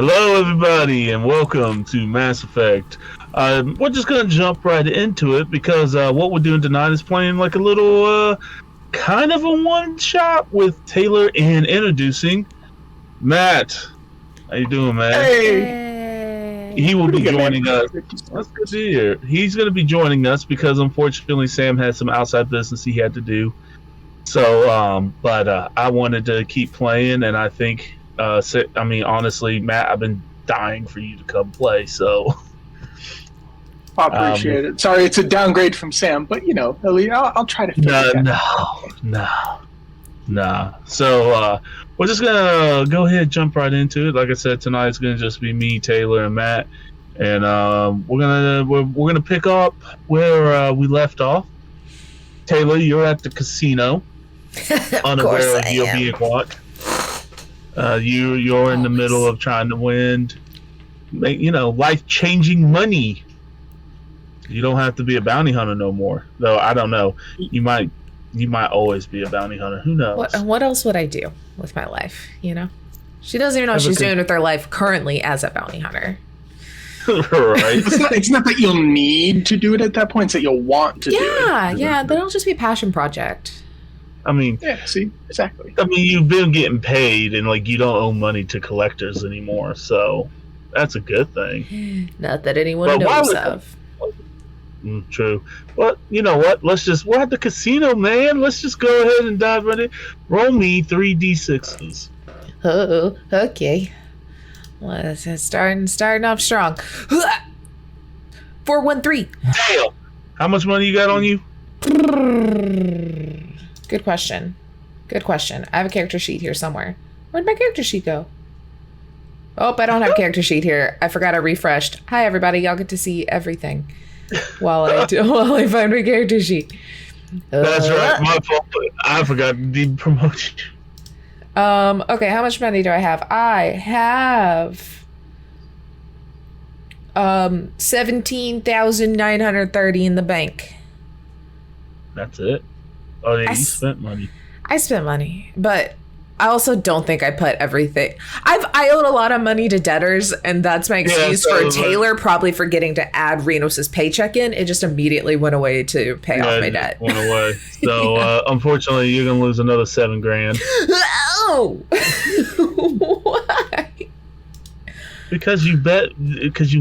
Hello, everybody, and welcome to Mass Effect. We're just going to jump right into it because what we're doing tonight is playing like a little kind of a one-shot with Taylor and introducing Matt. How you doing, Matt? Hey. He will be joining us. That's good to hear. He's going to be joining us because unfortunately Sam had some outside business he had to do. So, but I wanted to keep playing, and I think... honestly, Matt, I've been dying for you to come play, so... I appreciate it. Sorry, it's a downgrade from Sam, but, you know, I'll try to fix it. No. So, we're just gonna go ahead and jump right into it. Like I said, tonight it's gonna just be me, Taylor, and Matt. And we're gonna pick up where we left off. Taylor, you're at the casino. Unaware of your being what. You're in the middle of trying to win, life-changing money. You don't have to be a bounty hunter no more, though. I don't know. You might always be a bounty hunter. Who knows? What else would I do with my life? You know, she doesn't even know what she's doing with her life currently as a bounty hunter. Right. It's not that you'll need to do it at that point; it's that you'll want to do it. Yeah. That'll just be a passion project. I mean, yeah, see, exactly. I mean, you've been getting paid, and you don't owe money to collectors anymore, so that's a good thing. Not that anyone knows of. True. But you know what? We're at the casino, man. Let's just go ahead and dive right in. Roll me 3d6s. Oh, okay. Let's starting off strong. 413. Damn. How much money you got on you? Good question. I have a character sheet here somewhere. Where'd my character sheet go? Oh, I don't have a character sheet here. I forgot I refreshed. Hi, everybody. Y'all get to see everything while I find my character sheet. That's right. My fault. I forgot to promote you. Okay, how much money do I have? I have 17,930 in the bank. That's it? Oh, yeah, you spent money. I spent money, but I also don't think I put everything. I owed a lot of money to debtors, and that's my excuse for Taylor probably forgetting to add Rinos' paycheck in. It just immediately went away to pay off my debt. Went away. So unfortunately, you're gonna lose another $7,000. Oh, why? Because you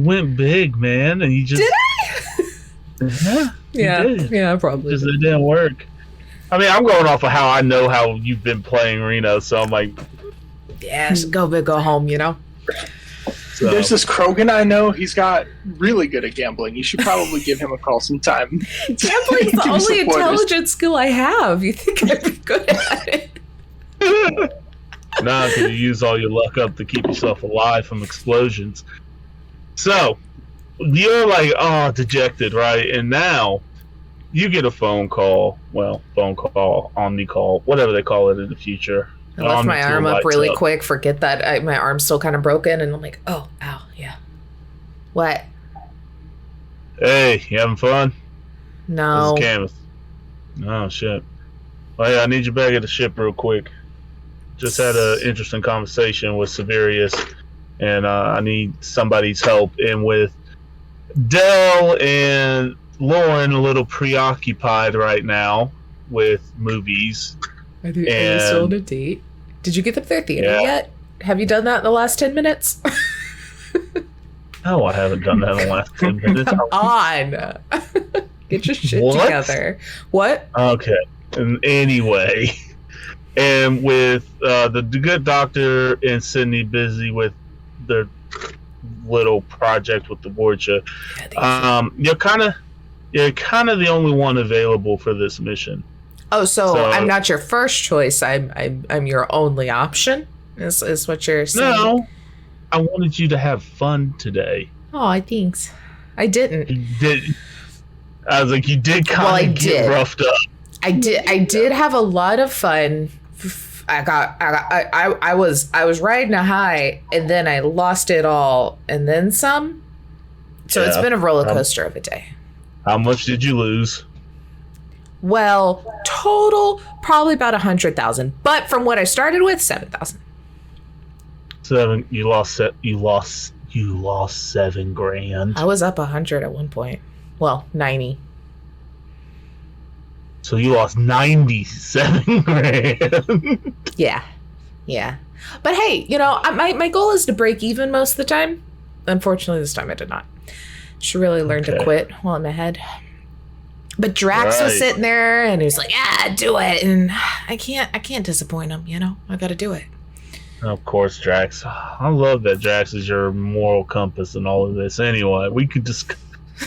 went big, man, and you just did I? Yeah, probably. Because it didn't work. I mean, I'm going off of how I know how you've been playing Reno, so I'm like... Yes, go big, go home, you know? So. There's this Krogan I know. He's got really good at gambling. You should probably give him a call sometime. Gambling's the only intelligent skill I have. You think I'd be good at it? Nah, because you use all your luck up to keep yourself alive from explosions. So, you're dejected, right? And now... you get a phone call, Omni call, whatever they call it in the future. I left my arm up really quick, forget that my arm's still kind of broken, and I'm like, oh, ow, yeah. What? Hey, you having fun? No. This is Camus. Oh, shit. Well, yeah, I need you back at the ship real quick. Just had an interesting conversation with Severius, and I need somebody's help. And with Dell and... Lauren a little preoccupied right now with movies. Are you still on a date? Did you get them to their theater yet? Have you done that in the last 10 minutes? No, I haven't done that in the last 10 minutes. Come on. Get your shit together. What? Okay. And anyway, and with the good doctor and Sydney busy with their little project with the Borgia, you're kind of the only one available for this mission. Oh, so I'm not your first choice. I'm your only option. Is what you're saying? No, I wanted you to have fun today. Oh, thanks. I didn't. You did. I was like, you did kind of get roughed up. I did have a lot of fun. I was riding a high, and then I lost it all, and then some. So it's been a roller coaster of a day. How much did you lose? Well, total probably about 100,000, but from what I started with, 7,000. 7. You lost $7,000. I was up 100 at one point. Well, 90. So you lost $97,000. Yeah. But hey, my goal is to break even most of the time. Unfortunately, this time I did not. Should really learn to quit while I'm ahead. But Drax was sitting there and he was like, "Yeah, do it." And I can't disappoint him. I got to do it. Of course, Drax. I love that Drax is your moral compass and all of this. Anyway, we could just.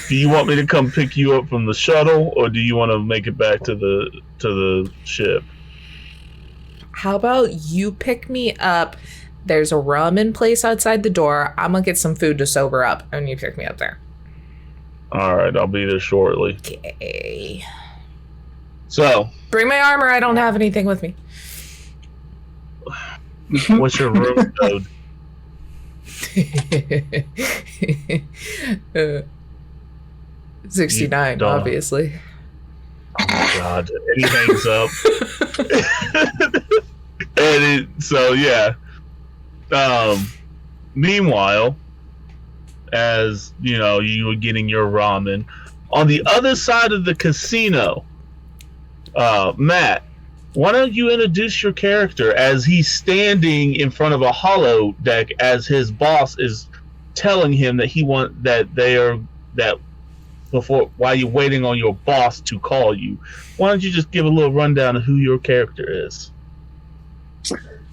Do you want me to come pick you up from the shuttle, or do you want to make it back to the ship? How about you pick me up? There's a ramen place outside the door. I'm gonna get some food to sober up, and you pick me up there. All right, I'll be there shortly. Okay. So, bring my armor. I don't have anything with me. What's your room code? 69, obviously. Oh my God! And he hangs up. Meanwhile, as you were getting your ramen on the other side of the casino, Matt, why don't you introduce your character as he's standing in front of a holo deck as his boss is telling him while you're waiting on your boss to call you. Why don't you just give a little rundown of who your character is?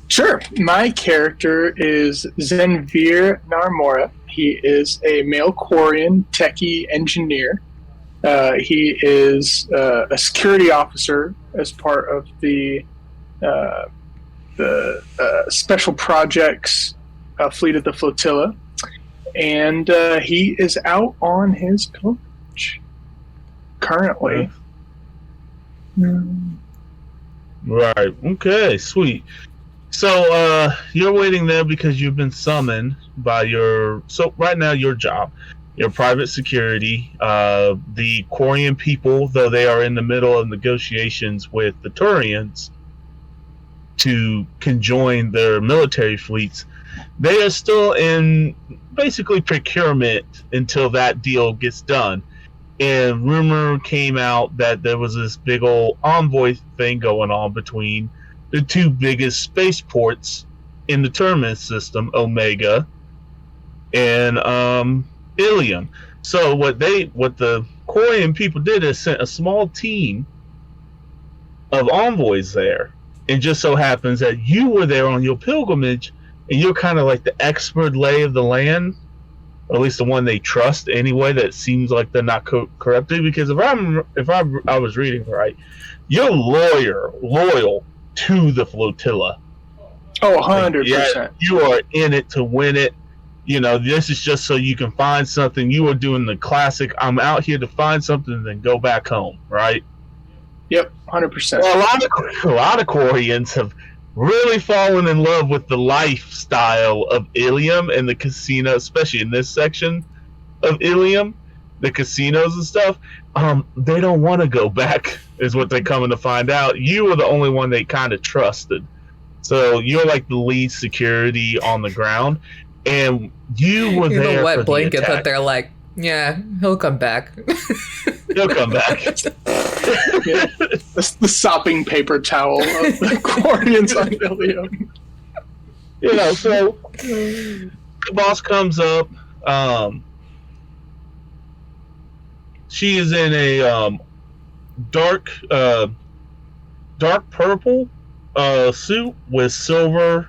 Sure. My character is Zenvir Narmora. He is a male Quarian techie engineer. He is a security officer as part of the special projects fleet of the flotilla. And he is out on his pilgrimage currently. Right. Okay, sweet. So you're waiting there because you've been summoned by right now your job, your private security, the Quarian people, though they are in the middle of negotiations with the Turians to conjoin their military fleets, they are still in basically procurement until that deal gets done. And rumor came out that there was this big old envoy thing going on between the two biggest spaceports in the Terminus system, Omega and Ilium. So what the Quarian people did is sent a small team of envoys there. It just so happens that you were there on your pilgrimage, and you're kind of like the expert lay of the land, or at least the one they trust anyway. That seems like they're not corrupted. Because if I was reading right, you're loyal to the flotilla. Oh, 100%. You are in it to win it. This is just so you can find something. You are doing the classic, I'm out here to find something and then go back home, right? Yep, 100%. Well, a lot of Quarians have really fallen in love with the lifestyle of Ilium and the casino, especially in this section of Ilium, the casinos and stuff. They don't want to go back, is what they're coming to find out. You were the only one they kind of trusted. So you're like the lead security on the ground, and you were there. The wet for blanket the that they're like, yeah, he'll come back. He'll come back. Yeah. The sopping paper towel of the Quarians on Ilium. So the boss comes up. She is in a dark purple suit with silver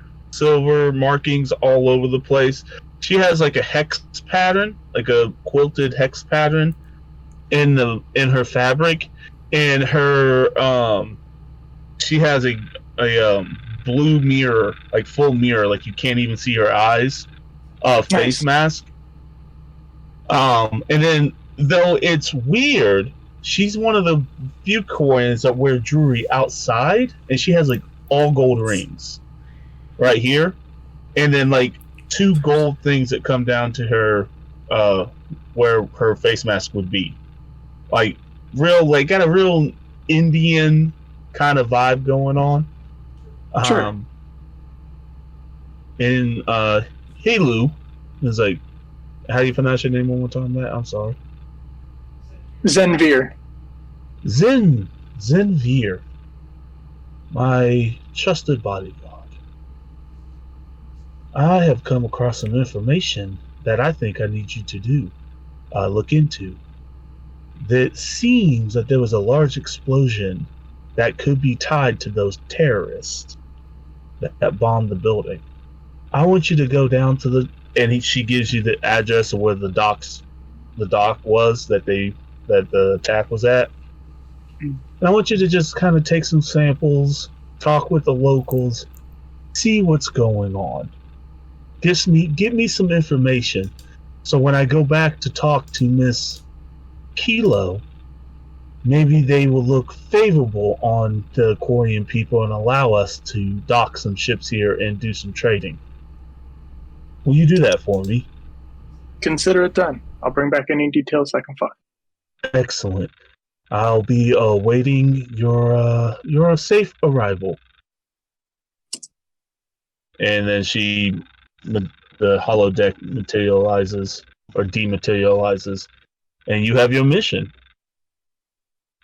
markings all over the place. She has like a hex pattern, like a quilted hex pattern in her fabric, and her she has a blue mirror, like full mirror, like you can't even see her eyes, face mask. And then, though it's weird, she's one of the few Quarians that wear jewelry outside, and she has like all gold rings right here, and then like 2 gold things that come down to her where her face mask would be, like got a real Indian kind of vibe going on. Sure. And Helu is like, how do you pronounce your name one more time, Matt? I'm sorry. Zenvir. Zenvir, my trusted bodyguard. I have come across some information that I think I need you to look into. It seems that there was a large explosion that could be tied to those terrorists that bombed the building. I want you to go down to she gives you the address of where the dock was that the attack was at. And I want you to just kind of take some samples, talk with the locals, see what's going on. Give me some information, so when I go back to talk to Miss Kilo, maybe they will look favorable on the Quarian people and allow us to dock some ships here and do some trading. Will you do that for me? Consider it done. I'll bring back any details I can find. Excellent. I'll be awaiting your safe arrival. And then the holodeck materializes or dematerializes, and you have your mission.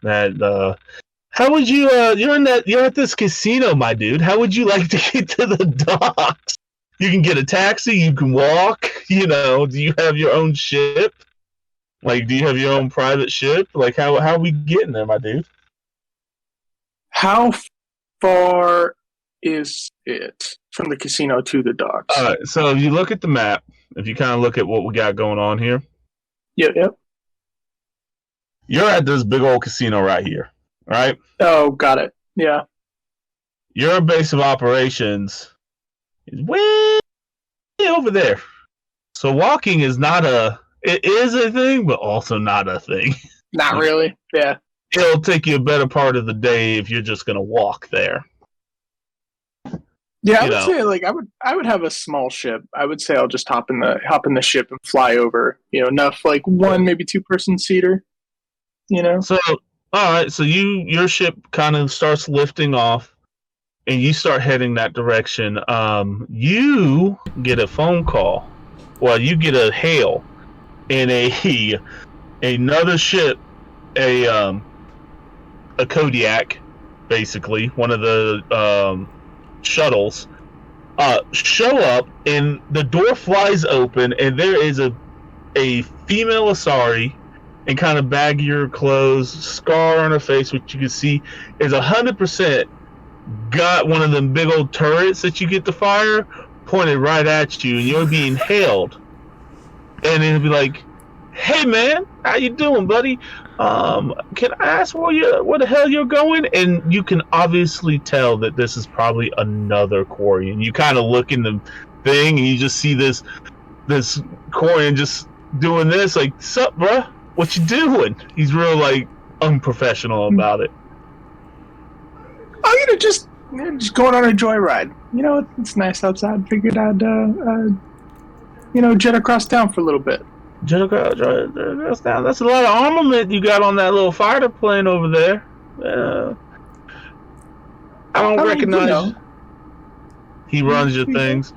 That how would you you're at this casino, my dude. How would you like to get to the docks? You can get a taxi, you can walk, do you have your own ship? Like, do you have your own private ship? Like, how are we getting there, my dude? How far is it from the casino to the docks? All right, so if you look at the map, if you kind of look at what we got going on here. Yep. You're at this big old casino right here, right? Oh, got it. Yeah. Your base of operations is way over there. So walking is it is a thing, but also not a thing. Not really. Yeah. It'll take you a better part of the day if you're just going to walk there. Yeah, I would say I would have a small ship. I would say I'll just hop in the ship and fly over. Enough like one, maybe 2-person seater. So all right, so your ship kind of starts lifting off, and you start heading that direction. You get a phone call. Well, you get a hail in another ship, a Kodiak, basically one of the shuttles, show up, and the door flies open, and there is a female Asari in kind of baggier clothes, scar on her face, which you can see is 100% got one of them big old turrets that you get to fire pointed right at you, and you're being hailed. And it'll be like, "Hey man, how you doing, buddy? Can I ask where the hell you're going?" And you can obviously tell that this is probably another Quarian. You kind of look in the thing, and you just see this Quarian just doing this, like, "Sup, bruh? What you doing?" He's real like unprofessional about it. Oh, just going on a joyride. It's nice outside. Figured I'd jet across town for a little bit. Jet across town. That's a lot of armament you got on that little fighter plane over there. I don't recognize. He runs your things.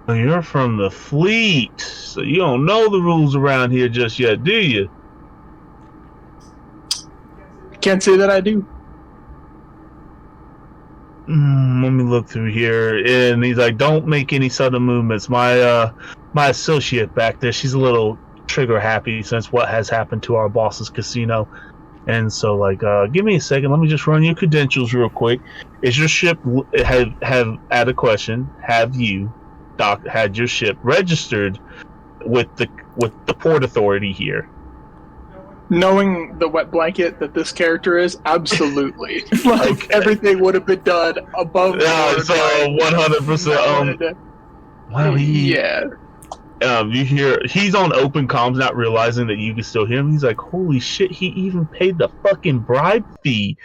You're from the fleet, so you don't know the rules around here just yet, do you? Can't say that I do. Let me look through here. And he's like, "Don't make any sudden movements. My associate back there, she's a little trigger happy since what has happened to our boss's casino. And so, give me a second. Let me just run your credentials real quick. Is your ship have add a question? Have you had your ship registered with the port authority here?" Knowing the wet blanket that this character is, absolutely. Everything would have been done above. Yeah, so 100%. Wow, yeah. You hear he's on open comms, not realizing that you can still hear him. He's like, "Holy shit! He even paid the fucking bribe fee."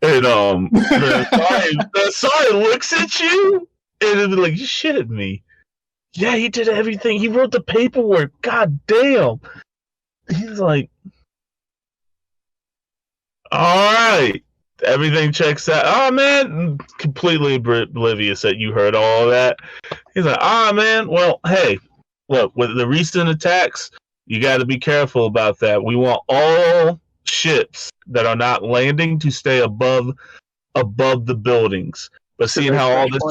And the Asari looks at you and it'll be like, "You shitted me." Yeah, he did everything. He wrote the paperwork. God damn. He's like, "All right, Everything checks out. Oh man, completely oblivious that you heard all of that. He's like, man, well, hey, look, with the recent attacks, you got to be careful about that. We want all ships that are not landing to stay above the buildings. But seeing how all this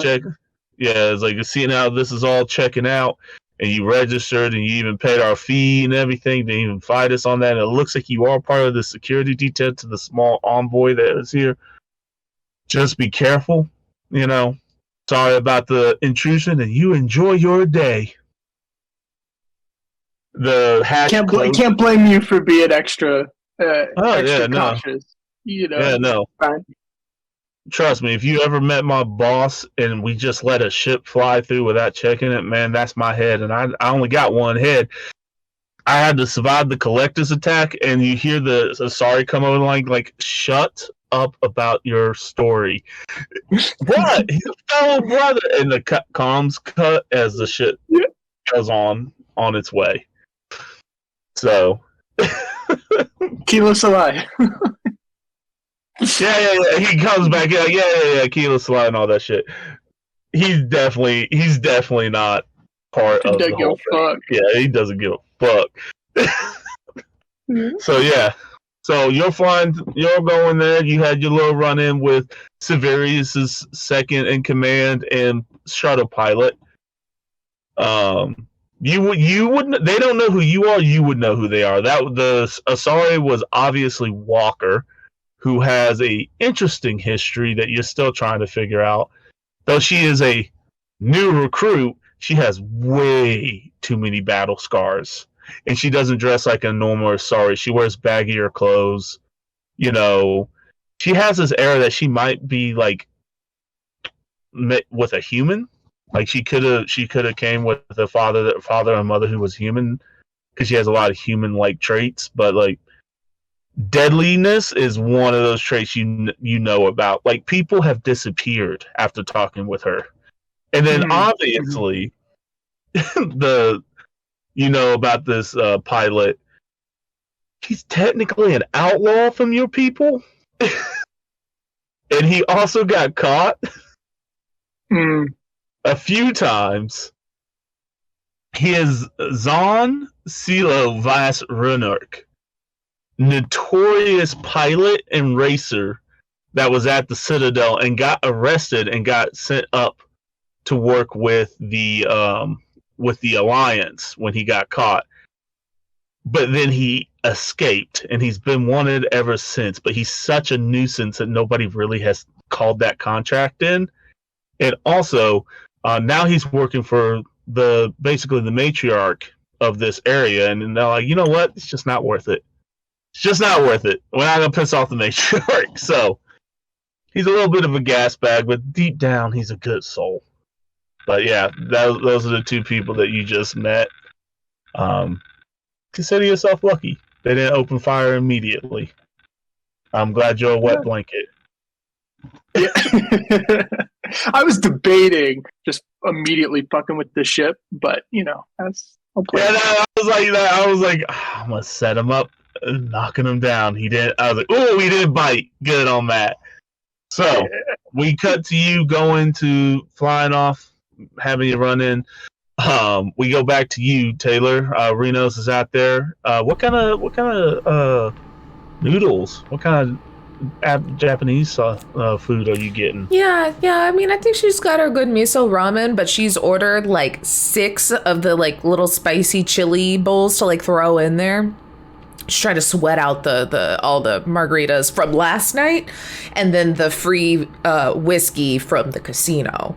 it's like seeing how this is all checking out, and you registered and you even paid our fee and everything to even fight us on that. And it looks like you are part of the security detail to the small envoy that is here. Just be careful, Sorry about the intrusion, and you enjoy your day. The hatch can't blame you for being extra cautious. Yeah, no. Fine. Trust me, if you ever met my boss and we just let a ship fly through without checking it, man, that's my head. And I only got one head. I had to survive the collector's attack, and you hear the sorry come over like, shut up about your story. What? He's a fellow brother. And the comms cut as the ship goes on its way. So. Kilo Salai. Yeah. He comes back. Yeah. Kilo Salai and all that shit. He's definitely not part of the whole thing. Yeah, he doesn't give a fuck. So yeah. So you're going there. You had your little run-in with Severius's second in command and shuttle pilot. You wouldn't. They don't know who you are. You would know who they are. The Asari was obviously Walker, who has a interesting history that you're still trying to figure out. Though she is a new recruit, she has way too many battle scars. And she doesn't dress like a normal Asari. She wears baggier clothes. She has this era that she might be like with a human. Like she could have came with a father and mother who was human, because she has a lot of human like traits. But like deadliness is one of those traits you know about. Like people have disappeared after talking with her, and then obviously about this pilot. He's technically an outlaw from your people, and he also got caught a few times. He is Zon Silo Vice Runark, notorious pilot and racer that was at the Citadel and got arrested and got sent up to work with the Alliance when he got caught. But then he escaped, and he's been wanted ever since. But he's such a nuisance that nobody really has called that contract in. And also, now he's working for basically the matriarch of this area, and they're like, you know what? It's just not worth it. It's just not worth it. We're not gonna piss off the matriarch. So he's a little bit of a gas bag, but deep down, he's a good soul. But yeah, those are the two people that you just met. Consider yourself lucky. They didn't open fire immediately. I'm glad you're a wet blanket. Yeah. I was debating just immediately fucking with the ship, but that's okay. Yeah, I was like that. I was like, I'm gonna set him up, knocking him down. He didn't. I was like, oh, he didn't bite. Good on that. So we cut to you flying off, having you run in. We go back to you, Taylor. Rinos is out there. What kind of noodles? What kind of Japanese food are you getting? Yeah. I mean, I think she's got her good miso ramen, but she's ordered like 6 of the like little spicy chili bowls to like throw in there. She's trying to sweat out all the margaritas from last night, and then the free whiskey from the casino.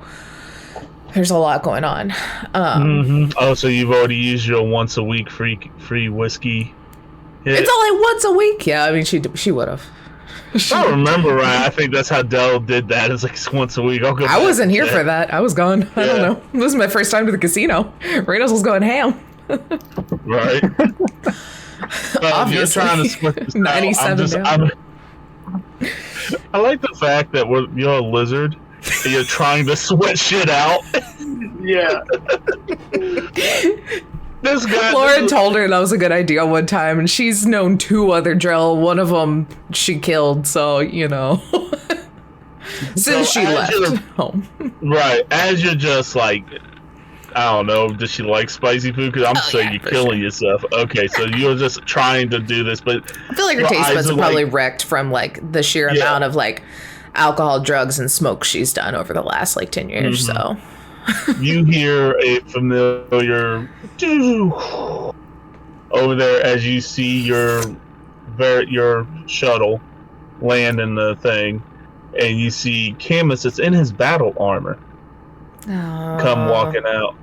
There's a lot going on. Oh, so you've already used your once a week free whiskey hit? It's only once a week. Yeah, I mean, she would have. If I remember right, I think that's how Dell did that. It's like once a week. I wasn't here for that. I was gone. Yeah. I don't know. This was my first time to the casino. Rinos was going ham. Right. Obviously. You're trying to split this 97 I like the fact that you're a lizard and you're trying to sweat shit out. Yeah. This guy. Lauren told her that was a good idea one time, and she's known 2 other drill. One of them she killed, so, you know. Since she left home. Right. As you're just like, I don't know, does she like spicy food? Because I'm saying you're killing yourself. Okay, so you're just trying to do this, but I feel like her taste buds are probably wrecked from like the sheer amount of like alcohol, drugs, and smoke she's done over the last like 10 years. So you hear a familiar over there as you see your shuttle land in the thing, and you see Camus that's in his battle armor come walking out.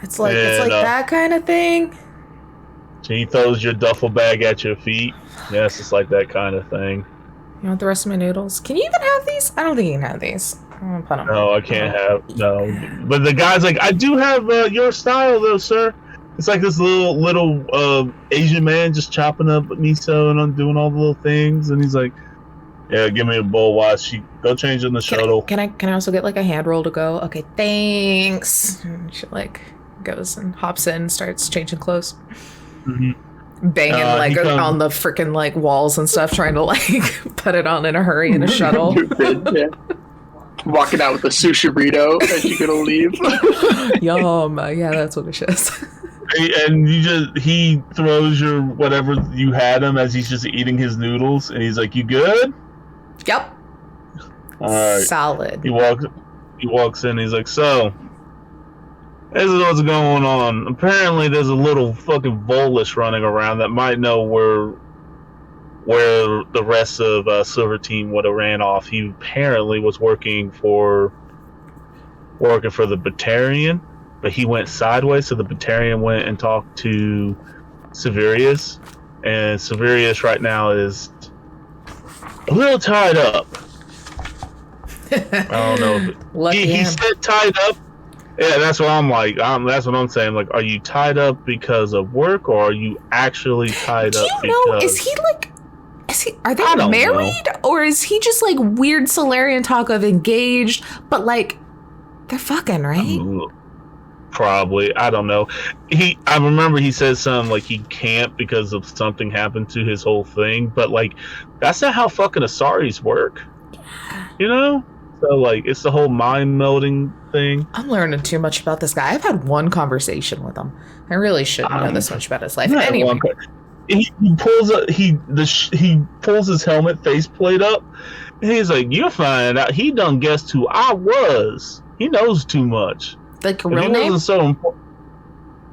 It's like that kind of thing. So he throws your duffel bag at your feet. Yes, it's like that kind of thing. You want the rest of my noodles? Can you even have these? I don't think you can have these. I'm gonna put them. No, I can't have. No, but the guy's like, I do have your style though, sir. It's like this little Asian man just chopping up miso and I'm doing all the little things, and he's like, yeah, give me a bowl while she go change in the shuttle. Can I also get like a hand roll to go? Okay, thanks. And she like goes and hops in, starts changing clothes, banging like on the freaking like walls and stuff, trying to like put it on in a hurry in a shuttle. Yeah. Walking out with a sushi burrito as you're gonna leave. Yum! Yeah, that's what it is. And he throws your whatever you had him as he's just eating his noodles, and he's like, "You good?" Yep. All right. Solid. He walks in. He's like, "So, this is what's going on. Apparently, there's a little fucking Volus running around that might know where the rest of Silver Team would have ran off. He apparently was working for the Batarian, but he went sideways. So the Batarian went and talked to Severius, and Severius right now is a little tied up. I don't know. Lucky He said tied up. Yeah, that's what I'm like. That's what I'm saying. Like, are you tied up because of work, or are you actually tied up Do you know? because... Are they married, or is he just like weird Solarian talk of engaged, but like they're fucking, right? Probably. I don't know. I remember he said something like he can't because of something happened to his whole thing, but like that's not how fucking Asaris work. Yeah. You know? So like it's the whole mind melding thing. I'm learning too much about this guy. I've had one conversation with him. I really shouldn't know this much about his life. Anyway. He pulls his helmet faceplate up, and he's like, "You find out he done guessed who I was. He knows too much. Like a real name? So important.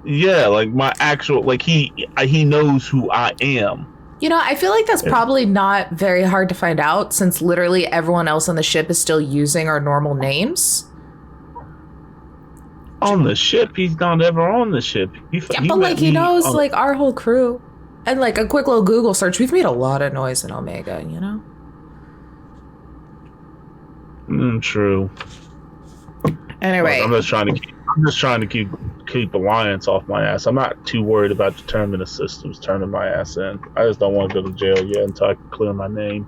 Yeah, like my actual, like he knows who I am." You know, I feel like that's probably not very hard to find out, since literally everyone else on the ship is still using our normal names. On the ship, he's not ever on the ship. But like he knows like our whole crew. And like a quick little Google search, we've made a lot of noise in Omega, you know? True. Anyway. I'm just trying to keep Alliance off my ass. I'm not too worried about the terminus systems turning my ass in. I just don't want to go to jail yet until I can clear my name.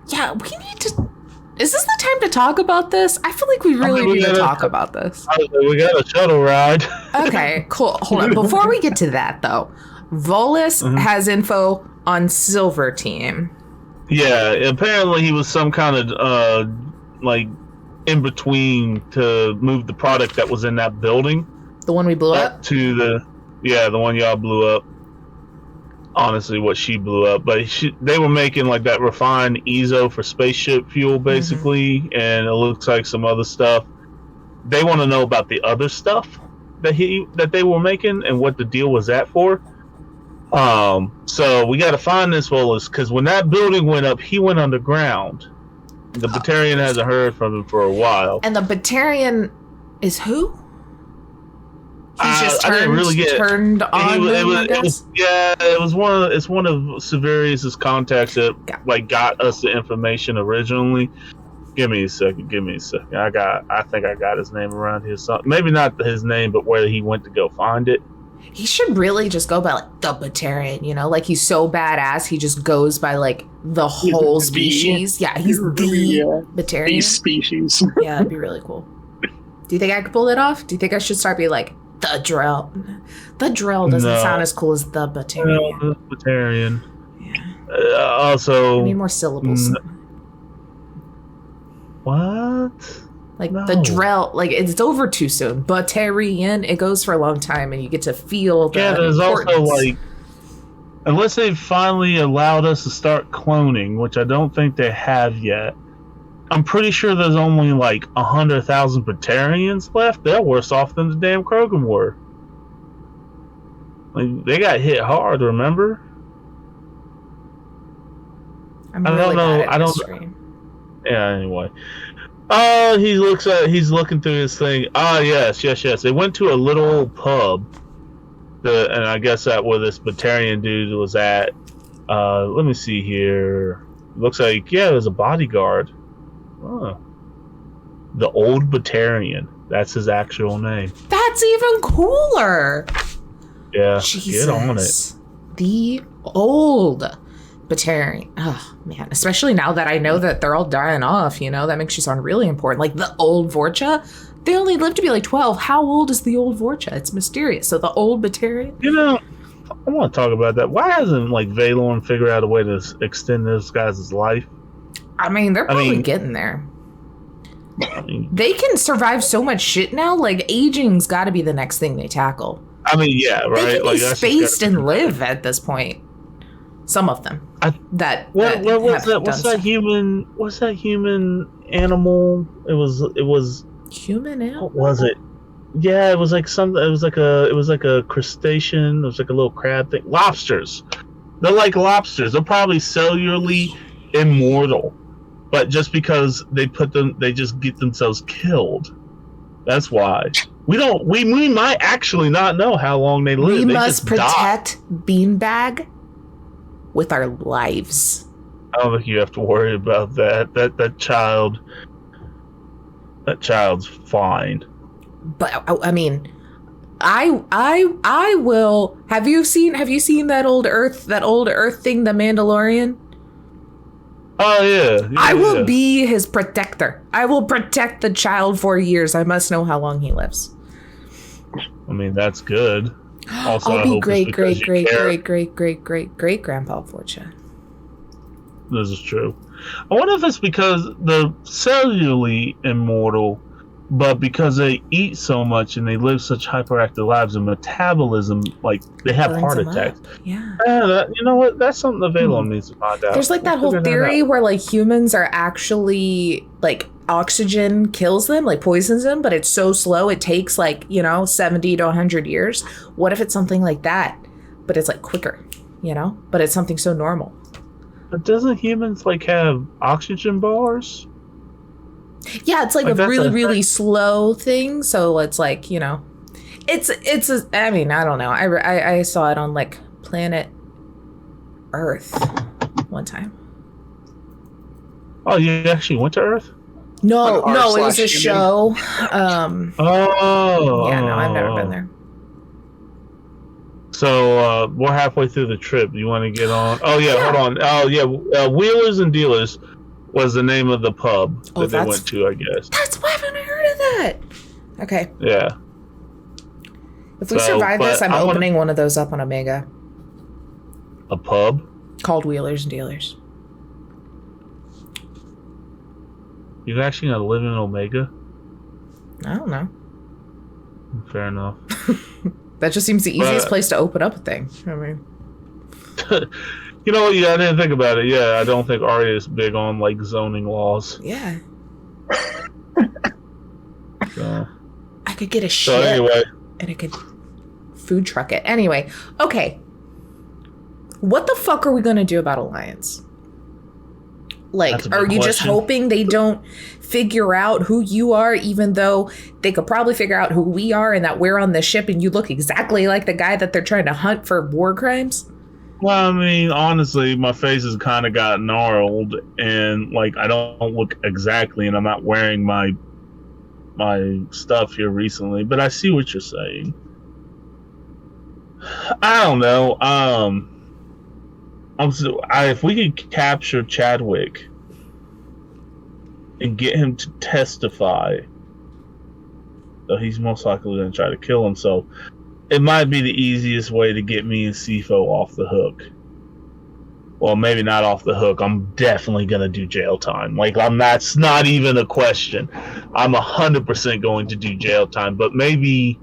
Yeah, we need to... Is this the time to talk about this? I feel like we really need to talk about this. We got a shuttle ride. Okay, cool. Hold on. Before we get to that, though, Volus has info on Silver Team. Yeah, apparently he was some kind of like in between to move the product that was in that building. The one we blew up? To the one y'all blew up. Honestly, what she blew up, but they were making like that refined EZO for spaceship fuel, basically, and it looks like some other stuff. They want to know about the other stuff that they were making and what the deal was at for. So we got to find this Volus, because when that building went up, he went underground. The Batarian hasn't heard from him for a while. And the Batarian is who? He's just turned on. It's one of Severius's contacts that got us the information originally. Give me a second. I think I got his name around here. So maybe not his name, but where he went to go find it. He should really just go by like the Batarian, you know, like he's so badass. He just goes by like the whole species. Yeah, he's the Batarian. The species. Yeah, that'd be really cool. Do you think I could pull it off? Do you think I should start being like The drill. The drill doesn't sound as cool as the Batarian. No, the Batarian. Yeah. Also, I need more syllables. What? Like No. the drill, like it's over too soon. Batarian, it goes for a long time, and you get to feel the There's importance. also like, unless they've finally allowed us to start cloning, which I don't think they have yet. I'm pretty sure there's only like 100,000 Batarians left. They're worse off than the damn Krogan were. Like, they got hit hard, remember? I'm I don't really know. bad at I don't- history. Yeah, anyway. He's looking through his thing. Yes. They went to a little pub. And I guess that where this Batarian dude was at. Let me see here. Looks like, there's a bodyguard. Oh. The Old Batarian. That's his actual name. That's even cooler. Yeah, Jesus. get on it. The old Batarian. Oh, man. Especially now that I know that they're all dying off, that makes you sound really important. Like the old Vorcha, they only live to be like 12. How old is the old Vorcha? It's mysterious. So the old Batarian? I want to talk about that. Why hasn't, like, Valorn figured out a way to extend this guy's life? I mean, they're probably getting there. They can survive so much shit now. Like, aging's got to be the next thing they tackle. I mean, yeah, right. They can like, be spaced and live at this point. Some of them. What's that human animal? It was human animal. What was it? Yeah, it was like something. It was like a crustacean. It was like a little crab thing. Lobsters. They're like lobsters. They're probably cellularly immortal, but just because they just get themselves killed. That's why. We might actually not know how long they live. We they must protect Beanbag with our lives. I don't think you have to worry about that. That child's fine. But I mean, I will. Have you seen that old Earth thing, the Mandalorian? Oh yeah. I will be his protector. I will protect the child for years. I must know how long he lives. I mean, that's good. Also, I'll I be hope great grandpa Fortune. This is true. I wonder if it's because they're cellularly immortal, but because they eat so much and they live such hyperactive lives and metabolism, like they have heart attacks. Yeah. You know what? That's something the Valon needs to find out. There's like that whole theory where like humans are actually like oxygen kills them, like poisons them, but it's so slow it takes like 70 to 100 years. What if it's something like that, but it's like quicker, but it's something so normal. But doesn't humans like have oxygen bars? Yeah, it's like a really slow thing. So it's like it's I mean, I don't know. I saw it on like Planet Earth one time. Oh, you actually went to Earth? No, it was a show. Yeah, no, I've never been there. So we're halfway through the trip. You want to get on? Oh yeah, hold on. Oh yeah, Wheelers and Dealers was the name of the pub that they went to, I guess. That's why I haven't heard of that. Okay. Yeah. If we survive this, I'm opening one of those up on Omega. A pub? Called Wheelers and Dealers. You're actually gonna live in Omega? I don't know. Fair enough. That just seems the easiest place to open up a thing. I mean, you know what? Yeah, I didn't think about it. Yeah, I don't think Arya is big on like zoning laws. Yeah. So. I could get a ship and I could food truck it. Anyway, okay. What the fuck are we gonna do about Alliance? Like, are you just hoping they don't figure out who you are, even though they could probably figure out who we are and that we're on the ship and you look exactly like the guy that they're trying to hunt for war crimes? Well, I mean, honestly, my face has kind of got gnarled and, like, I don't look exactly, and I'm not wearing my stuff here recently, but I see what you're saying. I don't know. If we could capture Chadwick and get him to testify he's most likely going to try to kill him. So it might be the easiest way to get me and Sifo off the hook. Well, maybe not off the hook. I'm definitely going to do jail time. Like, that's not even a question. I'm 100% going to do jail time. But maybe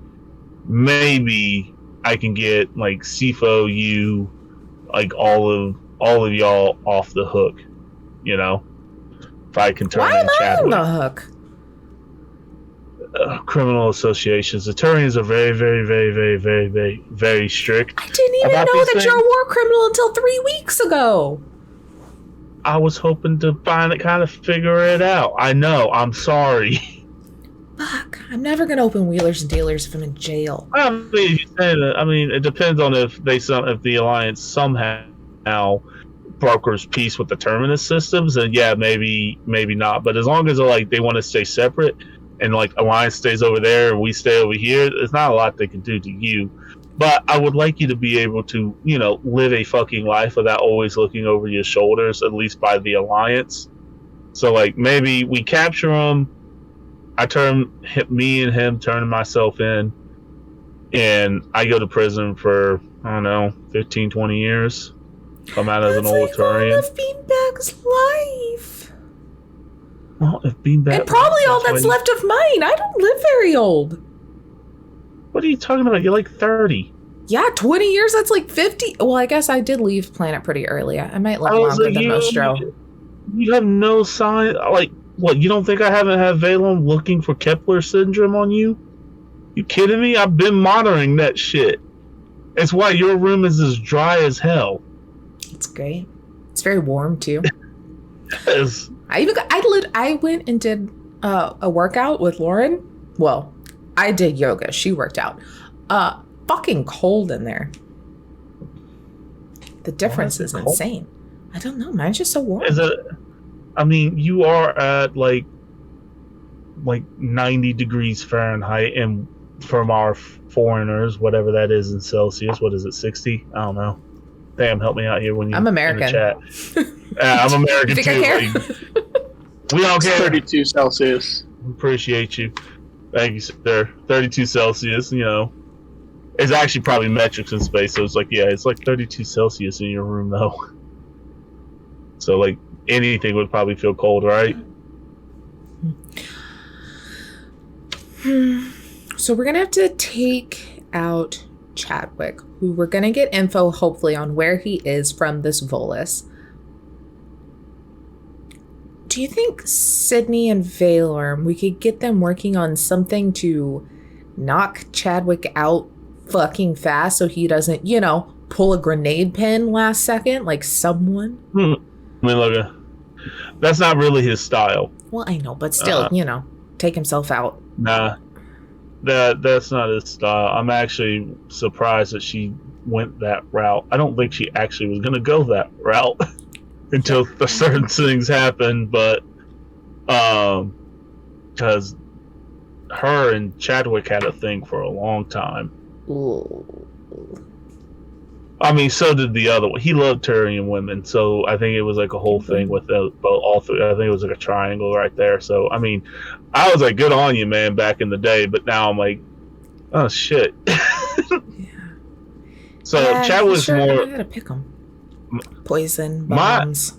I can get, like, Sifo, you, like, all of y'all off the hook. You know? If I can turn in Chadwick. Why am I on the hook? Criminal associations. The Turians are very, very, very, very, very, very, very strict. I didn't even know that you're a war criminal until 3 weeks ago. I was hoping to kind of figure it out. I know. I'm sorry. Fuck. I'm never going to open Wheelers and Dealers if I'm in jail. I mean, it depends on if the Alliance somehow brokers peace with the Terminus systems, and yeah, maybe not. But as long as they want to stay separate, and like Alliance stays over there and we stay over here, there's not a lot they can do to you. But I would like you to be able to, live a fucking life without always looking over your shoulders, at least by the Alliance. So like maybe we capture him, I turn myself in, and I go to prison for, I don't know, 15, 20 years. Come out as an old Turian. That's like all of Beanbag's life. Well, if Beanbag... And probably all that's left of mine. I don't live very old. What are you talking about? You're like 30. Yeah, 20 years, that's like 50. Well, I guess I did leave planet pretty early. I might live longer than Nostro. You have no sign... Like, what, you don't think I haven't had Valon looking for Kepler syndrome on you? You kidding me? I've been monitoring that shit. It's why your room is as dry as hell. It's great. It's very warm, too. Yes. I went and did a workout with Lauren. Well, I did yoga. She worked out. Fucking cold in there. The difference is insane. I don't know. Mine's just so warm. You are at like 90 degrees Fahrenheit, and from our foreigners, whatever that is in Celsius, what is it, 60? I don't know. Damn, help me out here when I'm American. In the chat. I'm American too. I care? We don't care. 32 Celsius. Appreciate you. Thank you, sir. 32 Celsius, It's actually probably metrics in space, so it's like, yeah, it's like 32 Celsius in your room, though. So, like, anything would probably feel cold, right? So we're going to have to take out Chadwick, who we're going to get info, hopefully, on where he is from this Volus. Do you think Sydney and Valorm, we could get them working on something to knock Chadwick out fucking fast so he doesn't, pull a grenade pin last second like someone? I mean, look, that's not really his style. Well, I know, but still, take himself out. Nah, that's not his style. I'm actually surprised that she went that route. I don't think she actually was going to go that route until the certain things happened, but because her and Chadwick had a thing for a long time. Ooh. I mean, so did the other one. He loved Turian women, so I think it was like a whole thing with all three. I think it was like a triangle right there. So, I mean, I was like, good on you, man, back in the day, but now I'm like, oh, shit. Yeah. So, Chadwick's more... I gotta pick him. Poison, bombs.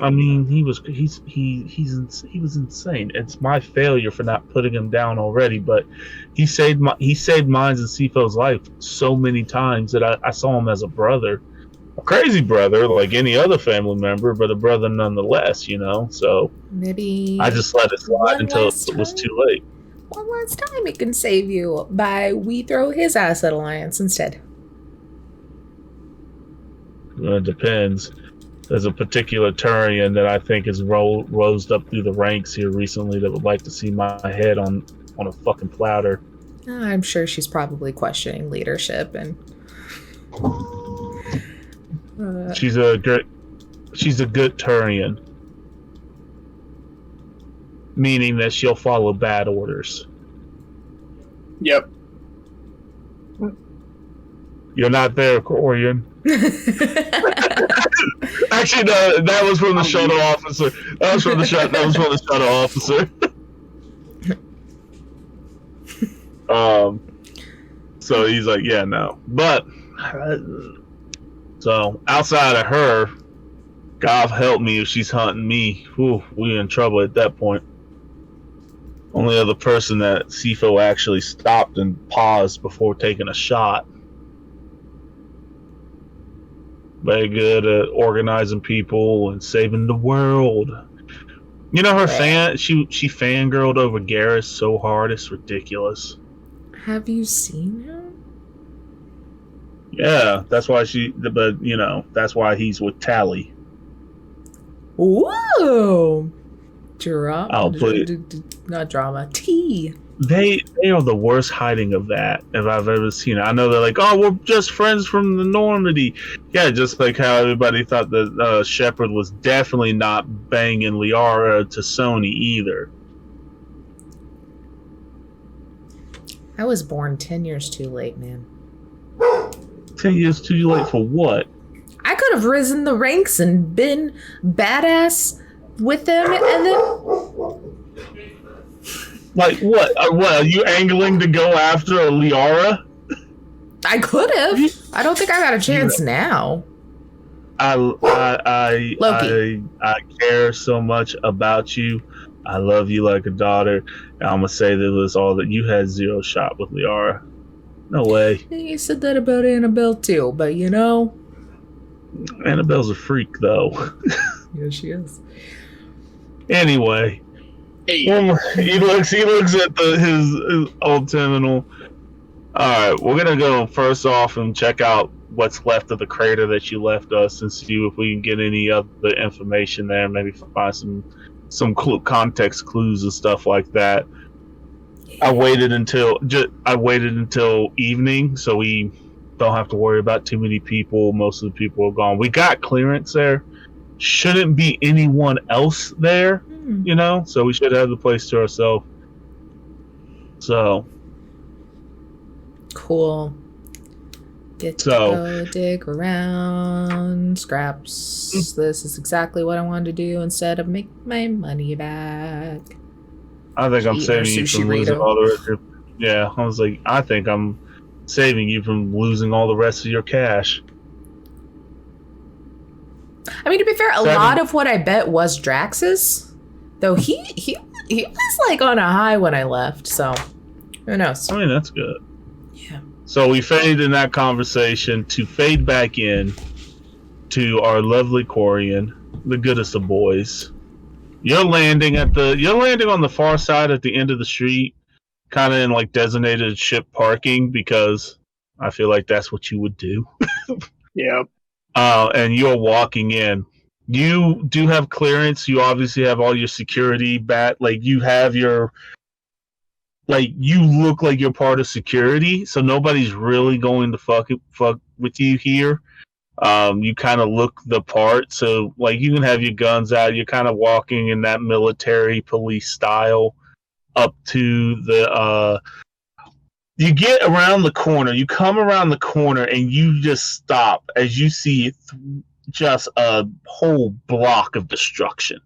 I mean, he was insane. It's my failure for not putting him down already, but he saved mine's and Sifo's life so many times that I saw him as a brother, a crazy brother like any other family member, but a brother nonetheless. So maybe I just let it slide until it was too late. One last time, it can save you we throw his ass at Alliance instead. It depends. There's a particular Turian that I think has rose up through the ranks here recently that would like to see my head on a fucking platter. I'm sure she's probably questioning leadership and. She's a good Turian, meaning that she'll follow bad orders. Yep. You're not there, Quarian. Actually, no, that was from the shuttle officer. That was from the shuttle officer. So he's like, yeah, no. But so outside of her, God help me if she's hunting me. Whew, we in trouble at that point. Only other person that CFO actually stopped and paused before taking a shot. Very good at organizing people and saving the world. You know her she fangirled over Garrus so hard it's ridiculous. Have you seen him? Yeah, that's why that's why he's with Tally. Whoa! Drama. I'll put not drama. Tea. They are the worst hiding of that if I've ever seen it. I know they're like, oh, we're just friends from the Normandy. Yeah, just like how everybody thought that Shepard was definitely not banging Liara to Sony either. I was born 10 years too late, man. 10 years too late for what? I could have risen the ranks and been badass with them, and then... Like what? What are you angling to go after a Liara? I could have. I don't think I got a chance now. I care so much about you. I love you like a daughter. And I'm gonna say that was all that you had zero shot with Liara. No way. You said that about Annabelle too, but you know, Annabelle's a freak though. Yeah, she is. Anyway. He looks at his old terminal. Alright, we're gonna go first off and check out what's left of the crater that you left us and see if we can get any other information there, maybe find some context clues and stuff like that. I waited until evening so we don't have to worry about too many people. Most of the people are gone. We got clearance there. Shouldn't be anyone else there. You know, so we should have the place to ourselves. So cool. Get to go dig around scraps. This is exactly what I wanted to do instead of make my money back. I think I'm saving you from losing all the rest of your... Yeah, I was like, I think I'm saving you from losing all the rest of your cash. I mean, to be fair, a lot of what I bet was Drax's. Though he was like on a high when I left, so who knows? I mean, that's good. Yeah. So we fade in that conversation to fade back in to our lovely Quarian, the goodest of boys. You're landing on the far side at the end of the street, kind of in like designated ship parking because I feel like that's what you would do. Yep. And you're walking in. You do have clearance. You obviously have all your security you have your... Like, you look like you're part of security, so nobody's really going to fuck with you here. You kind of look the part, so, like, you can have your guns out. You're kind of walking in that military police style up to the... You get around the corner. You come around the corner, and you just stop as you see... just a whole block of destruction.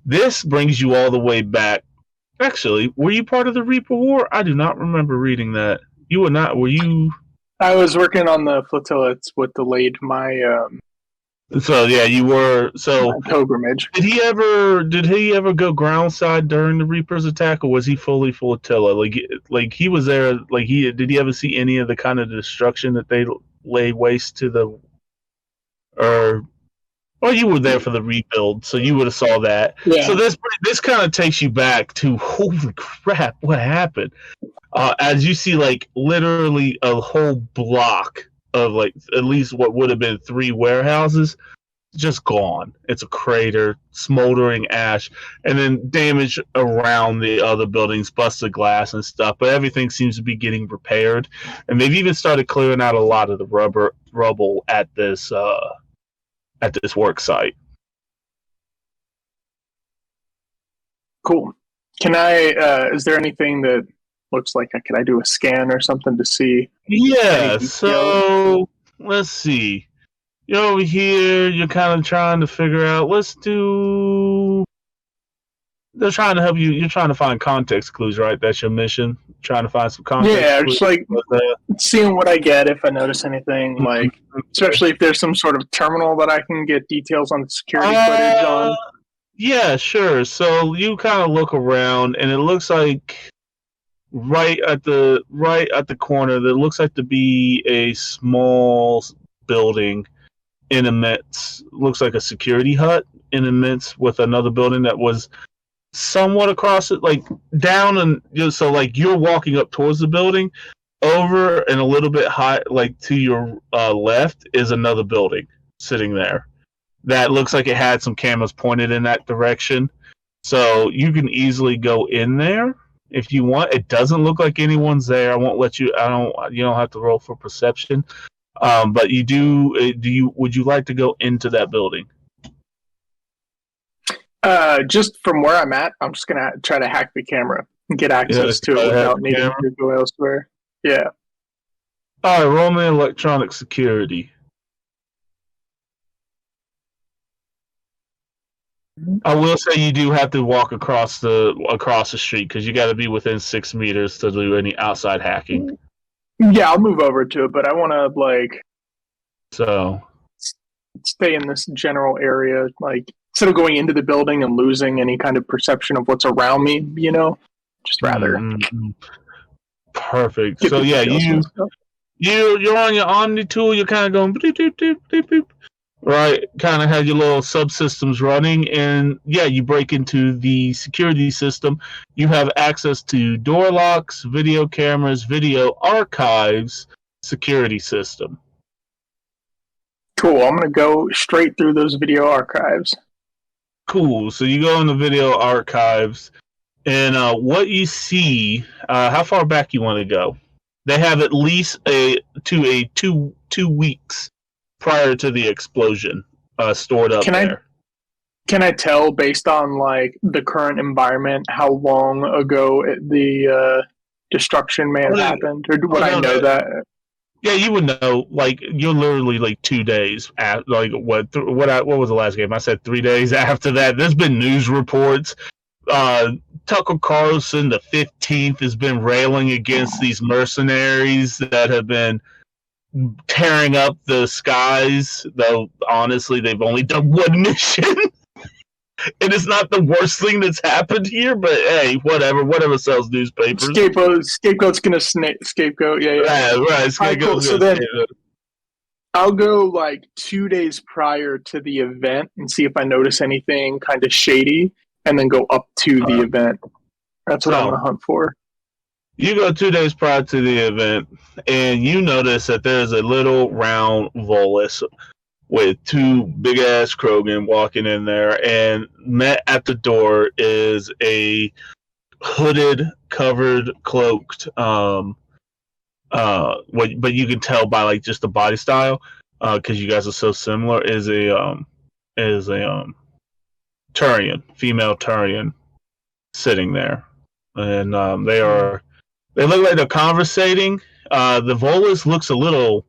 This brings you all the way back. Actually, were you part of the Reaper War? I do not remember reading that. You were not, were you? I was working on the flotilla. It's what delayed my So yeah, you were. So my pilgrimage. Did he ever go ground side during the Reaper's attack, or was he fully flotilla? Like he was there. Did he ever see any of the kind of destruction that they lay waste to the? Or you were there for the rebuild, so you would have saw that. Yeah. So this kind of takes you back to holy crap, what happened? As you see, like literally a whole block of like at least what would have been 3 warehouses just gone. It's a crater, smoldering ash, and then damage around the other buildings, busted glass and stuff. But everything seems to be getting repaired, and they've even started clearing out a lot of the rubble at this work site. Cool. Can I? Is there anything that looks like could I do a scan or something to see? Yeah. So let's see. You're over here. You're kind of trying to figure out. Let's do. They're trying to help you. You're trying to find context clues, right? That's your mission. Trying to find some context clues. Just like seeing what I get if I notice anything, like especially if there's some sort of terminal that I can get details on the security footage on. Yeah, sure. So you kind of look around, and it looks like right at the corner, there looks like to be a small building in a midst. Looks like a security hut in a midst with another building that was somewhat across it, like down, and so like you're walking up towards the building. Over and a little bit high, like to your left, is another building sitting there that looks like it had some cameras pointed in that direction. So you can easily go in there if you want. It doesn't look like anyone's there. I won't let you. You don't have to roll for perception. But you do. Would you like to go into that building? Just from where I'm at, I'm just gonna try to hack the camera and get access to it without needing to go elsewhere. Yeah. All right, roll me electronic security. I will say you do have to walk across the street because you got to be within 6 meters to do any outside hacking. Yeah, I'll move over to it, but I want to stay in this general area, like instead of going into the building and losing any kind of perception of what's around me, just rather. Mm-hmm. Perfect. So yeah, you're on your Omni tool. You're kind of going beep, beep, beep, beep, beep. Right, kind of have your little subsystems running, and yeah, you break into the security system. You have access to door locks, video cameras, video archives, security system. Cool. I'm gonna go straight through those video archives. Cool. So you go in the video archives, and what you see, how far back you want to go? They have at least two weeks prior to the explosion stored up there. Can I tell based on like the current environment how long ago the destruction may have happened, or would I know that? Yeah, you would know. Like you're literally like 2 days at like what was the last game? I said 3 days after that. There's been news reports. Tucker Carlson, the 15th, has been railing against these mercenaries that have been tearing up the skies, though honestly they've only done one mission. And it's not the worst thing that's happened here, but hey, whatever sells newspapers. Scapegoat's gonna scapegoat, yeah. Right, cool. So then I'll go like 2 days prior to the event and see if I notice anything kind of shady, and then go up to the event. That's what I'm gonna hunt for. You go 2 days prior to the event, and you notice that there's a little round Volus with 2 big-ass Krogan walking in there, and met at the door is a hooded, covered, cloaked, but you can tell by like just the body style, because you guys are so similar, is a Turian, female Turian, sitting there, and they look like they're conversating. The Volus looks a little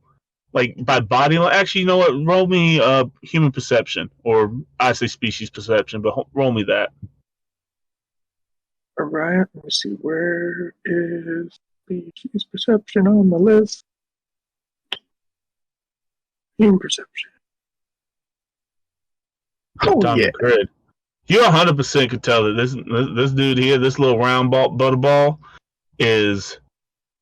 like by body. Actually, you know what? Roll me human perception, or I say species perception, but roll me that. All right. Let me see. Where is species perception on the list? Human perception. Oh yeah. Grid. You 100% could tell that this dude here, this little round butterball, is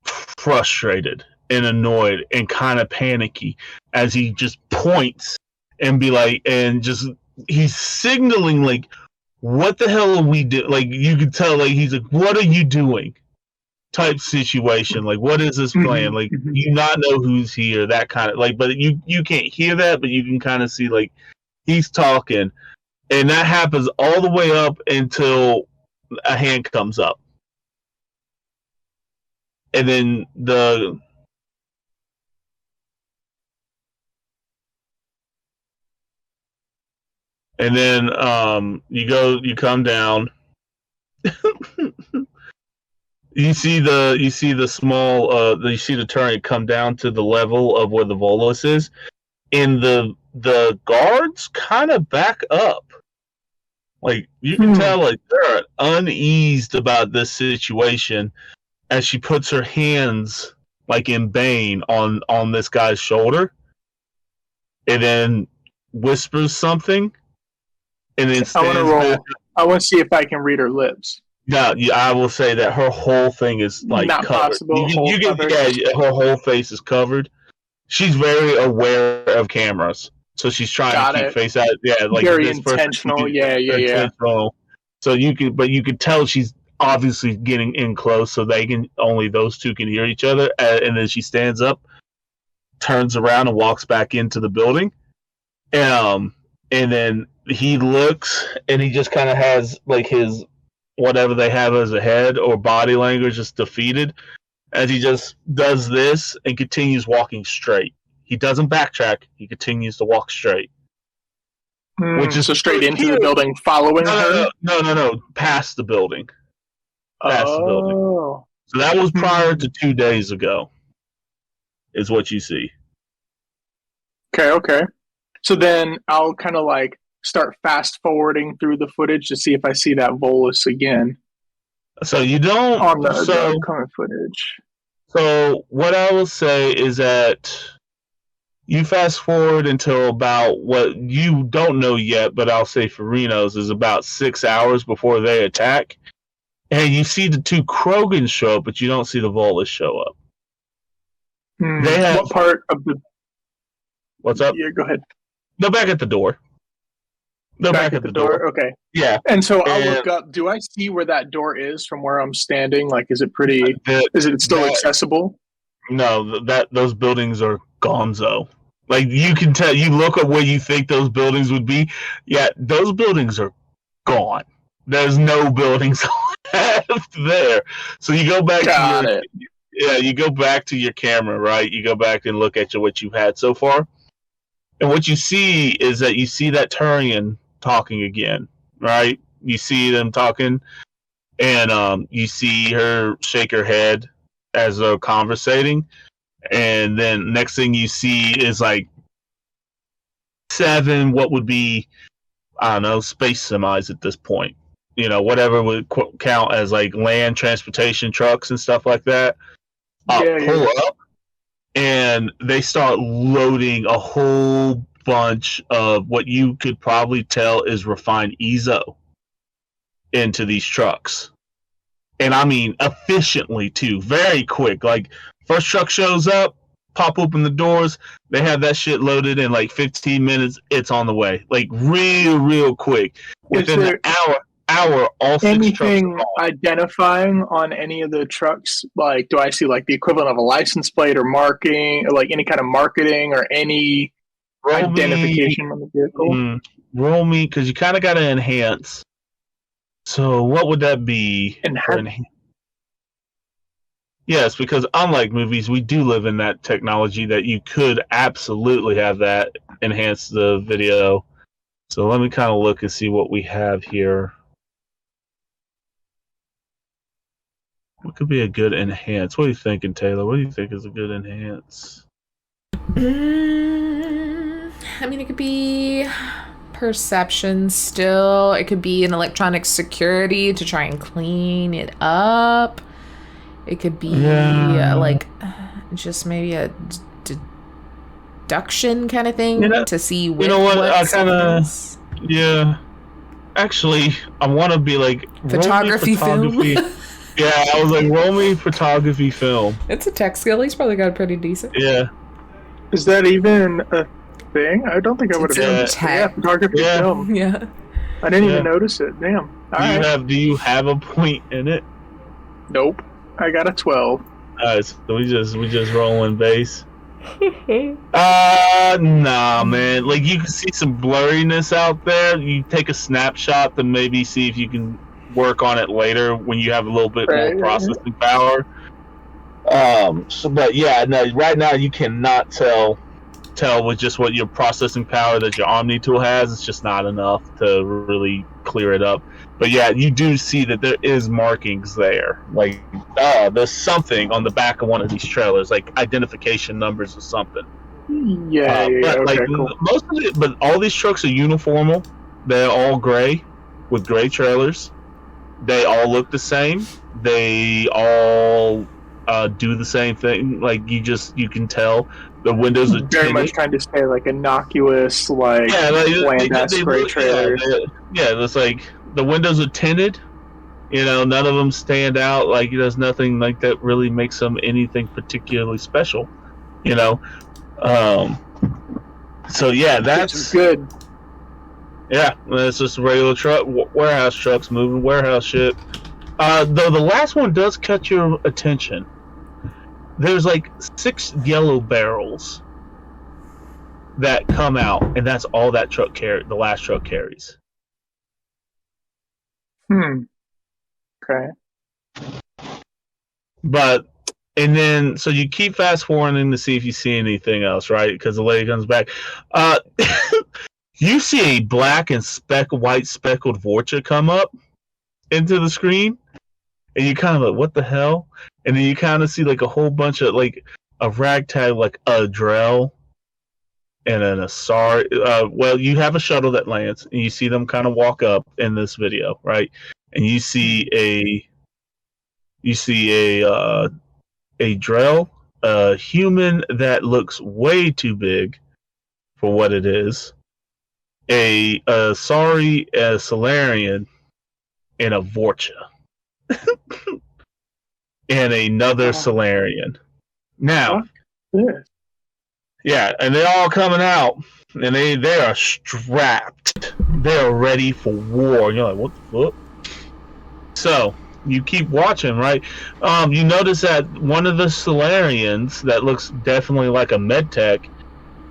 frustrated and annoyed and kind of panicky as he just points and be like, and just he's signaling like, what the hell are we doing? Like you can tell, like he's like, what are you doing? Type situation. Like, what is this plan? Like, you not know who's here? That kind of like, but you can't hear that, but you can kind of see like he's talking, and that happens all the way up until a hand comes up. And then you come down. you see the small you see the turret come down to the level of where the Volus is, and the guards kind of back up Like you can tell, like they're uneased about this situation as she puts her hands like in bane on this guy's shoulder, and then whispers something, and then I want to stands roll. back. I want to see if I can read her lips. No, I will say that her whole thing is like Not covered. possible. Her whole face is covered. She's very aware of cameras, so she's trying Got to keep it. face out. Yeah, like Very this person, intentional. Yeah. intentional. So you could tell she's obviously getting in close, so only those two can hear each other. And then she stands up, turns around, and walks back into the building. And then he looks, and he just kind of has like his whatever they have as a head or body language just defeated, as he just does this and continues walking straight. He doesn't backtrack. He continues to walk straight. Which is so straight into the building, following her? No. Past the building. Past the building. So that was prior to 2 days ago, is what you see. Okay. So then I'll kind of like start fast forwarding through the footage to see if I see that Volus again. So you don't on the current footage. So what I will say is that you fast forward until about what you don't know yet, but I'll say for Rinos is about 6 hours before they attack. And you see the two Krogans show up, but you don't see the Volus show up. What part of the... What's up? Yeah, go ahead. They're back at the door. They're back at the door. Okay. Yeah. And so I'll look up. Do I see where that door is from where I'm standing? Like, is it pretty... is it still accessible? No, those buildings are gonzo. Like, you can tell, you look at where you think those buildings would be. Yeah, those buildings are gone. There's no buildings left there. So you go back you go back to your camera, right? You go back and look at what you've had so far. And what you see is that you see that Turian talking again, right? You see them talking, and you see her shake her head as they're conversating. And then next thing you see is like 7, what would be, I don't know, space semis at this point. You know, whatever would count as like land transportation trucks and stuff like that. Pull up, and they start loading a whole bunch of what you could probably tell is refined Ezo into these trucks. And I mean efficiently too, very quick. Like, first truck shows up, pop open the doors, they have that shit loaded in like 15 minutes, it's on the way. Like real quick. Within an hour, all 6 trucks are gone. Identifying on any of the trucks? Like, do I see like the equivalent of a license plate or marking, or like any kind of marketing or any identification on the vehicle? Roll me, because you kind of got to enhance. So what would that be? Yes, because unlike movies, we do live in that technology that you could absolutely have that enhance the video. So let me kind of look and see what we have here. What could be a good enhance? What are you thinking, Taylor? What do you think is a good enhance? I mean, it could be perception still. It could be an electronic security to try and clean it up. It could be like just maybe a deduction kind of thing to see what. You know what? I kind of Actually, I want to be like photography film. Yeah, I was like, roll me photography film. It's a tech skill. He's probably got a pretty decent. Yeah. Is that even a thing? I don't think I would have done that. Yeah, photography film. Yeah. I didn't even notice it. Damn. Do you have a point in it? Nope. I got a 12. Alright, so we just rolling base. Nah, man. Like, you can see some blurriness out there. You take a snapshot to maybe see if you can work on it later when you have a little bit more processing power. But yeah, no, right now you cannot tell with just what your processing power that your Omni tool has. It's just not enough to really clear it up. But yeah, you do see that there is markings there. Like, there's something on the back of one of these trailers, like identification numbers or something. But like, cool. Most of it, but all these trucks are uniformal. They're all gray. with gray trailers. They all look the same. They all do the same thing. Like you can tell the windows are very tinted. much trying to stay like innocuous, like bland-ass gray trailers. Yeah, it's like the windows are tinted. You know, none of them stand out. Like there's nothing like that really makes them anything particularly special. You know, so yeah, that's good. Yeah, it's just regular warehouse trucks moving warehouse shit. Though the last one does catch your attention. There's like 6 yellow barrels that come out, and that's all that the last truck carries. Okay. And then, so you keep fast forwarding to see if you see anything else, right? Because the lady comes back. You see a black and white speckled Vorcha come up into the screen, and you kind of like, what the hell? And then you kind of see like a whole bunch of like a ragtag, like a Drell and an Asari. Well, you have a shuttle that lands, and you see them kind of walk up in this video, right? And you see a Drell, a human that looks way too big for what it is. A Solarian, and a Vorcha. And another Solarian. Now, yeah, and they're all coming out, and they are strapped. They're ready for war. And you're like, what the fuck? So, you keep watching, right? You notice that one of the Solarians that looks definitely like a medtech,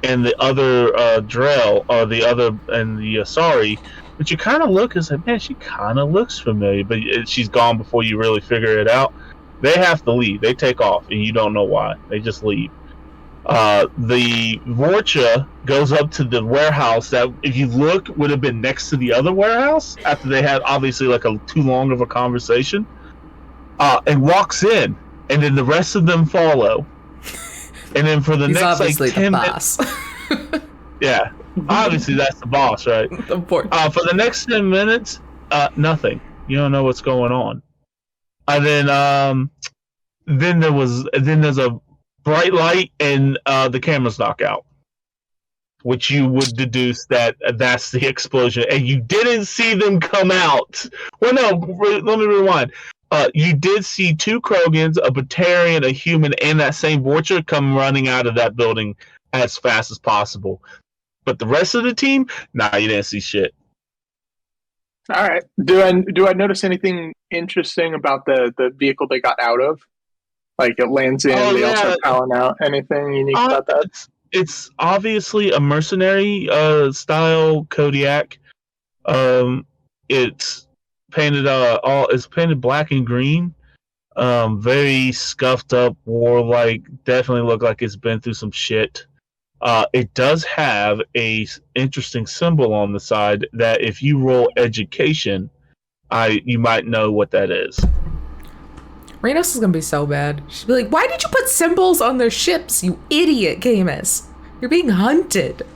and the other Drell, or the other, and the Asari, but you kind of look and say, man, she kind of looks familiar, but she's gone before you really figure it out. They have to leave. They take off, and you don't know why. They just leave. The Vorcha goes up to the warehouse that, if you look, would have been next to the other warehouse after they had obviously like too long of a conversation, and walks in, and then the rest of them follow. And then for the next like 10 minutes, yeah, obviously that's the boss, right? For the next 10 minutes, nothing. You don't know what's going on. And then there's a bright light, and the cameras knock out, which you would deduce that's the explosion, and you didn't see them come out. Well, no, let me rewind. You did see 2 Krogans, a Batarian, a human, and that same Vorcha come running out of that building as fast as possible. But the rest of the team, nah, you didn't see shit. All right. Do I notice anything interesting about the vehicle they got out of? Like it lands in, they all start piling out. Anything unique about that? It's obviously a mercenary style Kodiak. It's painted it's painted black and green. Very scuffed up, warlike. Definitely look like it's been through some shit. It does have a interesting symbol on the side that if you roll education, you might know what that is. Rinos is gonna be so bad. She'd be like, why did you put symbols on their ships, you idiot, Camus? You're being hunted.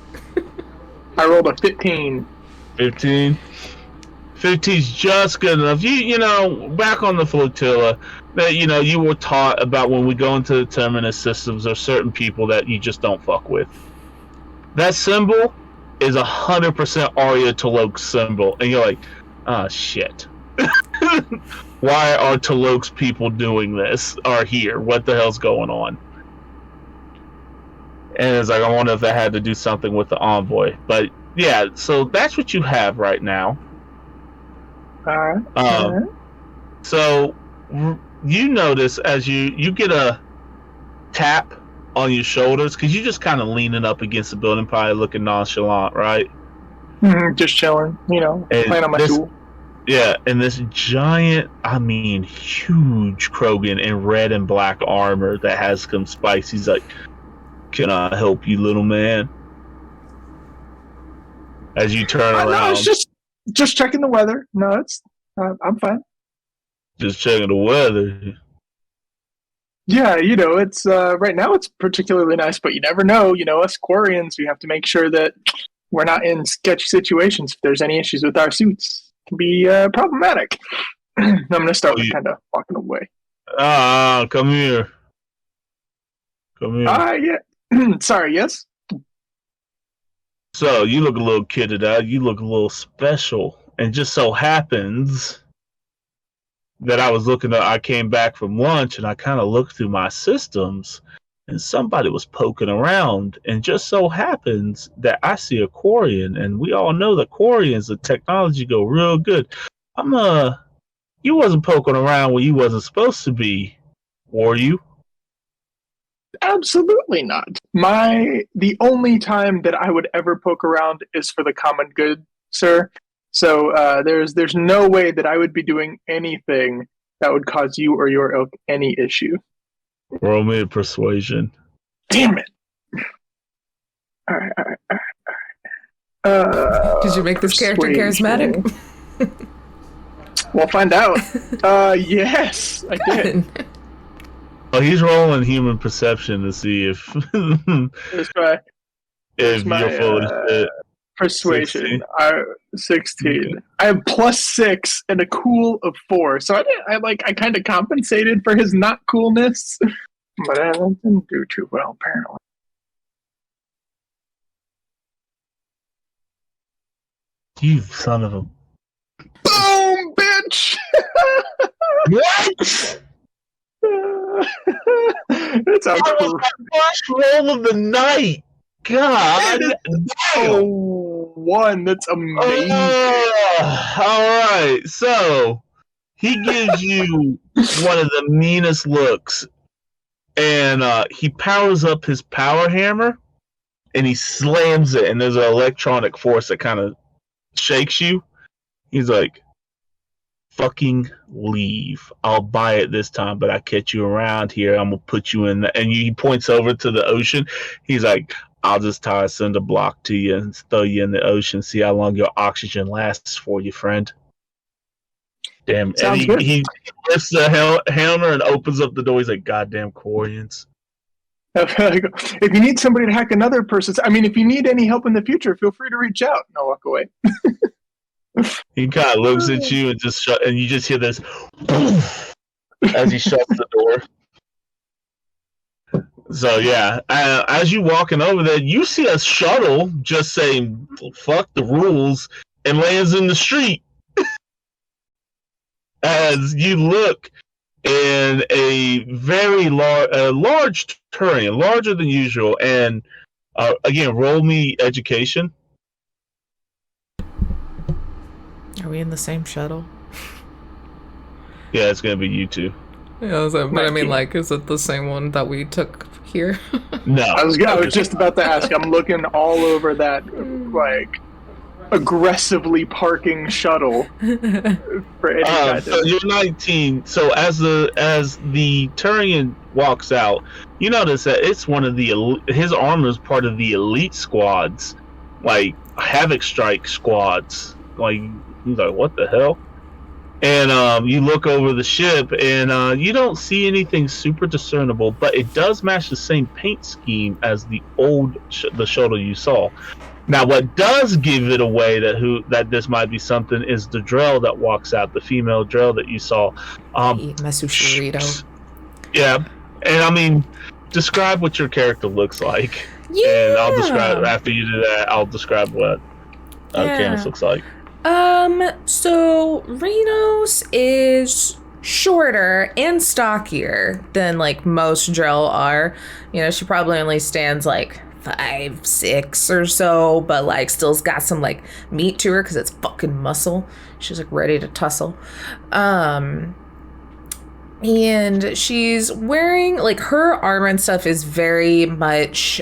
I rolled a 15. 15? 15's just good enough. You know, back on the flotilla, that you were taught about when we go into the terminus systems, there's certain people that you just don't fuck with. That symbol is 100% Arya Talok's symbol, and you're like, ah, shit. Why are Talok's people doing this? Are here? What the hell's going on? And it's like, I wonder if that had to do something with the envoy. But yeah, so that's what you have right now. So you notice as you get a tap on your shoulders, because you're just kind of leaning up against the building, probably looking nonchalant, right? Just chilling, playing on my tool. Yeah, and this giant, huge Krogan in red and black armor that has some spikes. He's like, can I help you, little man? As you turn around. No, it's just checking the weather. No, it's I'm fine. Just checking the weather. Yeah, it's right now it's particularly nice, but you never know. Us Quarians, we have to make sure that we're not in sketchy situations if there's any issues with our suits. can be problematic. I'm going to start with kind of walking away. Come here. Come here. Yeah. Sorry, yes? So, you look a little kitted out. You look a little special. And just so happens that I came back from lunch and I kind of looked through my systems and somebody was poking around. And just so happens that I see a Quarian, and we all know that Quarians, the technology go real good. You wasn't poking around where you wasn't supposed to be, were you? Absolutely not. The only time that I would ever poke around is for the common good, sir. So there's no way that I would be doing anything that would cause you or your ilk any issue. Roll me a persuasion. Damn it! All right. Did you make this character charismatic? We'll find out. Yes, I did. Oh, he's rolling human perception to see if That's my you're full of shit. Persuasion. 16. Okay. I have +6 and a cool of 4. So I kind of compensated for his not coolness, but I didn't do too well apparently. You son of a boom, bitch! What? That's how that cool. was my first roll of the night. God. Oh, 1. That's amazing. All right. So he gives you one of the meanest looks, and he powers up his power hammer, and he slams it, and there's an electronic force that kind of shakes you. He's like, fucking leave. I'll buy it this time, but I catch you around here. I'm gonna put you in and he points over to the ocean. He's like, I'll just tie a cinder block to you and throw you in the ocean. See how long your oxygen lasts for you, friend. Damn. Sounds and good. He lifts the hammer and opens up the door. He's like, goddamn Quarians. If you need somebody to hack another person's, if you need any help in the future, feel free to reach out. And I'll walk away. He kind of looks at you and and you just hear this as he shuts the door. So yeah, as you walking over there, you see a shuttle just saying "fuck the rules" and lands in the street. As you look, in a very large Turian, larger than usual, and again, roll me education. Are we in the same shuttle? Yeah, it's gonna be you two. Yeah, but I mean, like, is it the same one that we took here? No. I was just about to ask. I'm looking all over that, like, aggressively parking shuttle for any kind of... So you're 19. So as the Turian walks out, you notice that it's one of his armor is part of the elite squads, like Havoc Strike squads. Like, he's like, what the hell? And you look over the ship, and you don't see anything super discernible, but it does match the same paint scheme as the old the shuttle you saw. Now, what does give it away that this might be something is the Drell that walks out, the female Drell that you saw. Masushirito. Yeah, and I mean, describe what your character looks like. Yeah. And I'll describe after you do that. I'll describe what Camus looks like. So Rinos is shorter and stockier than like most Drell are. You know, she probably only stands like 5'6" or so, but like still's got some like meat to her because it's fucking muscle. She's like ready to tussle. And she's wearing like her armor and stuff is very much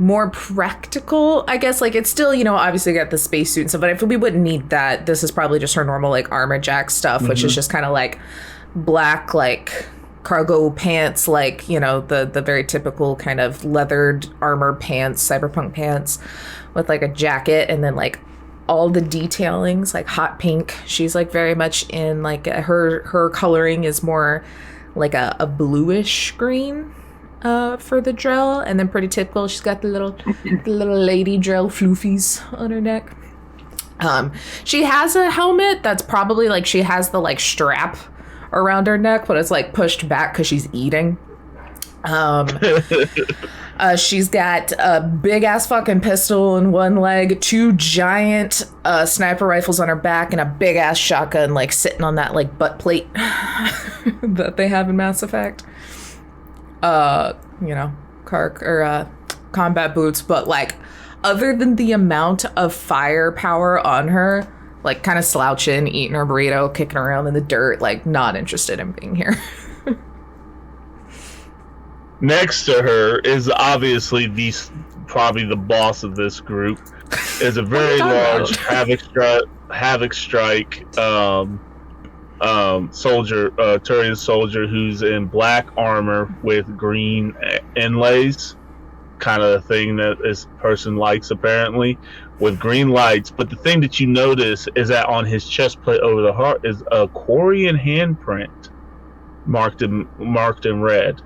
more practical, I guess. Like, it's still, you know, obviously got the spacesuit and stuff, but if we wouldn't need that, this is probably just her normal like armor jack stuff, which is just kind of like black like cargo pants, like, you know, the very typical kind of leathered armor pants, cyberpunk pants with like a jacket, and then like all the detailings like hot pink. She's like very much in like her coloring is more like a bluish green for the Drell, and then pretty typical, she's got the little lady Drell floofies on her neck. She has a helmet that's probably like she has the like strap around her neck, but it's like pushed back because she's eating. She's got a big ass fucking pistol in one leg, 2 giant sniper rifles on her back, and a big ass shotgun like sitting on that like butt plate that they have in Mass Effect. Combat boots, but like other than the amount of firepower on her, like kind of slouching, eating her burrito, kicking around in the dirt, like not interested in being here. Next to her is obviously probably the boss of this group. Is a very large Havoc Strike soldier, Turian soldier who's in black armor with green inlays, kind of a thing that this person likes apparently, with green lights. But the thing that you notice is that on his chest plate over the heart is a Quarian handprint marked in red.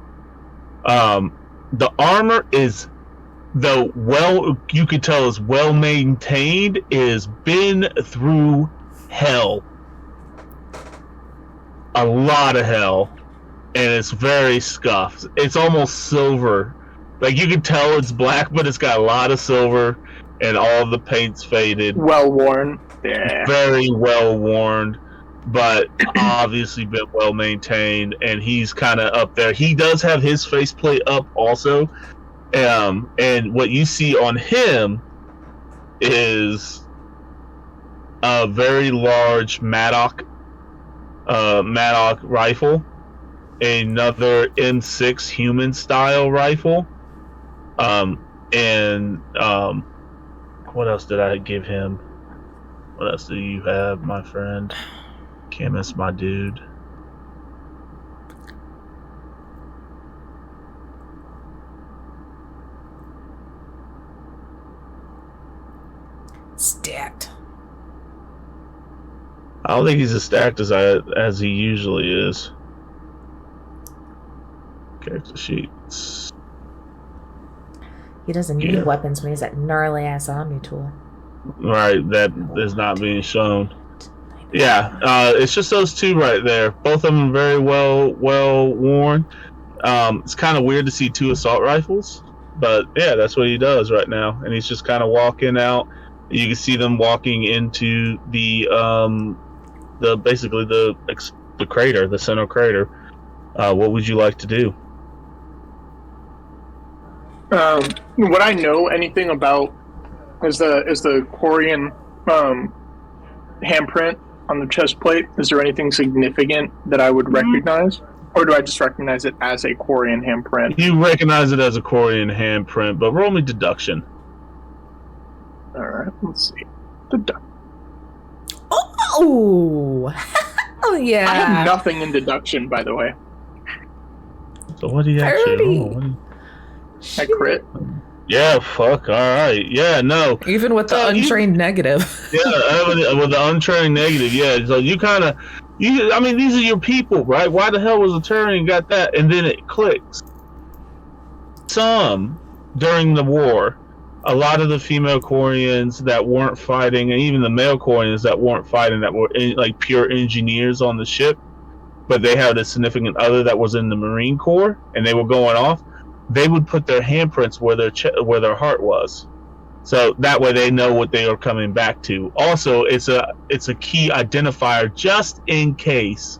The armor is, though you could tell is well maintained, is been through hell. A lot of hell. And it's very scuffed. It's almost silver. Like you can tell it's black, but it's got a lot of silver and all the paint's faded. Well worn. Yeah. Very well worn. But obviously been well maintained, and he's kind of up there. He does have his faceplate up also, and what you see on him is a very large Maddock rifle, another M6 human style rifle, and what else did I give him? What else do you have, my friend? Camus, my dude. Stacked. I don't think he's as stacked as he usually is. Character sheets. He doesn't need weapons when he's that gnarly ass Omni tool. Right, that is not being shown. Yeah, it's just those two right there. Both of them very well worn. It's kind of weird to see 2 assault rifles, but yeah, that's what he does right now. And he's just kind of walking out. You can see them walking into the crater, the center crater. What would you like to do? Would I know anything about is the Quarian handprint on the chest plate? Is there anything significant that I would recognize, or do I just recognize it as a Quarian handprint? You recognize it as a Quarian handprint, but roll me deduction. All right, let's see. Oh, yeah. I have nothing in deduction, by the way. So what do you actually roll? I crit. Yeah, fuck, alright. Yeah, no. Even with the untrained negative. Yeah, with the untrained negative, yeah. So you kind of, I mean, these are your people, right? Why the hell was a Turian got that? And then it clicks. During the war, a lot of the female Quarians that weren't fighting, and even the male Quarians that weren't fighting, that were like pure engineers on the ship, but they had a significant other that was in the Marine Corps, and they were going off, they would put their handprints where their heart was, so that way they know what they are coming back to. Also, it's a key identifier just in case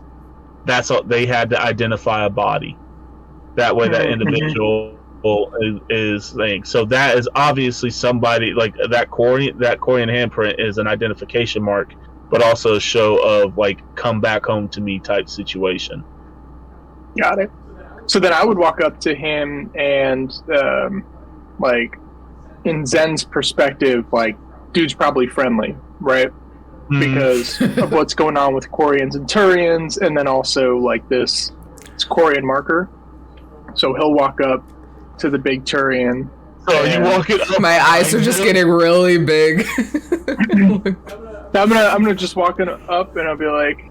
that's what they had to identify a body. That way, that individual is thing. So that is obviously somebody like that Quarian handprint is an identification mark, but also a show of like come back home to me type situation. Got it. So then I would walk up to him and, like, in Zen's perspective, like, dude's probably friendly, right? Because of what's going on with Quarians and Turians, and then also, like, this Quarian marker. So he'll walk up to the big Turian. So you walk it up. My eyes are just getting really big. I'm gonna just walk up and I'll be like,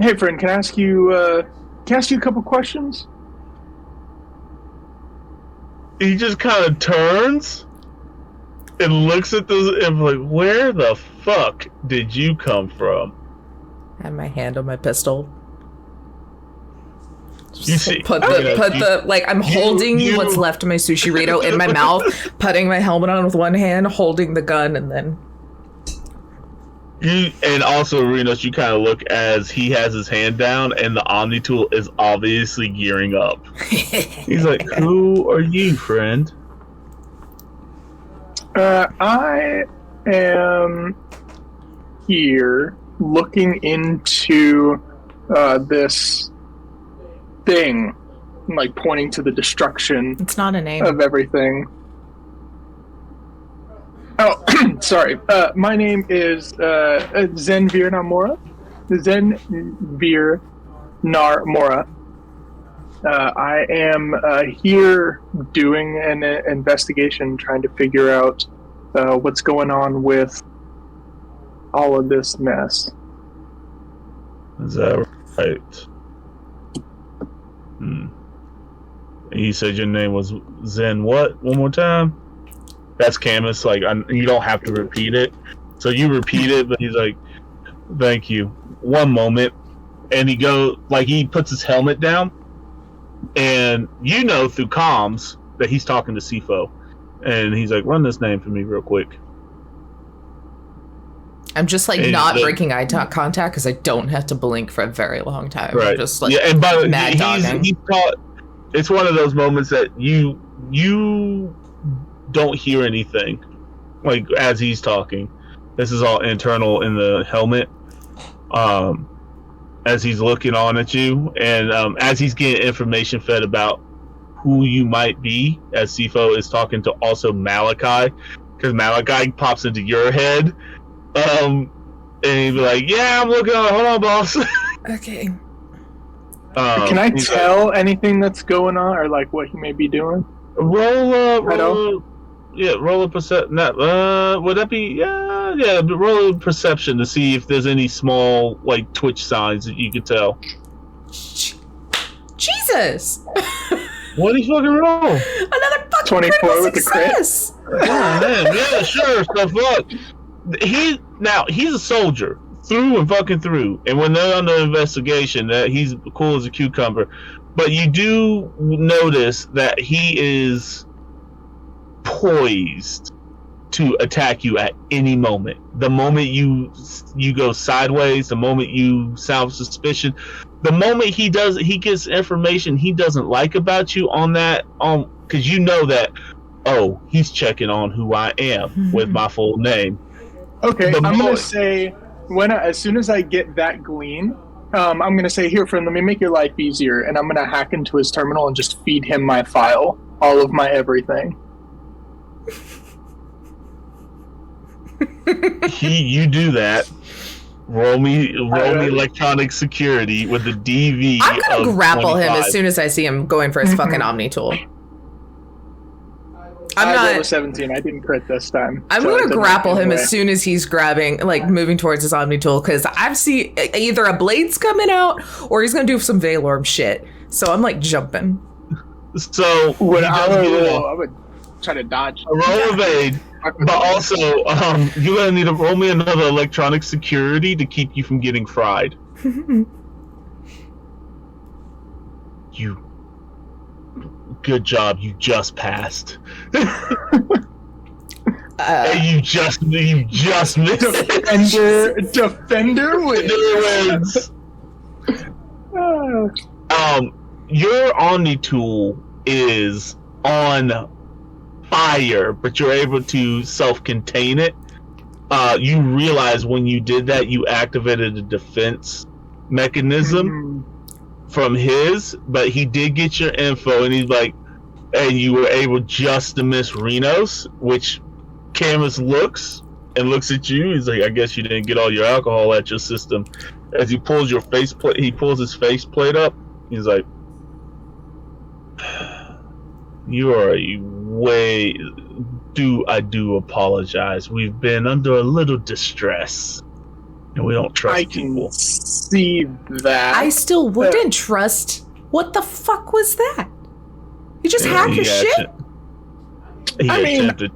hey friend, can I ask you a couple questions? He just kind of turns and looks at this and like, where the fuck did you come from? I have my hand on my pistol. You see, I'm holding what's left of my sushi burrito in my mouth, putting my helmet on with one hand, holding the gun, and then. And also, Rinos, you kind of look as he has his hand down, and the Omni tool is obviously gearing up. He's like, "Who are you, friend?" I am here looking into this thing, like pointing to the destruction. It's not a name of everything. Oh, sorry. My name is Zenvir Narmora. Zenvir Narmora. I am here doing an investigation, trying to figure out what's going on with all of this mess. Is that right? You said your name was Zen what? One more time? That's Camus. Like, you don't have to repeat it. So you repeat it, but he's like, thank you. One moment. And he puts his helmet down. And you know through comms that he's talking to Sifo. And he's like, run this name for me real quick. I'm just like not breaking eye contact because I don't have to blink for a very long time. Right. I'm just like and mad dogging. It's one of those moments that you don't hear anything, like as he's talking. This is all internal in the helmet. As he's looking on at you, and as he's getting information fed about who you might be, as Sifo is talking to also Malachi, because Malachi pops into your head. And he'd be like, yeah, I'm looking on. Hold on, boss. Okay. Can I tell anything that's going on, or like what he may be doing? Roll a perception. Would that be? Yeah. Roll a perception to see if there's any small like twitch signs that you could tell. Jesus! What did he fucking roll? Another fucking 24 with success. the crit. Oh man, yeah, sure. So fuck. He's a soldier through and fucking through, and when they're under investigation, that he's cool as a cucumber. But you do notice that he is poised to attack you at any moment. The moment you go sideways, the moment you sound suspicion, the moment he gets information he doesn't like about you on that, because you know that, oh, he's checking on who I am with my full name. Okay, I'm gonna say as soon as I get that glean, I'm gonna say, here, friend, let me make your life easier, and I'm gonna hack into his terminal and just feed him my file, all of my everything. You do that. Roll me electronic security with the DV. I'm gonna grapple 25. him as soon as I see him going for his fucking Omni tool. I rolled a 17. I didn't crit this time. I'm gonna grapple him as soon as he's moving towards his Omni tool, because I see either a blade's coming out or he's gonna do some Valorm shit. So I'm like jumping. So I would try to dodge. A roll evade, but also you're gonna need to roll me another electronic security to keep you from getting fried. Good job, you just passed. And you just missed. Defender wins. Your Omni tool is on fire, but you're able to self-contain it. You realize when you did that, you activated a defense mechanism from his, but he did get your info, and he's like, and you were able just to miss Rinos, which Camus looks at you. He's like, I guess you didn't get all your alcohol at your system. As he pulls your faceplate, he pulls his faceplate up. He's like, you are I do apologize. We've been under a little distress, and we don't trust people. See that. I still wouldn't trust. What the fuck was that? You just hacked your shit? He attempted.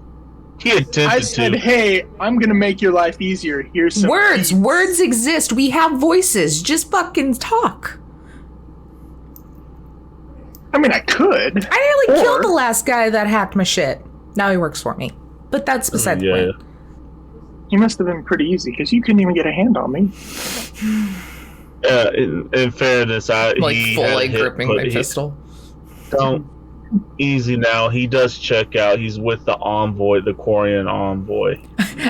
He attempted I said, to. hey, I'm going to make your life easier. Here's some Words. keys. Words exist. We have voices. Just fucking talk. I mean, I could. I nearly killed the last guy that hacked my shit. Now he works for me. But that's beside the point. He must have been pretty easy, because you couldn't even get a hand on me. In fairness, Like fully gripping my pistol. Don't. Easy now. He does check out. He's with the envoy, the Quarian envoy.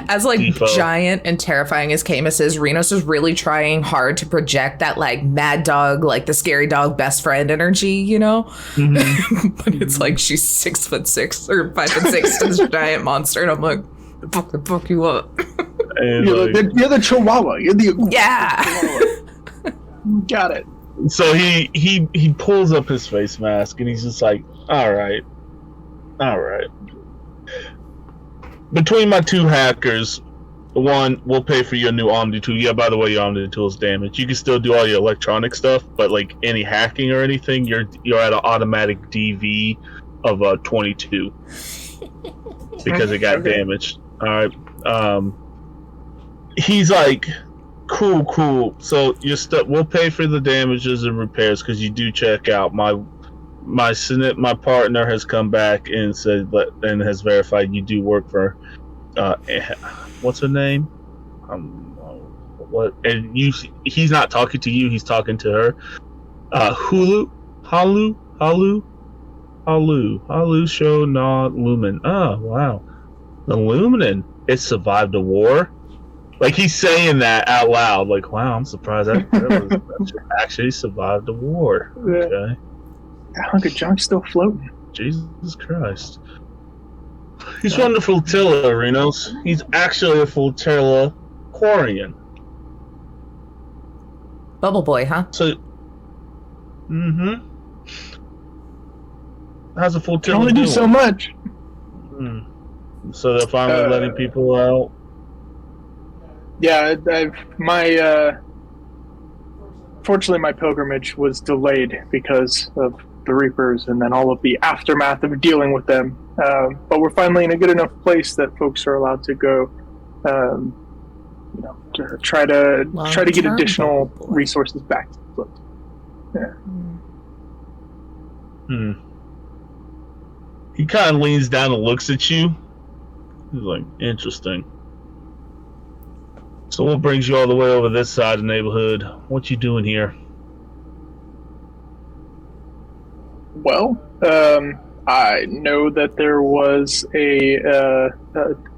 As like Defo. giant and terrifying as Camus is, Rinos is really trying hard to project that like mad dog, like the scary dog best friend energy, you know? Mm-hmm. But it's like she's 6'6" or 5'6" to this giant monster, and I'm like, the fuck you up? You're the Chihuahua. You're the Yeah. Got it. So he pulls up his face mask and he's just like, all right. Between my two hackers, one, we'll pay for your new Omni tool. Yeah, by the way, your Omni tool is damaged. You can still do all your electronic stuff, but like any hacking or anything, you're at an automatic DV of 22 because it got damaged. All right. He's like, cool. So we'll pay for the damages and repairs because you do check out. My partner has come back and said and has verified you do work for what's her name? What? And he's not talking to you. He's talking to her. Halu show not lumen. Oh wow, the Luminen. It survived a war. Like he's saying that out loud. Like wow, I'm surprised that actually survived a war. Okay. That hunk of junk's still floating. Jesus Christ. He's from the flotilla, Rinos. He's actually a flotilla Quarian. Bubble boy, huh? So, how's a flotilla Can only do so much. So they're finally letting people out. Yeah, fortunately my pilgrimage was delayed because of the Reapers and then all of the aftermath of dealing with them. But we're finally in a good enough place that folks are allowed to go, to try to get additional resources back to the float. Yeah. He kind of leans down and looks at you. He's like, interesting. So what brings you all the way over this side of the neighborhood? What you doing here? Well, I know that there was a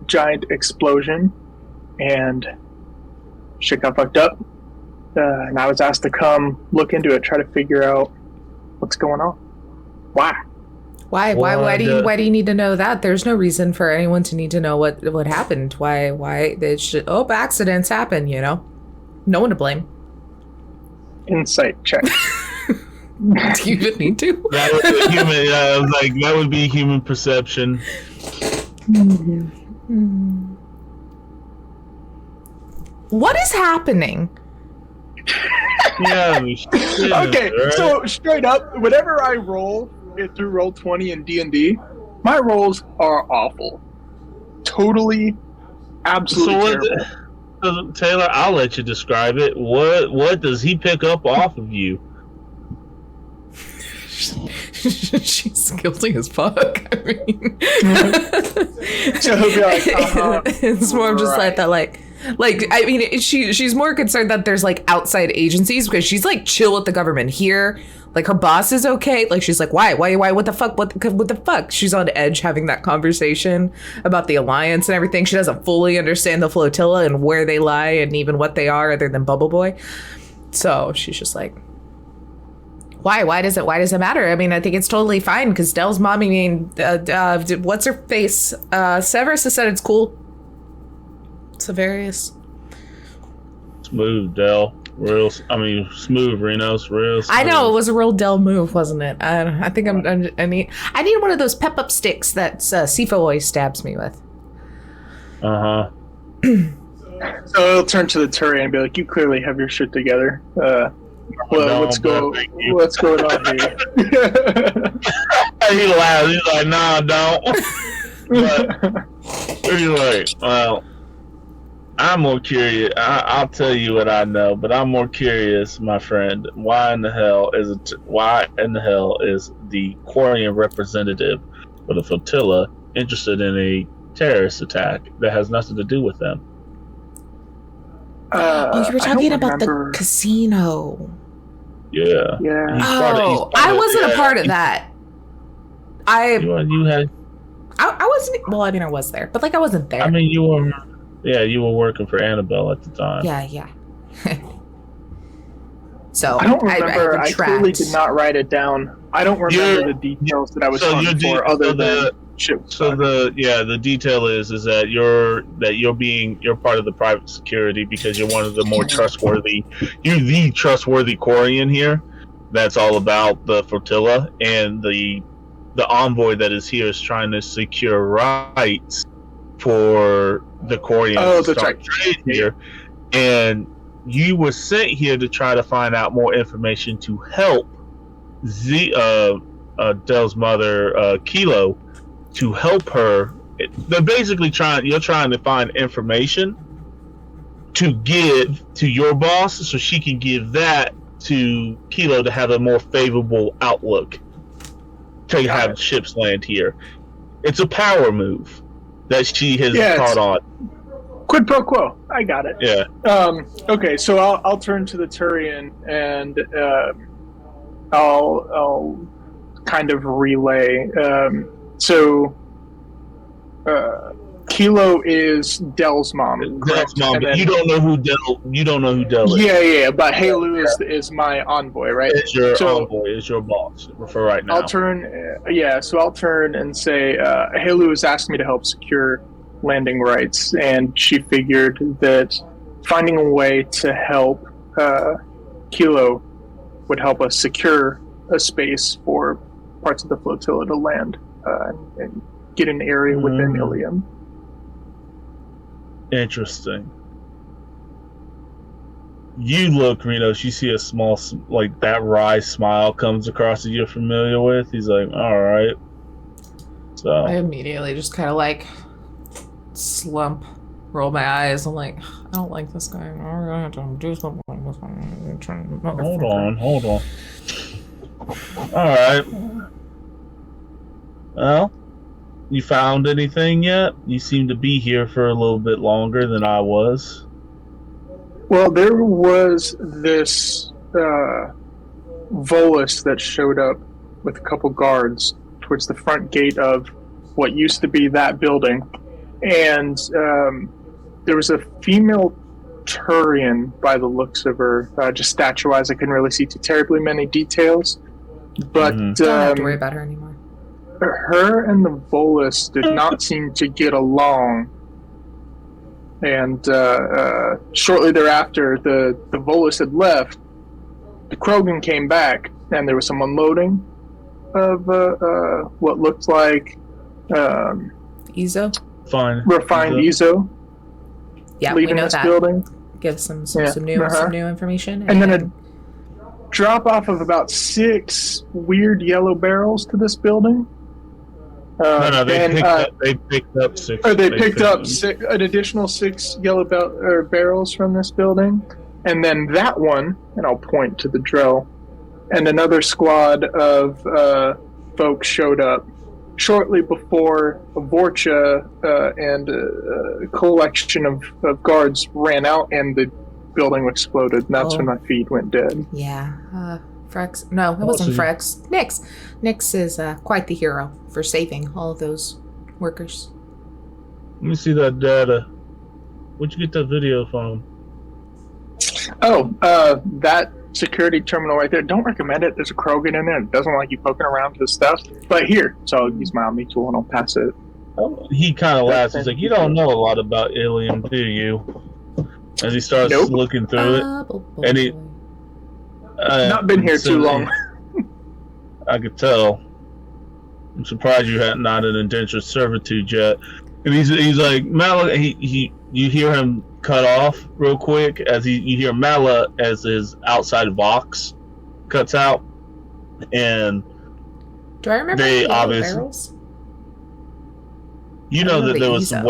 giant explosion and shit got fucked up. And I was asked to come look into it, try to figure out what's going on. Why? Why do you need to know that? There's no reason for anyone to need to know what happened. Why they should accidents happen, you know? No one to blame. Insight check. Do you even need to? That would be human. I was like, that would be human perception. What is happening? Yeah. Okay, right? So straight up, whenever I roll it through Roll20 and D&D, my rolls are awful. Totally, absolutely terrible. Taylor, I'll let you describe it. What does he pick up off of you? She's guilty as fuck. I mean, So he'll be like, it's more just like that, like I mean, she's more concerned that there's like outside agencies because she's like chill with the government here. Like her boss is okay. Like she's like, why? What the fuck? What the fuck? She's on edge having that conversation about the alliance and everything. She doesn't fully understand the flotilla and where they lie and even what they are, other than Bubble Boy. So she's just like, why does it matter? I mean, I think it's totally fine because Dell's mommy, what's her face? Severus has said it's cool. Severius. Smooth, Dell. Smooth, Rinos. Real smooth. I know, it was a real Dell move, wasn't it? I think I need one of those pep up sticks that Sifa always stabs me with. Uh-huh. So he'll turn to the Turian and be like, you clearly have your shit together. What's going on here? He laughs. He's like, nah, I don't. Pretty right. Well, I'm more curious. I'll tell you what I know, but I'm more curious, my friend. Why in the hell is the Quarian representative for the flotilla interested in a terrorist attack that has nothing to do with them? Oh, you were I talking don't about remember. the casino. Yeah. Yeah. I wasn't a part of that. You had. I wasn't. Well, I mean, I was there, but like I wasn't there. I mean, you were. Yeah, you were working for Annabelle at the time. Yeah. So I don't remember. I clearly tracked. did not write it down. I don't remember the details that I was hunting for, other than shit. So the detail is that you're part of the private security because you're one of the more trustworthy. You're the trustworthy Quarian here. That's all about the flotilla, and the envoy that is here is trying to secure rights for the Quarians to start trade here, and you were sent here to try to find out more information to help Dell's mother, Kilo, to help her. They're basically you're trying to find information to give to your boss so she can give that to Kilo to have a more favorable outlook to have ships land here. It's a power move that she has caught on. Quid pro quo. I got it. Yeah. Okay, so I'll turn to the Turian and I'll kind of relay. Kilo is Dell's mom. Dell's mom, but you don't know who Dell is. Yeah, but Halu is my envoy, right? It's your envoy, it's your boss for right now. I'll turn and say Halu has asked me to help secure landing rights, and she figured that finding a way to help Kilo would help us secure a space for parts of the flotilla to land and get an area within Ilium. Interesting. You look, Rinos, you see a small, like, that wry smile comes across that you're familiar with. He's like, alright. So I immediately just kind of like slump, roll my eyes. I'm like, I don't like this guy. I'm gonna have to do something like this one. Hold on. Alright. Well, you found anything yet? You seem to be here for a little bit longer than I was. Well, there was this Volus that showed up with a couple guards towards the front gate of what used to be that building. And there was a female Turian by the looks of her. Just statue-wise, I couldn't really see too terribly many details. But don't have to worry about her anymore. Her and the Volus did not seem to get along. And shortly thereafter, the Volus had left. The Krogan came back, and there was some unloading of what looked like Ezo? Refined Ezo. Yeah, leaving we know this that. building. Give some new information. And then a drop off of about 6 weird yellow barrels to this building. They picked up 6. Or they picked up an additional 6 yellow barrels from this building. And then that one, and I'll point to the drill, and another squad of folks showed up shortly before Vorcha and a collection of guards ran out and the building exploded. And that's when my feed went dead. Yeah. Frex. No, it wasn't Frex. Nix. Nix is quite the hero for saving all of those workers. Let me see that data. Where'd you get that video from? Oh, that security terminal right there. Don't recommend it. There's a Krogan in there. It doesn't like you poking around with stuff. But here, so I'll use my Omni tool and I'll pass it. He kind of laughs. He's like, "You don't know a lot about Ilium, do you?" As he starts looking through it, and he not been here too long. I could tell. I'm surprised you had not an indentured servitude yet. And he's like, Mala. You hear him cut off real quick as you hear Mala as his outside Vox cuts out, and do I remember they the obviously barrels? you know that there was some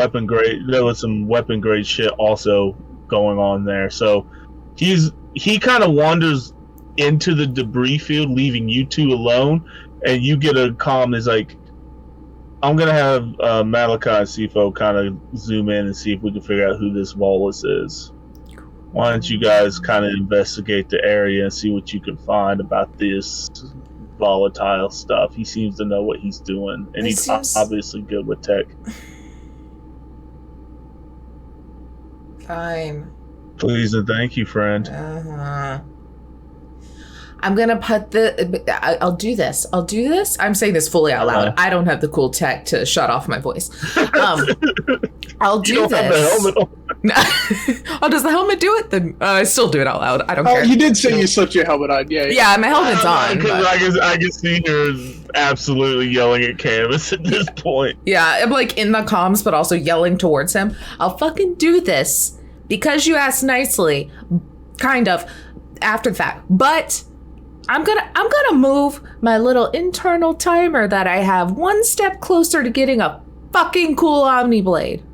weapon grade shit also going on there. So he kind of wanders into the debris field, leaving you two alone, and you get a comm is like, I'm gonna have Malachi and Sifo kind of zoom in and see if we can figure out who this Volus is. Why don't you guys kind of investigate the area and see what you can find about this volatile stuff? He seems to know what he's doing, and he's obviously good with tech. Fine. Please and thank you, friend. I'm gonna put I'll do this. I'm saying this fully out loud. I don't have the cool tech to shut off my voice. I'll do this. Have the helmet on. Oh, does the helmet do it? Then I still do it out loud. I don't care. You did say you slipped your helmet on. Yeah, my helmet's on. Because I can see her absolutely yelling at Camus at this point. Yeah, I'm like in the comms, but also yelling towards him. I'll fucking do this because you asked nicely, kind of after the fact, but. I'm gonna move my little internal timer that I have one step closer to getting a fucking cool Omniblade.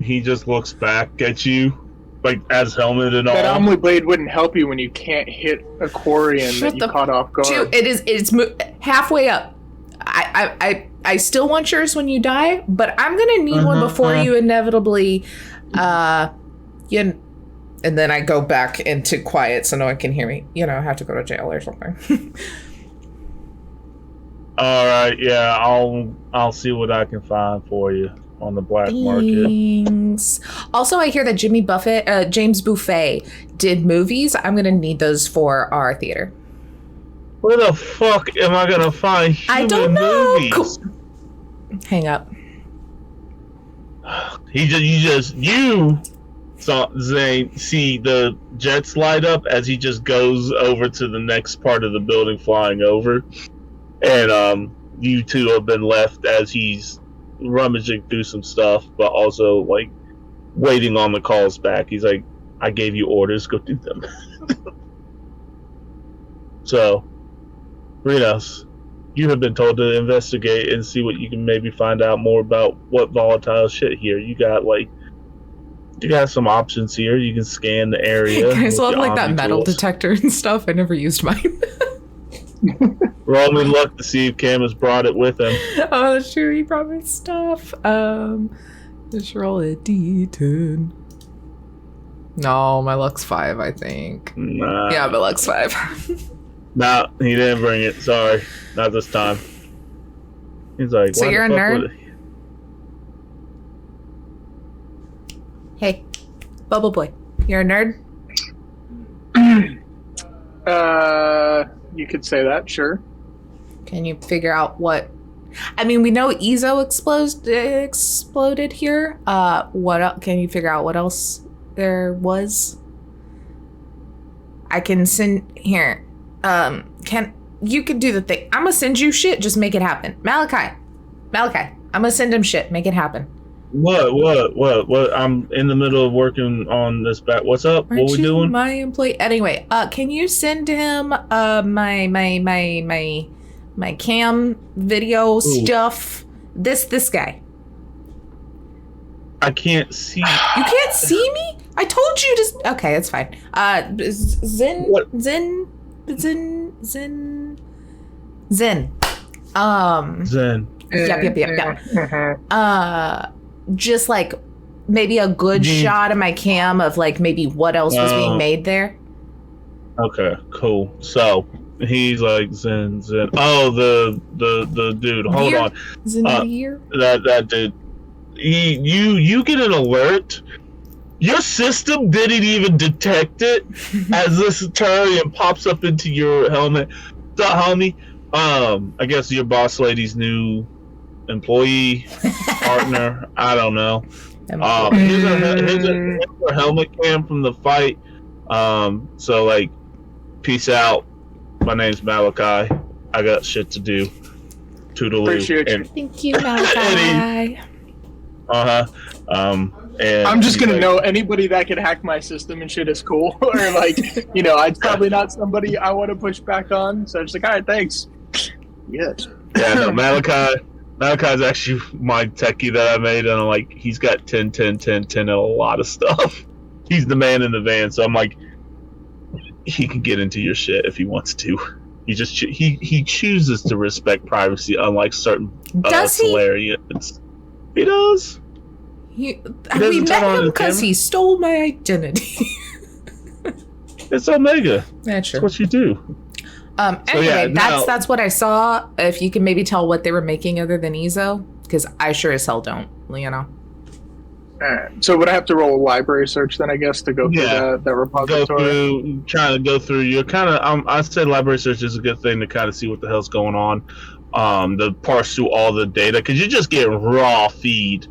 He just looks back at you, like as helmet and all. That Omniblade wouldn't help you when you can't hit a Quarian that you caught off guard. It's halfway up. I still want yours when you die, but I'm gonna need one before you inevitably, And then I go back into quiet so no one can hear me. You know, I have to go to jail or something. All right, yeah, I'll see what I can find for you on the black market. Also, I hear that James Buffet did movies. I'm gonna need those for our theater. Where the fuck am I gonna find human I don't know. movies? Cool. Hang up. You saw Zane see the jets light up as he just goes over to the next part of the building flying over, and you two have been left as he's rummaging through some stuff, but also like waiting on the calls back. He's like, I gave you orders, go do them. So Rinos, you have been told to investigate and see what you can maybe find out more about what volatile shit here. You got some options here. You can scan the area. I still have like that metal detector and stuff. I never used mine. Roll me luck to see if Camus brought it with him. Oh, that's true. He brought me stuff. Just roll a D10. No, my luck's 5, I think. Nah. Yeah, my luck's 5. Nah, he didn't bring it. Sorry, not this time. He's like, so you're a nerd? Hey, Bubble Boy, you're a nerd? You could say that, sure. Can you figure out what... I mean, we know Ezo exploded here. What else? Can you figure out what else there was? I can send... Here. You can do the thing. I'm gonna send you shit, just make it happen. Malachi, I'm gonna send him shit, make it happen. What? I'm in the middle of working on this back. What's up? Aren't what we you doing? My employee. Anyway, can you send him my cam video stuff? This guy. I can't see. You can't see me? I told you to. Okay, it's fine. Zen. Zen. Yep. Just like maybe a good shot of my cam of like maybe what else was being made there. Okay, cool. So he's like Zen. Oh, the dude. Hold on. That dude. You get an alert. Your system didn't even detect it as this Turian pops up into your helmet. So, homie, I guess your boss lady's new employee, partner, I don't know. Here's a helmet cam from the fight. So, like, peace out. My name's Malachi. I got shit to do. Toodaloo. Appreciate you. Thank you, Malachi. And I'm just gonna know anybody that can hack my system and shit is cool, or like, it's probably not somebody I want to push back on. So I'm just like, all right, thanks. Yes. Yeah, no, Malachi Malachi's actually my techie that I made, and I'm like, he's got 10, 10, 10, 10, and a lot of stuff. He's the man in the van, so I'm like, he can get into your shit if he wants to. He just he chooses to respect privacy, unlike certain Solarians. He does. We met him because he stole my identity. It's Omega. That's true. That's what you do. Anyway, that's what I saw. If you can maybe tell what they were making other than Ezo, because I sure as hell don't, you know. So would I have to roll a library search then, I guess, to go through that repository? Trying to go through. You're kind of. I'd say library search is a good thing to kind of see what the hell's going on. To parse through all the data, because you just get raw feed.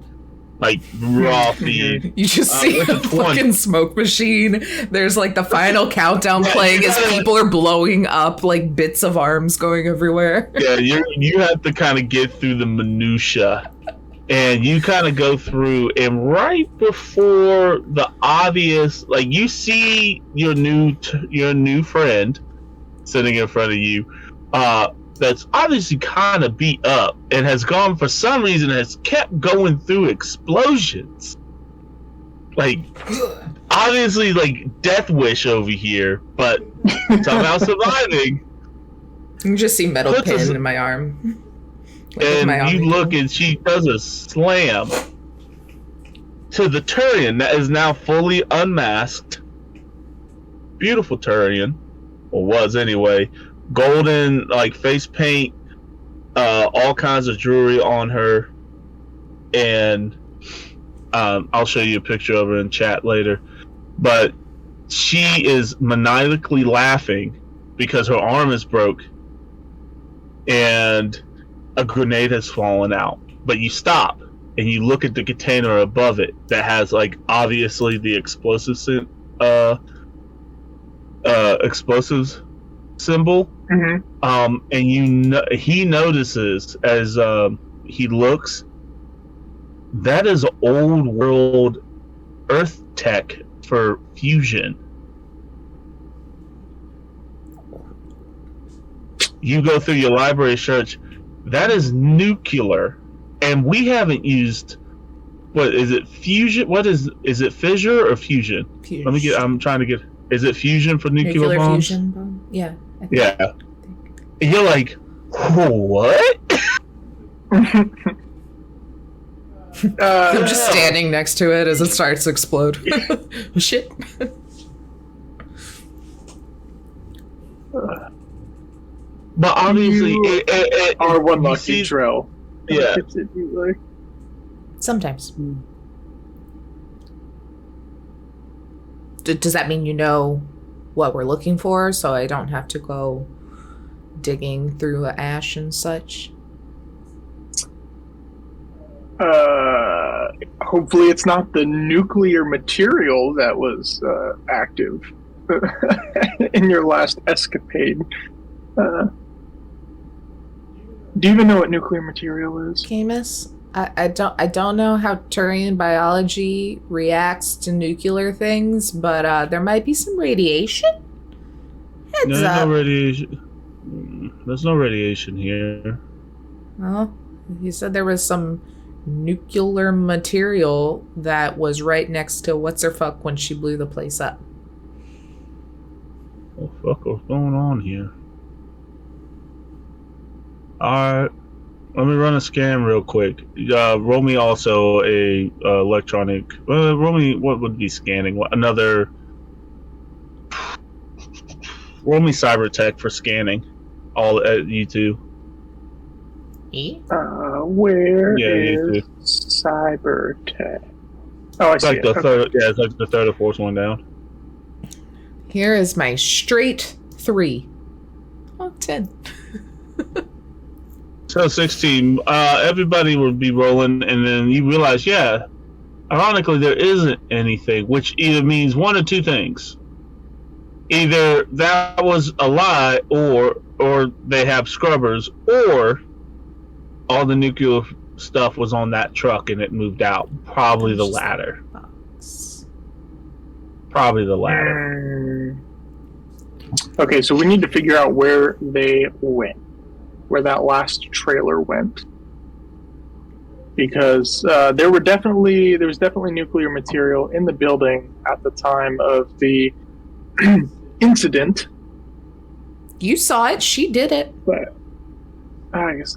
Like raw feed. You just see a fucking smoke machine. There's like the final countdown playing as people are blowing up, like bits of arms going everywhere. Yeah, you have to kind of get through the minutia, and you kind of go through, and right before the obvious, like you see your new friend sitting in front of you. That's obviously kind of beat up and has gone for some reason has kept going through explosions. Like obviously like death wish over here, but somehow surviving. You just see metal pin in my arm. And you look and she does a slam to the Turian that is now fully unmasked. Beautiful Turian. Or was anyway. Golden like face paint, all kinds of jewelry on her, and I'll show you a picture of her in chat later. But she is maniacally laughing because her arm is broke and a grenade has fallen out. But you stop and you look at the container above it that has like obviously the explosives symbol. Mm-hmm. And he notices as he looks, that is old world Earth tech for fusion. You go through your library search, that is nuclear, and we haven't used. What is it? Fusion? What is it? Fissure or fusion? Fusion. Let me get. I'm trying to get. Is it fusion for nuclear bombs? Fusion bomb? Yeah. Yeah. And you're like, what? I'm just standing next to it as it starts to explode. Oh, shit. But obviously, it are one lucky drill. Yeah. Sometimes. Does that mean you know what we're looking for, so I don't have to go digging through ash and such? Hopefully it's not the nuclear material that was active in your last escapade. Do you even know what nuclear material is? Camus? I don't know how Turian biology reacts to nuclear things, but there might be some radiation. Heads up. No radiation. There's no radiation here. Oh, you said there was some nuclear material that was right next to what's her fuck when she blew the place up. What the fuck was going on here? Alright. Let me run a scan real quick. Roll me also a electronic. Roll me what would be scanning? Another. Roll me cyber tech for scanning. All at you two. Where is cyber tech? Oh, I see. Like the third. Yeah, it's like the third or fourth one down. Here is my straight 3. Oh, 10. So 16, everybody would be rolling, and then you realize, yeah, ironically, there isn't anything, which either means one or two things. Either that was a lie, or they have scrubbers, or all the nuclear stuff was on that truck and it moved out. Probably the latter. Probably the latter. Okay, so we need to figure out where they went. Where that last trailer went. because there was definitely nuclear material in the building at the time of the incident. You saw it. She did it. But I guess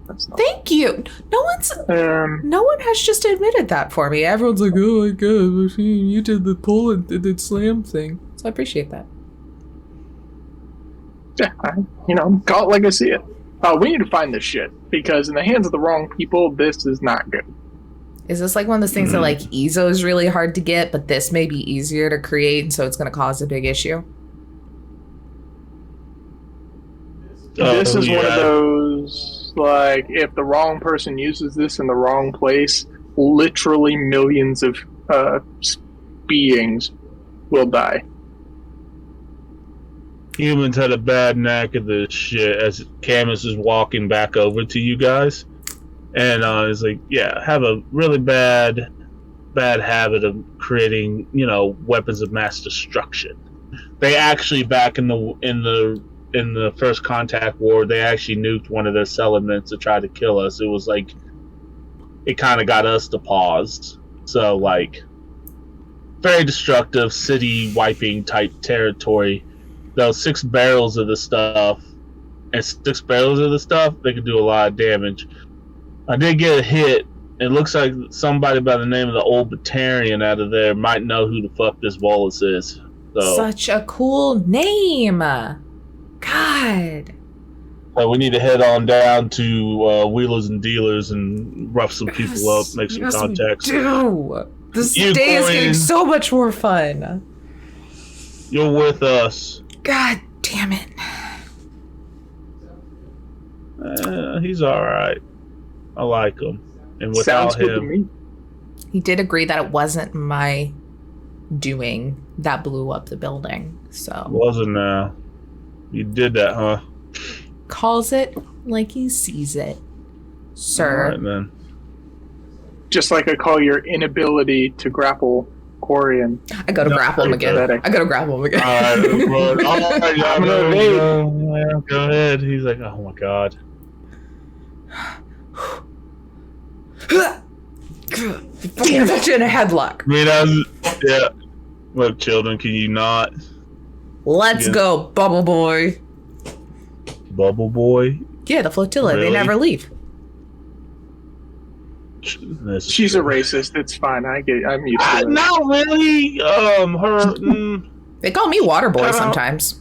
that's not. Thank you. No one has just admitted that for me. Everyone's like, oh my god, you did the pull and did slam thing. So I appreciate that. Yeah, call it like I see it. We need to find this shit, because in the hands of the wrong people, this is not good. Is this like one of those things that like EZO is really hard to get, but this may be easier to create, and so it's going to cause a big issue? This is one of those, like, if the wrong person uses this in the wrong place, literally millions of beings will die. Humans had a bad knack of this shit as Camus is walking back over to you guys. And it's like, yeah, have a really bad habit of creating, weapons of mass destruction. They actually, back in the First Contact War, they actually nuked one of their settlements to try to kill us. It was like, it kind of got us to pause. So, like, very destructive, city wiping type territory. Those 6 barrels of the stuff, they could do a lot of damage. I did get a hit. It looks like somebody by the name of the Old Batarian out of there might know who the fuck this Volus is. So, such a cool name. God. So we need to head on down to Wheelers and Dealers and rough some people up, make some contacts. This day is getting so much more fun. You're with us. God damn it. He's alright. I like him. And without Sounds good to me. He did agree that it wasn't my doing that blew up the building. So wasn't now. You did that, huh? Calls it like he sees it, sir. All right, then. Just like I call your inability to grapple Quarian. I go to grapple him again. Pathetic. I go to grapple him again. All right, I'm gonna evade. Go ahead. He's like, oh my god. Damn, that's you in a headlock. Yeah. Look, children, can you not? Let's go, Bubble Boy. Bubble Boy? Yeah, the flotilla. Really? They never leave. She's a racist. It's fine. I'm used to it. Not really. They call me Water Boy sometimes.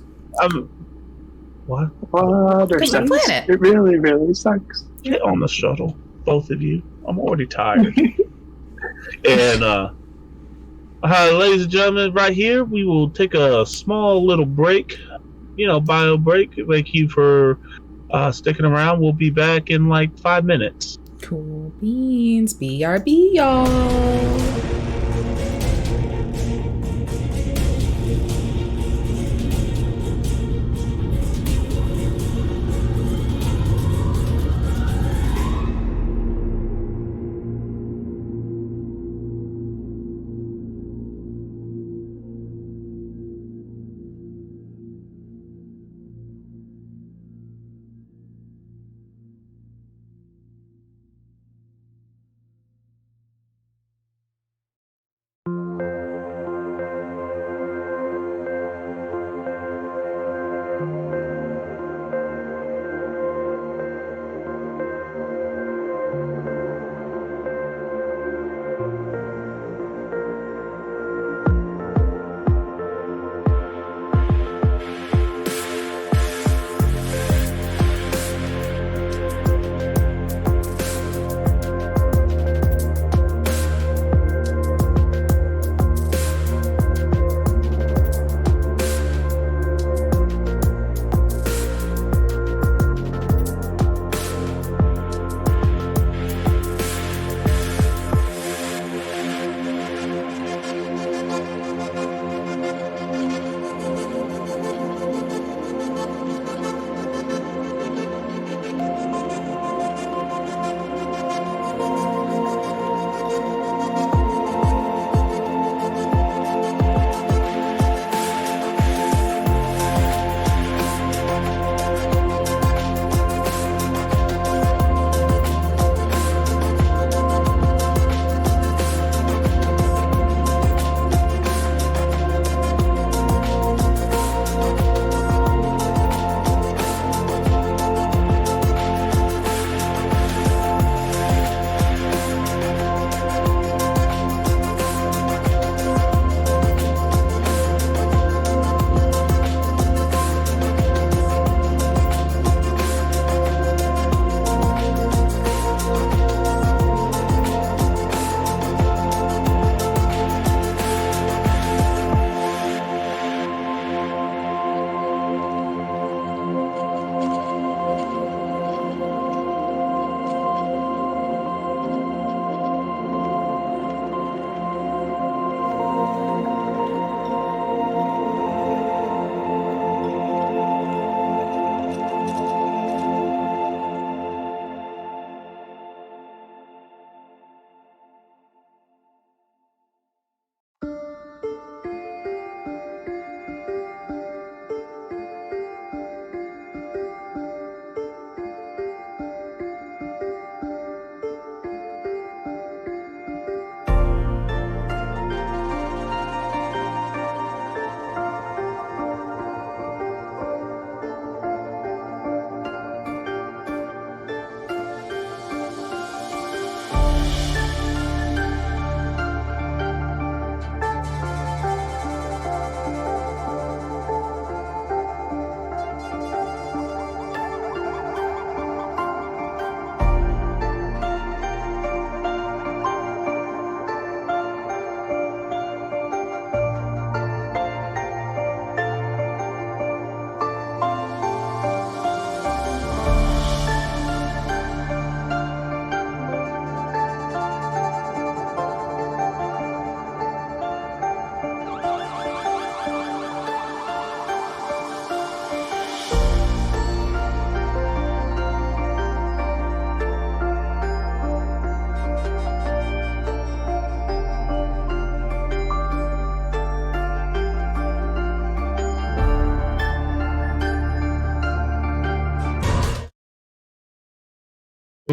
What? Water It's a sucks. planet. It really, really sucks. Get on the shuttle, both of you. I'm already tired. And, ladies and gentlemen, right here, we will take a small little break. Bio break. Thank you for sticking around. We'll be back in like 5 minutes. Cool beans. BRB, y'all.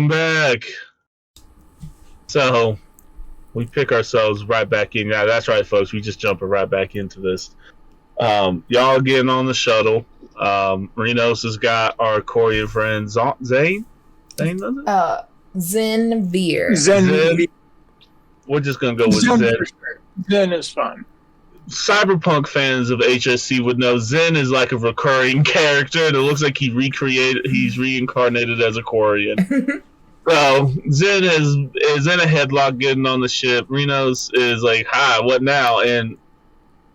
Welcome back. So, we pick ourselves right back in. Yeah, that's right, folks. We just jumping right back into this. Y'all getting on the shuttle. Rinos has got our Quarian friend Zane. Zane, does it? Zenvir. Zen. We're just gonna go with Zen. Zen. Zen is fun. Cyberpunk fans of HSC would know Zen is like a recurring character, and it looks like he's reincarnated as a Quarian. So Zen is in a headlock getting on the ship. Rinos is like, "Hi, what now?" And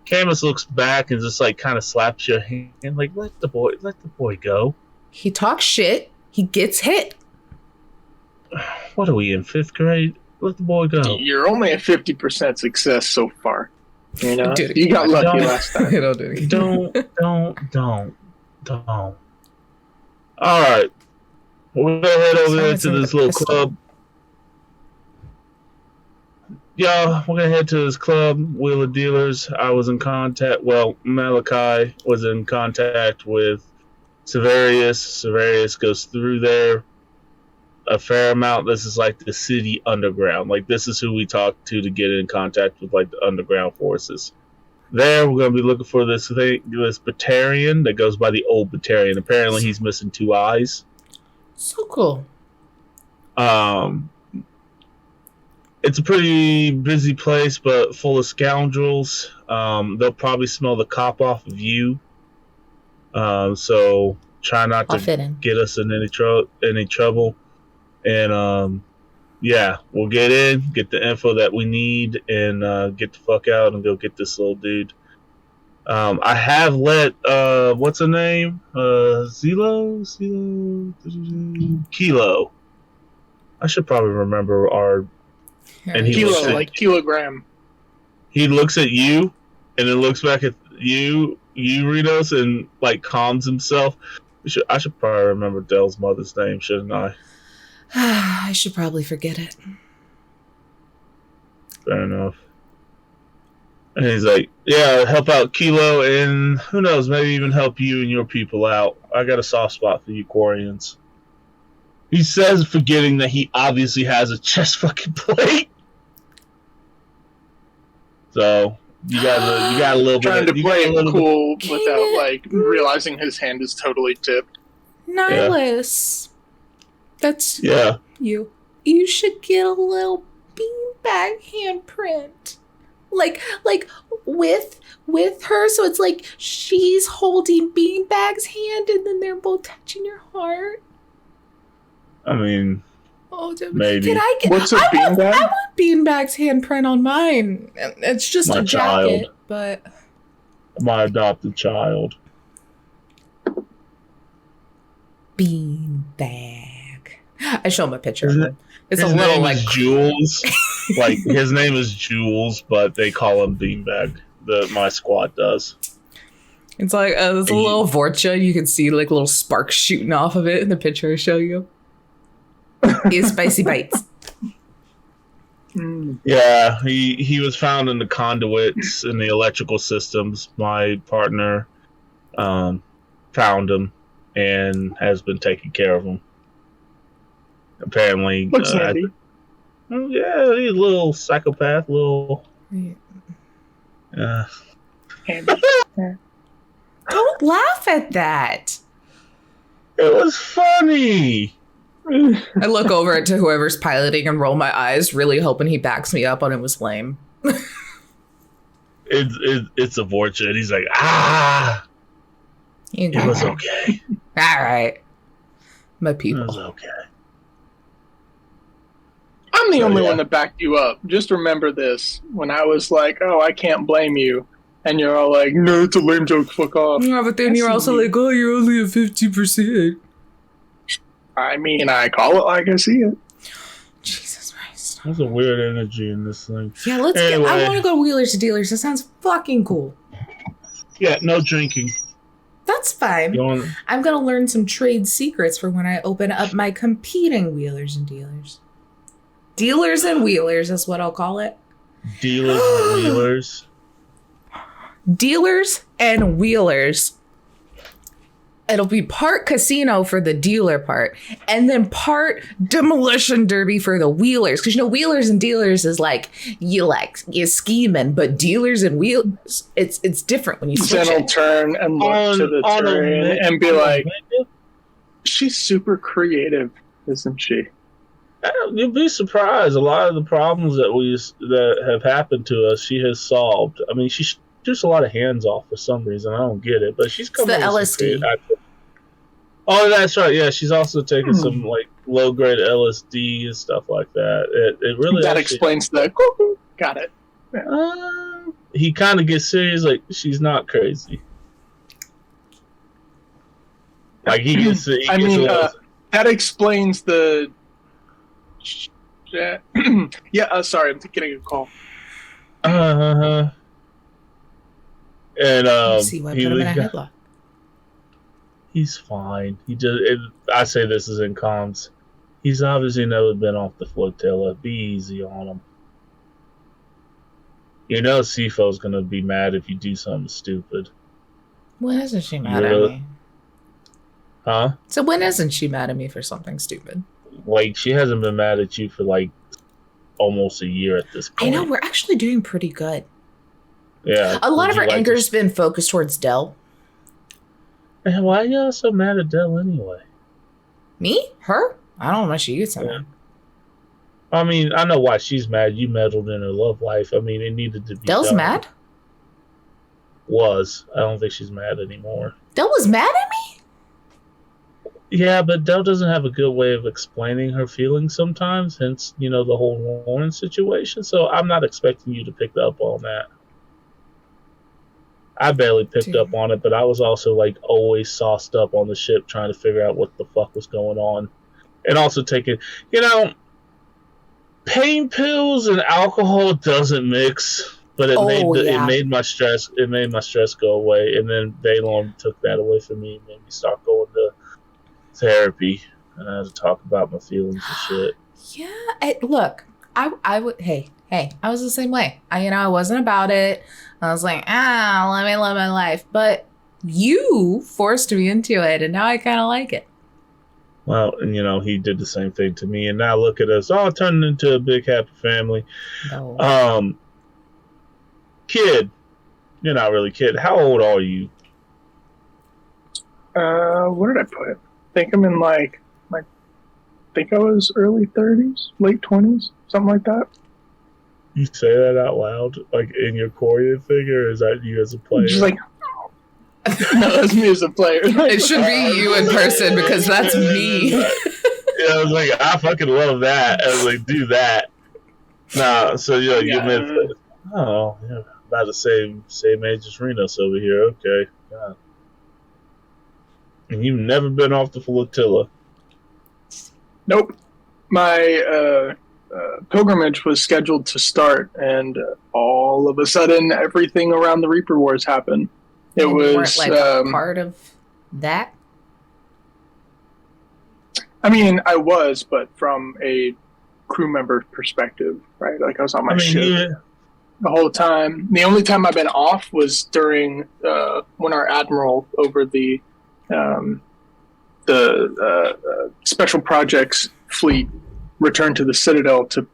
Camus looks back and just like kind of slaps your hand, like, let the boy go. He talks shit. He gets hit. What are we in 5th grade? Let the boy go. You're only at 50% success so far. You know, Dude, you got lucky last time. Don't. All right, we're gonna head over there to this little club. Y'all, we're gonna head to this club, Wheel of Dealers. I was in contact. Well, Malachi was in contact with Severius. Severius goes through there a fair amount. This is like the city underground. Like, this is who we talk to get in contact with, like, the underground forces. There, we're gonna be looking for this Batarian that goes by the old Batarian. Apparently, he's missing 2 eyes. So cool. It's a pretty busy place, but full of scoundrels. They'll probably smell the cop off of you. So try not to get us in any trouble. And yeah, we'll get in, get the info that we need, and get the fuck out and go get this little dude. I have let what's her name? Kilo. I should probably remember our. And he Kilo, like kilogram. He looks at you, and then looks back at you, Rinos, and like calms himself. I should probably remember Dell's mother's name, shouldn't I? I should probably forget it. Fair enough. And he's like, yeah, help out Kilo, and who knows, maybe even help you and your people out. I got a soft spot for you Quarians. He says, forgetting that he obviously has a chest fucking plate. So you got a little bit trying to play it cool without like realizing his hand is totally tipped. Nihilus. That's you. You should get a little beanbag handprint. Like with her, so it's like she's holding Beanbag's hand and then they're both touching your heart. I mean, maybe. Can I get? What's a beanbag? I want Beanbag's handprint on mine. It's just a jacket, but my adopted child. Beanbag. I show him a picture. It's his a little name like is Jules. Like, his name is Jules, but they call him Beanbag. My squad does. It's like it's a little Vorcha. You can see like little sparks shooting off of it in the picture I show you. He's spicy bites. Yeah, he was found in the conduits in the electrical systems. My partner found him and has been taking care of him. Apparently, looks handy. Yeah, he's a little psychopath, Handy. Don't laugh at that. It was funny. I look over to whoever's piloting and roll my eyes, really hoping he backs me up on it was lame. It's a Vorcha, and he's like, ah. It was okay. All right. My people. It was okay. I'm the only one that backed you up. Just remember this. When I was like, oh, I can't blame you. And you're all like, no, it's a lame joke, fuck off. Yeah, but then you're also like, oh, you're only at 50%. I mean, I call it like I see it. Jesus Christ. There's a weird energy in this thing. Yeah, let's get. I want to go Wheelers to Dealers. It sounds fucking cool. Yeah, no drinking. That's fine. I'm going to learn some trade secrets for when I open up my competing Wheelers and Dealers. Dealers and Wheelers is what I'll call it. Dealers and Wheelers. Dealers and Wheelers. it'll be part casino for the dealer part, and then part demolition derby for the wheelers. Because wheelers and dealers is you're scheming, but dealers and wheelers, it's different when you switch Zen will it. turn and look to the terrain and be like, "She's super creative, isn't she?" You'd be surprised. A lot of the problems that have happened to us, she has solved. I mean, she shoots a lot of hands off for some reason. I don't get it, but she's coming. It's the LSD. Oh, that's right. Yeah, she's also taking some low grade LSD and stuff like that. It really explains the. Got it. Yeah. He kind of gets serious. Like, she's not crazy. Like, he gets. That explains the. Yeah. Sorry, I'm getting a call. And See why put him in a headlock. He's fine. I say this is in comms. He's obviously never been off the flotilla. Be easy on him. Sifo's gonna be mad if you do something stupid. When isn't she mad at me? Huh? So when isn't she mad at me for something stupid? Like, she hasn't been mad at you for almost a year at this point. I know, we're actually doing pretty good. Yeah. A lot of her anger's been focused towards Dell. And why are y'all so mad at Dell anyway? Me? Her? I don't know why she gets so mad. I mean, I know why she's mad. You meddled in her love life. I mean, it needed to be Dell's done. mad? Was. I don't think she's mad anymore. Dell was mad at me? Yeah, but Dell doesn't have a good way of explaining her feelings sometimes, hence, the whole Lauren situation. So I'm not expecting you to pick up on that. I barely picked up on it, but I was also always sauced up on the ship trying to figure out what the fuck was going on. And also taking, pain pills and alcohol doesn't mix, but it made my stress go away. And then Valon took that away from me and made me start going to therapy. And I had to talk about my feelings and shit. Yeah, look, I would. Hey, I was the same way. I wasn't about it. I was like, let me live my life. But you forced me into it, and now I kind of like it. Well, and he did the same thing to me, and now look at us all turning into a big happy family. No. Kid, you're not really kid. How old are you? Where did I put it? I think I'm in I think I was early 30s, late 20s, something like that. You say that out loud, in your Quarian thing, or is that you as a player? Just no, that's me as a player. It should be you in person because that's me. Yeah, I was like, I fucking love that. I was like, do that. Nah, so you're mid. Oh, yeah, about the same age as Rinos over here. Okay, God. And you've never been off the flotilla. Nope. My pilgrimage was scheduled to start, and all of a sudden, everything around the Reaper Wars happened. It was a part of that. I mean, I was, but from a crew member perspective, right? I was on my ship the whole time. The only time I've been off was during when our admiral over the special projects fleet returned to the Citadel to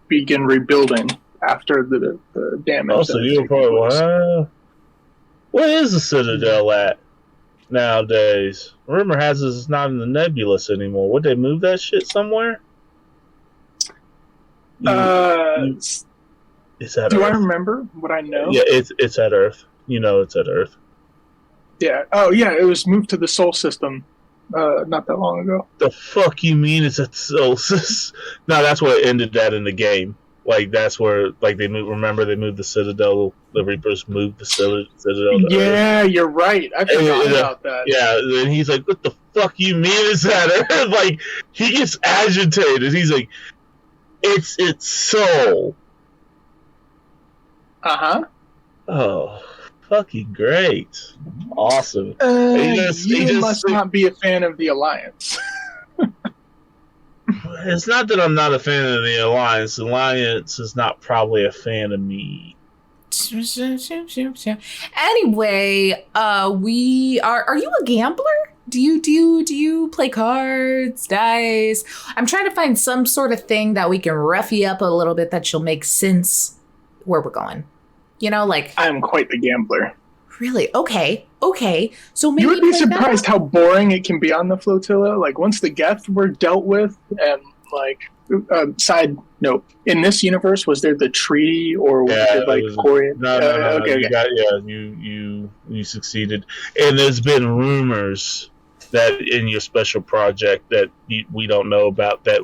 begin rebuilding after the damage. Oh, so you were probably where is the Citadel at nowadays? Rumor has it it's not in the Nebulous anymore. Would they move that shit somewhere? Is that Do Earth? I remember what I know? Yeah, it's at Earth. It's at Earth. Yeah. Oh, yeah. It was moved to the Sol system not that long ago. The fuck you mean it's at Sol system? No, that's where it ended that in the game. That's where they moved. Remember, they moved the Citadel. The Reapers moved the Citadel. Yeah, you're right. I forgot about that. Yeah, and he's like, "What the fuck you mean it's at Earth?" He gets agitated. He's like, "It's Sol." Oh, fucking great. Awesome. You must not be a fan of the Alliance. It's not that I'm not a fan of the Alliance. The Alliance is not probably a fan of me. Anyway, we are you a gambler? Do you play cards, dice? I'm trying to find some sort of thing that we can rough you up a little bit that she'll make sense where we're going. You know, like I'm quite the gambler. really? Okay. So maybe You would be play that surprised how boring it can be on the flotilla. Like once the Geth were dealt with, and like side note, in this universe, was there the treaty or was it like Quarian? No. Okay. You succeeded, and there's been rumors that in your special project that we don't know about, that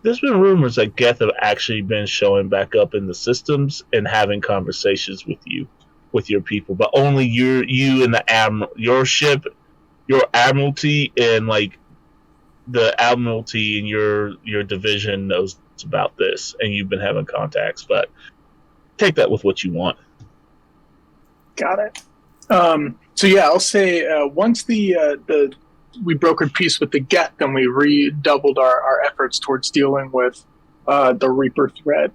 there's been rumors that Geth have actually been showing back up in the systems and having conversations with you, with your people, but only you and the your ship, your admiralty, and like the admiralty in your division knows about this, and you've been having contacts. But take that with what you want. Got it. So yeah, I'll say once we brokered peace with the Geth, then we redoubled our efforts towards dealing with the Reaper threat.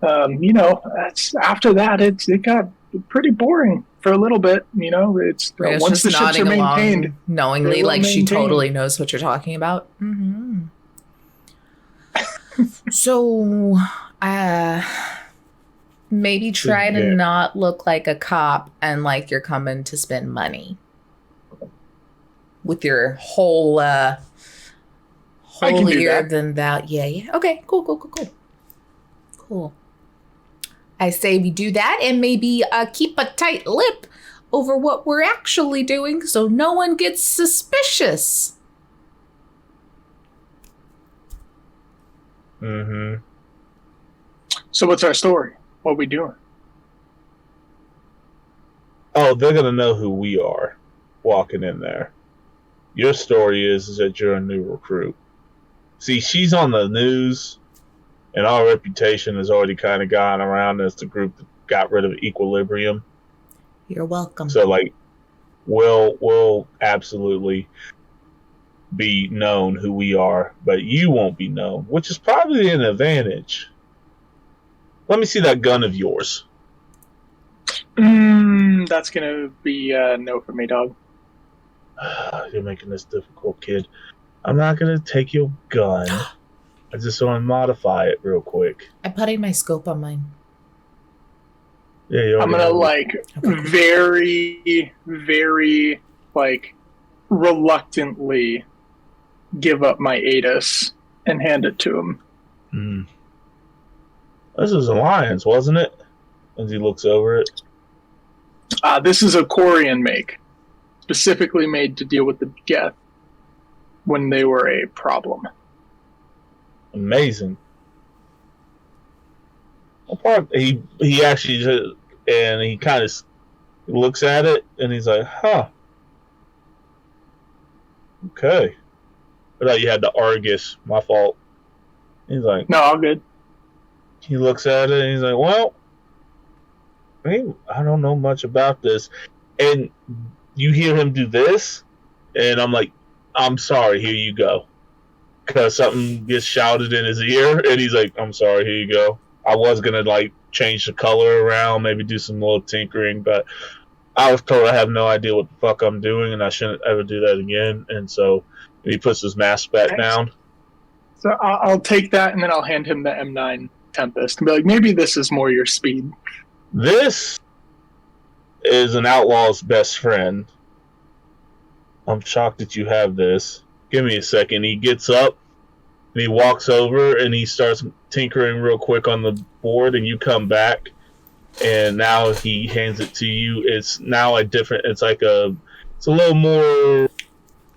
After that, it got pretty boring for a little bit. It's Rita's once just the ships are nodding along maintained, knowingly, like she maintained. totally knows what you're talking about. Mm-hmm. So, maybe try to not look like a cop and like you're coming to spend money with your whole holier than thou. Yeah. Okay, cool. I say we do that and maybe keep a tight lip over what we're actually doing so no one gets suspicious. Mm-hmm. So what's our story? What are we doing? Oh, they're gonna know who we are walking in there. Your story is that you're a new recruit. See, she's on the news, and our reputation has already kind of gone around as the group that got rid of Equilibrium. You're welcome. So, like, we'll absolutely be known who we are, but you won't be known, which is probably an advantage. Let me see that gun of yours. That's gonna be no for me, dog. You're making this difficult, kid. I'm not gonna take your gun. I just want to modify it real quick. I putted my scope on mine. Yeah, I'm gonna very, very reluctantly give up my ATIS and hand it to him. This is Alliance, wasn't it? As he looks over it. This is a Quarian make, specifically made to deal with the Geth when they were a problem. Amazing. He actually just, and he kind of looks at it and he's like, huh. Okay. I thought you had the Argus. My fault. He's like, no, all good. He looks at it and he's like, well, I don't know much about this. And you hear him do this, and I'm like, I'm sorry, here you go. Because something gets shouted in his ear, and he's like, I'm sorry, here you go. I was going to, change the color around, maybe do some little tinkering, but I was told I have no idea what the fuck I'm doing, and I shouldn't ever do that again. And so he puts his mask back down. So I'll take that, and then I'll hand him the M9 Tempest and be like, maybe this is more your speed. This is an outlaw's best friend. I'm shocked that you have this. Give me a second. He gets up and he walks over and he starts tinkering real quick on the board, and you come back and now he hands it to you. It's now it's a little more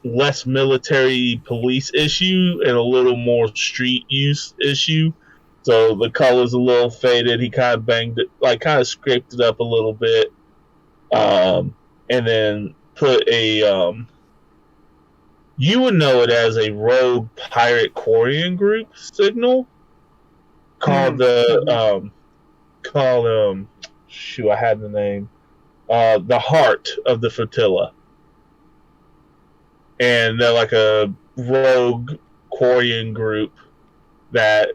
less military police issue and a little more street use issue. So the color's a little faded. He kind of banged it, kind of scraped it up a little bit, and then put a. You would know it as a rogue pirate Quarian group signal called I had the name, the Heart of the Flotilla, and they're like a rogue Quarian group that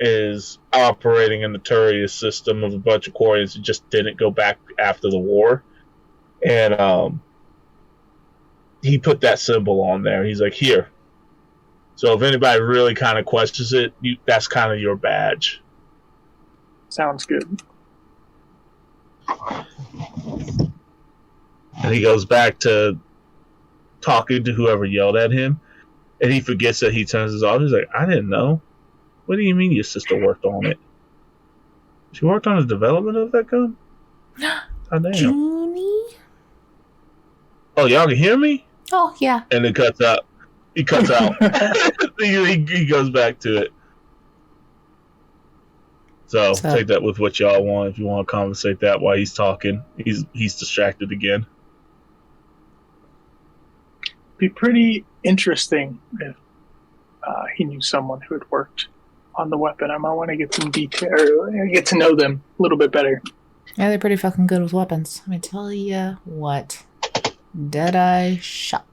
is operating a notorious system of a bunch of Quarians who just didn't go back after the war. And he put that symbol on there. He's like, here. So if anybody really kind of questions it, that's kind of your badge. Sounds good. And he goes back to talking to whoever yelled at him, and he forgets that he turns his off. He's like, I didn't know. What do you mean your sister worked on it? She worked on the development of that gun? Oh, damn. Junie? Oh, y'all can hear me? Oh, yeah. And it cuts out. He cuts out. he goes back to it. So take that with what y'all want. If you want to conversate that while he's talking, he's distracted again. Be pretty interesting if he knew someone who had worked on the weapon. I might want to get some detail, or get to know them a little bit better. Yeah, they're pretty fucking good with weapons. Let me tell you what. Deadeye shot.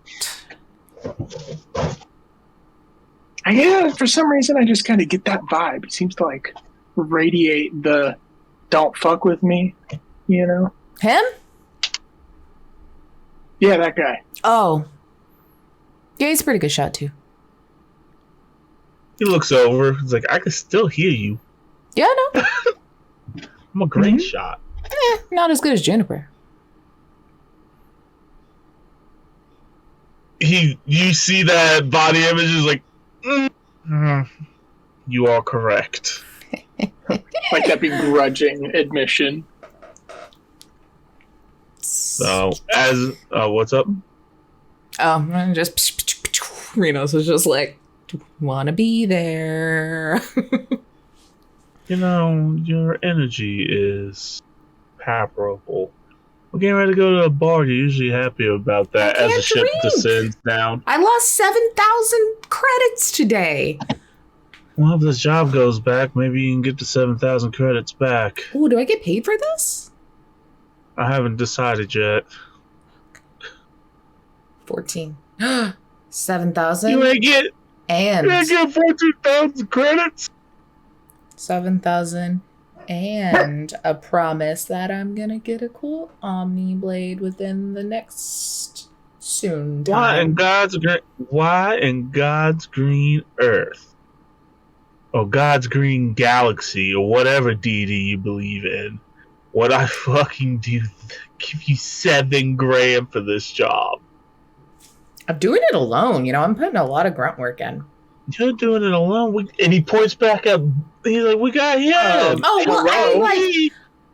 Yeah, for some reason I just kind of get that vibe. He seems to like radiate the "don't fuck with me," you know? Him? Yeah, that guy. Oh. Yeah, he's a pretty good shot, too. He looks over. He's like, I can still hear you. Yeah, I know. I'm a great shot. Not as good as Juniper. You see that body image is like, you are correct. Like that begrudging admission. So, what's up? And just Rinos was just like, wanna be there. You know, your energy is palpable. We're getting ready to go to a bar. You're usually happy about that as the ship descends down. I lost 7,000 credits today. Well, if this job goes back, maybe you can get the 7,000 credits back. Oh, do I get paid for this? I haven't decided yet. 14. 7,000. You ain't get 14,000 credits. 7,000 and a promise that I'm gonna get a cool Omni Blade within the next soon time. Why in God's green earth, or God's green galaxy, or whatever deity you believe in, would I fucking give you $7,000 for this job? I'm doing it alone, you know. I'm putting a lot of grunt work in. You're doing it alone. And he points back up. He's like, we got him.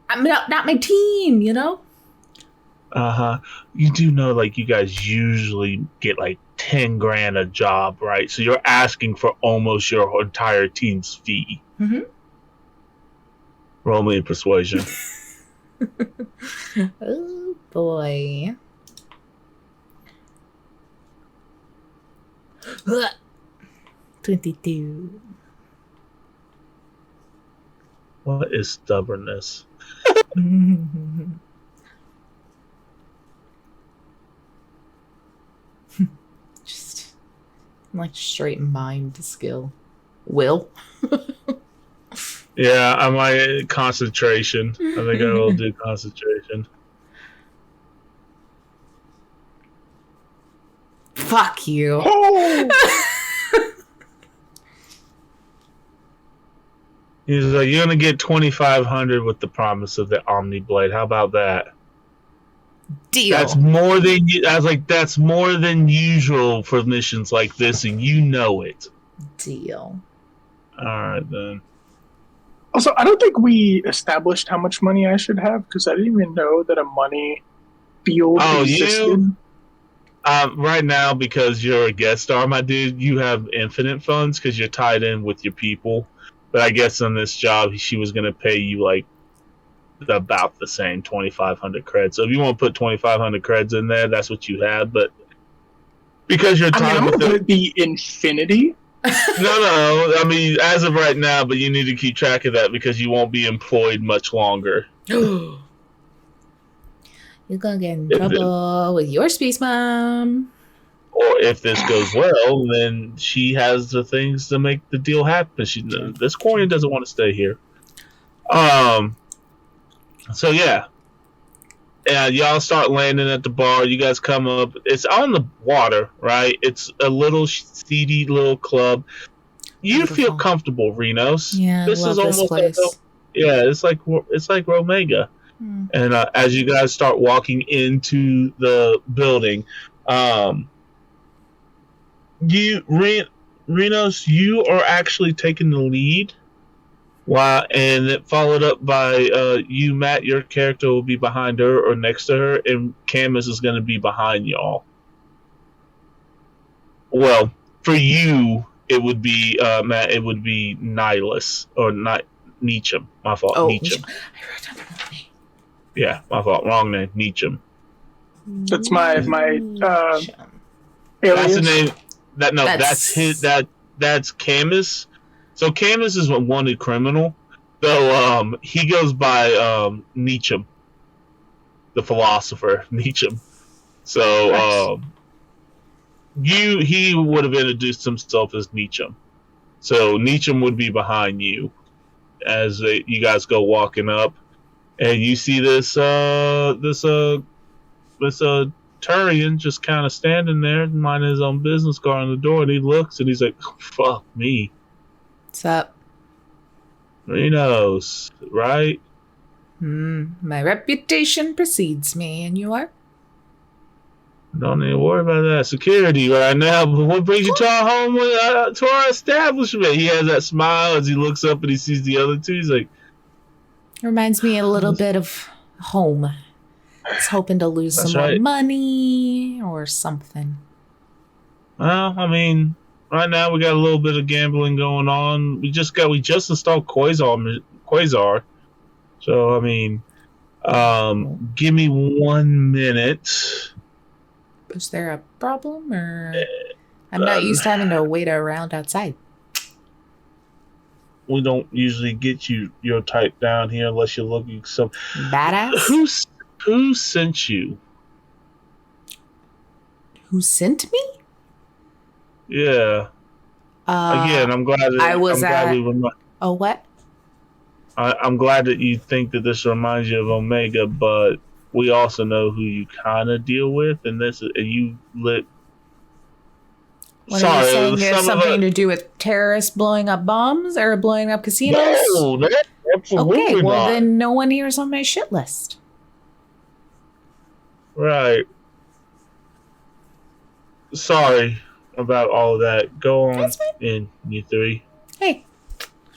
I'm not my team, you know? Uh-huh. You do know, like, you guys usually get, like, $10,000 a job, right? So you're asking for almost your entire team's fee. Mm-hmm. Roll me a persuasion. Oh, boy. 22. What is stubbornness? Just like straight mind skill. Will. Yeah, I might concentration. I think I will do concentration. Fuck you. Oh! He's like, you're gonna get 2,500 with the promise of the Omni Blade. How about that? Deal. That's more than I was like, that's more than usual for missions like this, and you know it. Deal. All right then. Also, I don't think we established how much money I should have because I didn't even know that a money field existed. Right now, because you're a guest star, my dude, you have infinite funds because you're tied in with your people. But I guess on this job, she was going to pay you like about the same 2,500 creds. So if you want to put 2,500 creds in there, that's what you have. But because you're tied with the infinity. No. I mean, as of right now, but you need to keep track of that because you won't be employed much longer. You're gonna get in trouble with your space mom. Or if this goes well, then she has the things to make the deal happen. This Quarian doesn't want to stay here. So yeah, And y'all start landing at the bar. You guys come up. It's on the water, right? It's a little seedy little club. You Beautiful. feel comfortable, Rinos. Yeah, This I love is this almost place. like it's like Romega. And as you guys start walking into the building, Rinos, you are actually taking the lead. Wow, and it followed up by you, Matt. Your character will be behind her or next to her, and Camus is going to be behind y'all. Well, for you, it would be Matt. It would be Nihilus or not Nietzsche. My fault. Oh, Nietzsche. I wrote down the wrong name. Yeah, my fault. Wrong name. Nietzsche. That's my alias. That's the name. That's Camus. So Camus is a wanted criminal. So he goes by Nietzsche, the philosopher Nietzsche. So he would have introduced himself as Nietzsche. So Nietzsche would be behind you as you guys go walking up, and you see this Turian just kind of standing there, minding his own business, guarding the door, and he looks and he's like, "Fuck me." What's up? Rinos, right? My reputation precedes me, and you are? Don't even worry about that security right now. But what brings you to our home, to our establishment? He has that smile as he looks up and he sees the other two. He's like, Reminds me a little bit of home. I was hoping to lose some more money or something. Well, I mean, right now we got a little bit of gambling going on. We just installed Quasar. So I mean, give me 1 minute. Is there a problem, or I'm not used to having to wait around outside. We don't usually get your type down here unless you're looking some badass. Who sent you? Who sent me? Yeah. Again, I'm glad that what? I'm glad that you think that this reminds you of Omega, but we also know who you kind of deal with, and you lit. What are you saying? It has something to do with terrorists blowing up bombs or blowing up casinos? No, absolutely okay, well not. then no one here is on my shit list. Right. Sorry about all of that. Go on in, you three. Hey,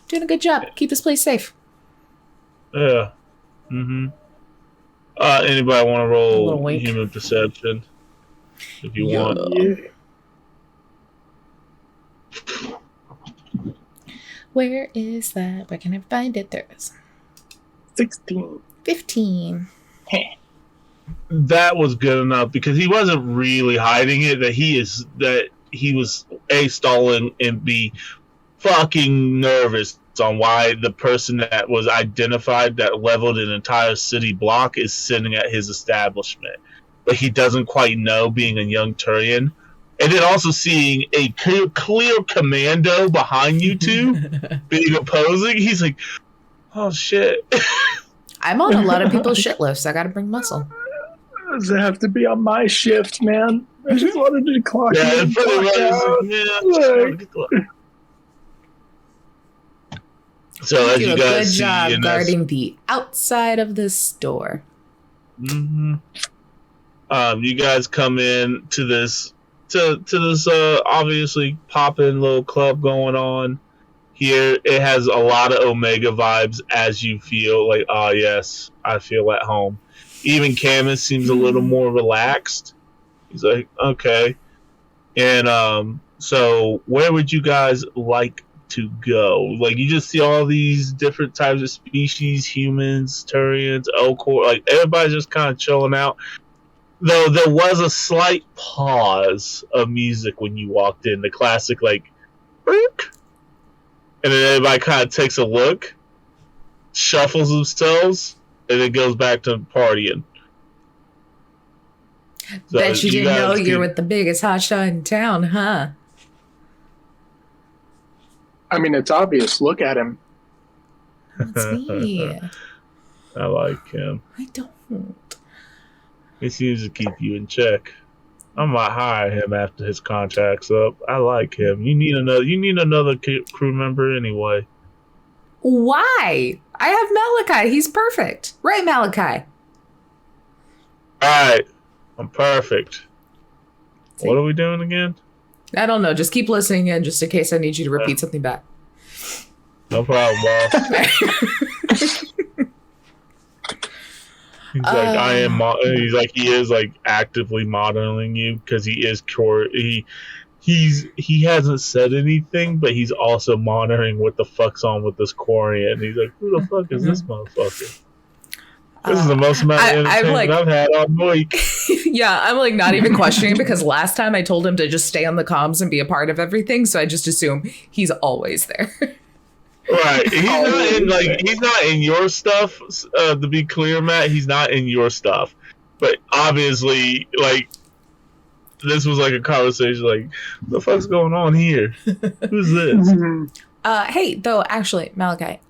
doing a good job. Keep this place safe. Yeah. Anybody want to roll wink. human perception? If you want. Yeah. Where is that? Where can I find it? There it is. 16. 15. That was good enough because he wasn't really hiding it. That he was stalling and be fucking nervous on why the person that was identified that leveled an entire city block is sitting at his establishment, but he doesn't quite know, being a young Turian. And then also seeing a clear commando behind you two being opposing, he's like, oh shit. I'm on a lot of people's shit lists. I gotta bring muscle. Does it have to be on my shift, man? I just wanted to clock in. So as you guys good see, job guarding the outside of this store. You guys come in to this obviously poppin' little club going on here. It has a lot of Omega vibes, as you feel like, oh yes, I feel at home. Even Camus seems a little more relaxed. He's like, okay. And so where would you guys like to go? Like, you just see all these different types of species, humans, Turians, Elcor, like everybody's just kind of chilling out. Though there was a slight pause of music when you walked in, the classic like, Burk. And then everybody kind of takes a look, shuffles themselves, and then goes back to partying. So bet you didn't know you're with the biggest hotshot in town, huh? I mean, it's obvious. Look at him. That's me. I like him. I don't. He seems to keep you in check. I might hire him after his contract's up. I like him. You need another crew member anyway. Why? I have Malachi. He's perfect. Right, Malachi? All right. I'm perfect. See? What are we doing again? I don't know. Just keep listening in just in case I need you to repeat something back. No problem, boss. He's like, I am. He's like, he is like actively modeling you because he is he hasn't said anything, but he's also monitoring what the fuck's on with this Quarian. He's like, who the fuck is this motherfucker? This is the most amount of entertainment I've had all week. Yeah, I'm like not even questioning because last time I told him to just stay on the comms and be a part of everything, so I just assume he's always there. Right. He's not in your stuff, to be clear, Matt. He's not in your stuff. But obviously, like, this was like a conversation like, what the fuck's going on here? Who's this? Hey, though, actually, Malachi,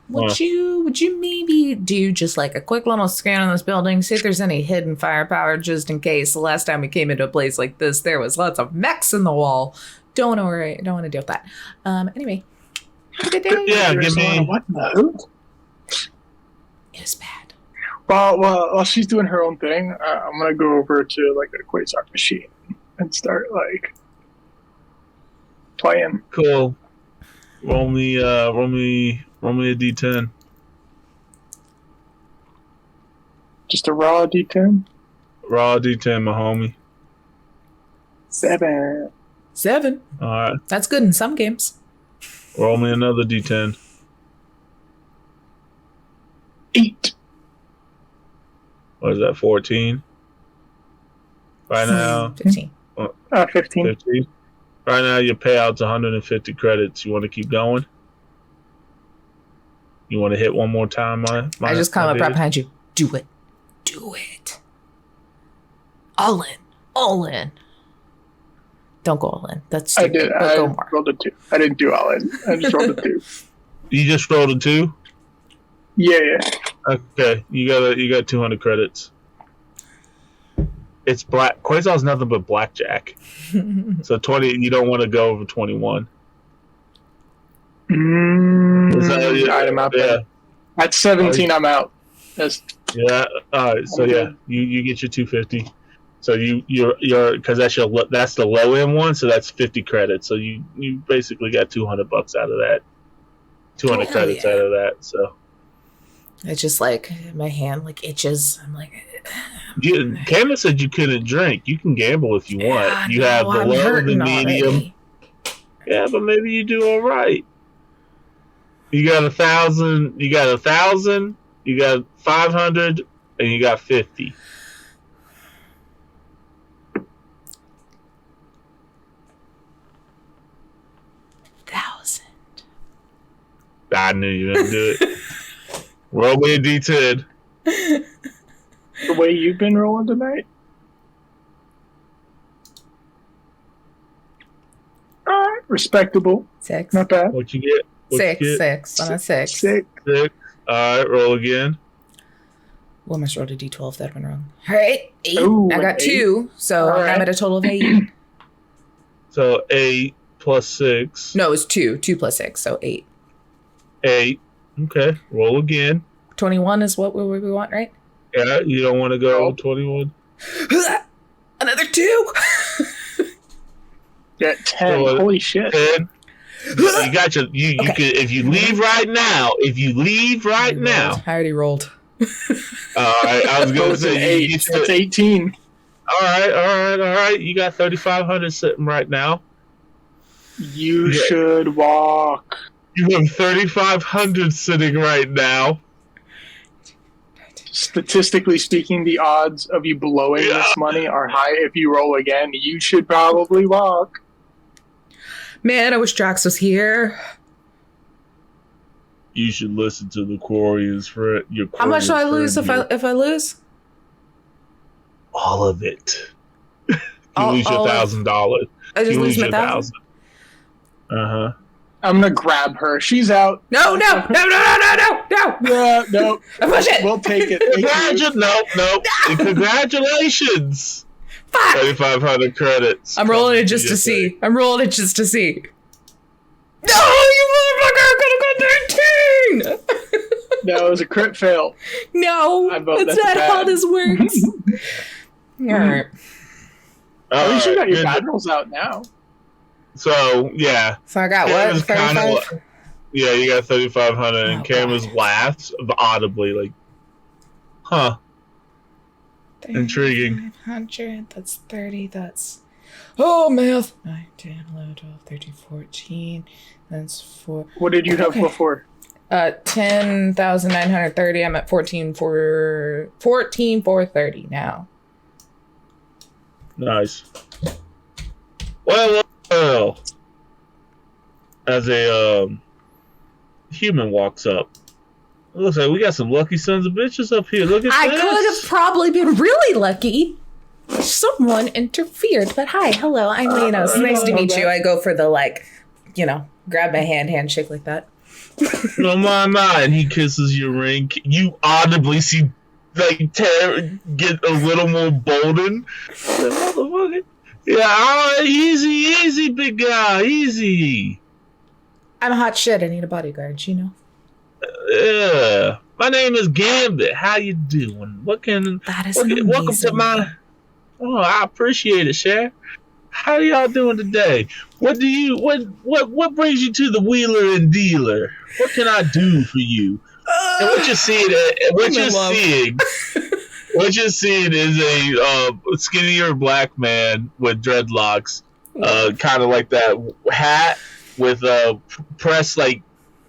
would you maybe do just like a quick little scan on this building, see if there's any hidden firepower, just in case. The last time we came into a place like this, there was lots of mechs in the wall. Don't worry, don't want to deal with that. Anyway, have a good day. Yeah, give me. What mode? It was bad. While she's doing her own thing, I'm gonna go over to like a Quasar machine and start like playing. Cool. Roll me a D10. Just a raw D10. Raw D10, my homie. 7. All right. That's good in some games. Roll me another D10. 8. What is that, 14? Right now? 15. 15. 15? Right now, your payout's 150 credits. You want to keep going? You want to hit one more time? I just come up right behind you. Do it. Do it. All in. All in. Don't go all in. That's stupid. I did. But I go more. rolled a 2. I didn't do all in. I just rolled a 2. You just rolled a 2? Yeah. Okay, you got 200 credits. It's black. Quasar's nothing but blackjack. So 20. You don't want to go over 21. I'm out there. At 17, I'm out. Yeah. All right. So yeah, you get your 250. So you're because that's the low end one. So that's 50 credits. So you basically got $200 out of that. 200 credits out of that. So. It's just like my hand like itches. I'm like, Camus said you couldn't drink. You can gamble if you want. You have the low, the medium. Already. Yeah, but maybe you do all right. You got 1,000. You got 1,000. You got 500, and you got 50. I knew you were gonna do it. Roll me a D10. The way you've been rolling tonight? Alright, respectable. 6. Not bad. What you get? 6. On a 6. 6. Alright, roll again. Well, I must roll a D12. That went wrong. Alright, 8. Ooh, I got 2, so I'm at a total of 8. So 8 plus 6. No, it's 2. 2 plus 6, so 8. 8. Okay, roll again. 21 is what we want, right? Yeah, you don't want to go 21. Another 2. Got 10. So, holy shit. 10. You got your. You could if you leave right now. If you leave right now. I already rolled. I was going to say 8. That's 18. All right. You got 3,500 sitting right now. You should walk. You have 3,500 sitting right now. Statistically speaking, the odds of you blowing this money are high. If you roll again, you should probably walk. Man, I wish Drax was here. You should listen to the Quarians for your. How much do I lose if I lose? All of it. You lose your $1,000. I just lose my $1,000. I'm gonna grab her. She's out. No. Yeah, no. Push it. We'll take it. Nope. Congratulations. Fuck. 3,500 credits. I'm rolling it just to see. No, you motherfucker! I could have got 13. No, it was a crit fail. No, that's not how this works. All right. At least you got your bad rolls out now. So yeah. So I got Cam what? is kinda 35? Yeah, you got 3,500, and Camus laughs audibly, like, "Huh, intriguing." 500. That's 30. That's math. 9, 10, 11, 12, 13, 14. That's 4. What did you have before? 10,930. I'm at 14,430 now. Nice. Well. As a human walks up, it looks like we got some lucky sons of bitches up here. Look at I this. could have probably been really lucky. Someone interfered, but hi, hello, I'm Rinos. Nice to meet you. I go for the grab my handshake like that. No, my, and he kisses your ring. You audibly see, Tara get a little more bolden. Motherfucker. Yeah, easy, big guy, easy. I'm a hot shit. I need a bodyguard, Yeah. My name is Gambit. How you doing? Welcome to my... Oh, I appreciate it, Cher. How y'all doing today? What brings you to the Wheeler and Dealer? What can I do for you? And what you're seeing is a skinnier black man with dreadlocks, kind of like that hat with press,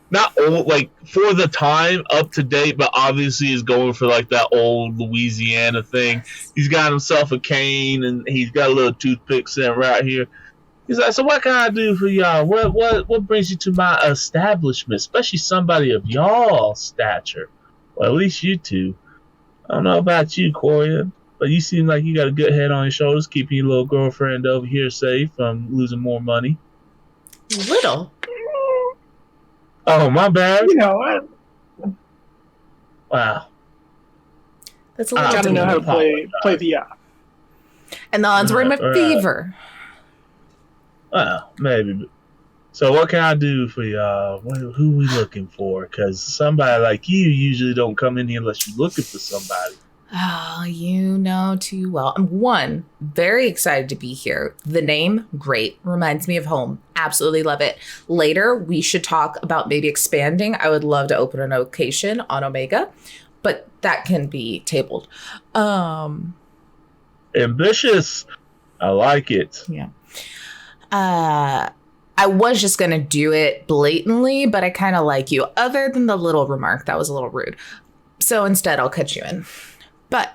not old, for the time, up to date, but obviously is going for that old Louisiana thing. He's got himself a cane and he's got a little toothpick sitting right here. He's like, "So what can I do for y'all? What brings you to my establishment, especially somebody of y'all stature? Well, at least you two. I don't know about you, Quarian, but you seem like you got a good head on your shoulders, keeping your little girlfriend over here safe from losing more money." Little. Oh, my bad. Wow. That's a little. Gotta know how to play the And the odds were in my favor. Well, maybe. So what can I do for y'all? Who we looking for? Because somebody like you usually don't come in here unless you're looking for somebody. Oh, you know too well. I'm very excited to be here. The name, great. Reminds me of home. Absolutely love it. Later, we should talk about maybe expanding. I would love to open a location on Omega, but that can be tabled. Ambitious. I like it. Yeah. I was just going to do it blatantly, but I kind of like you. Other than the little remark, that was a little rude. So instead, I'll cut you in. But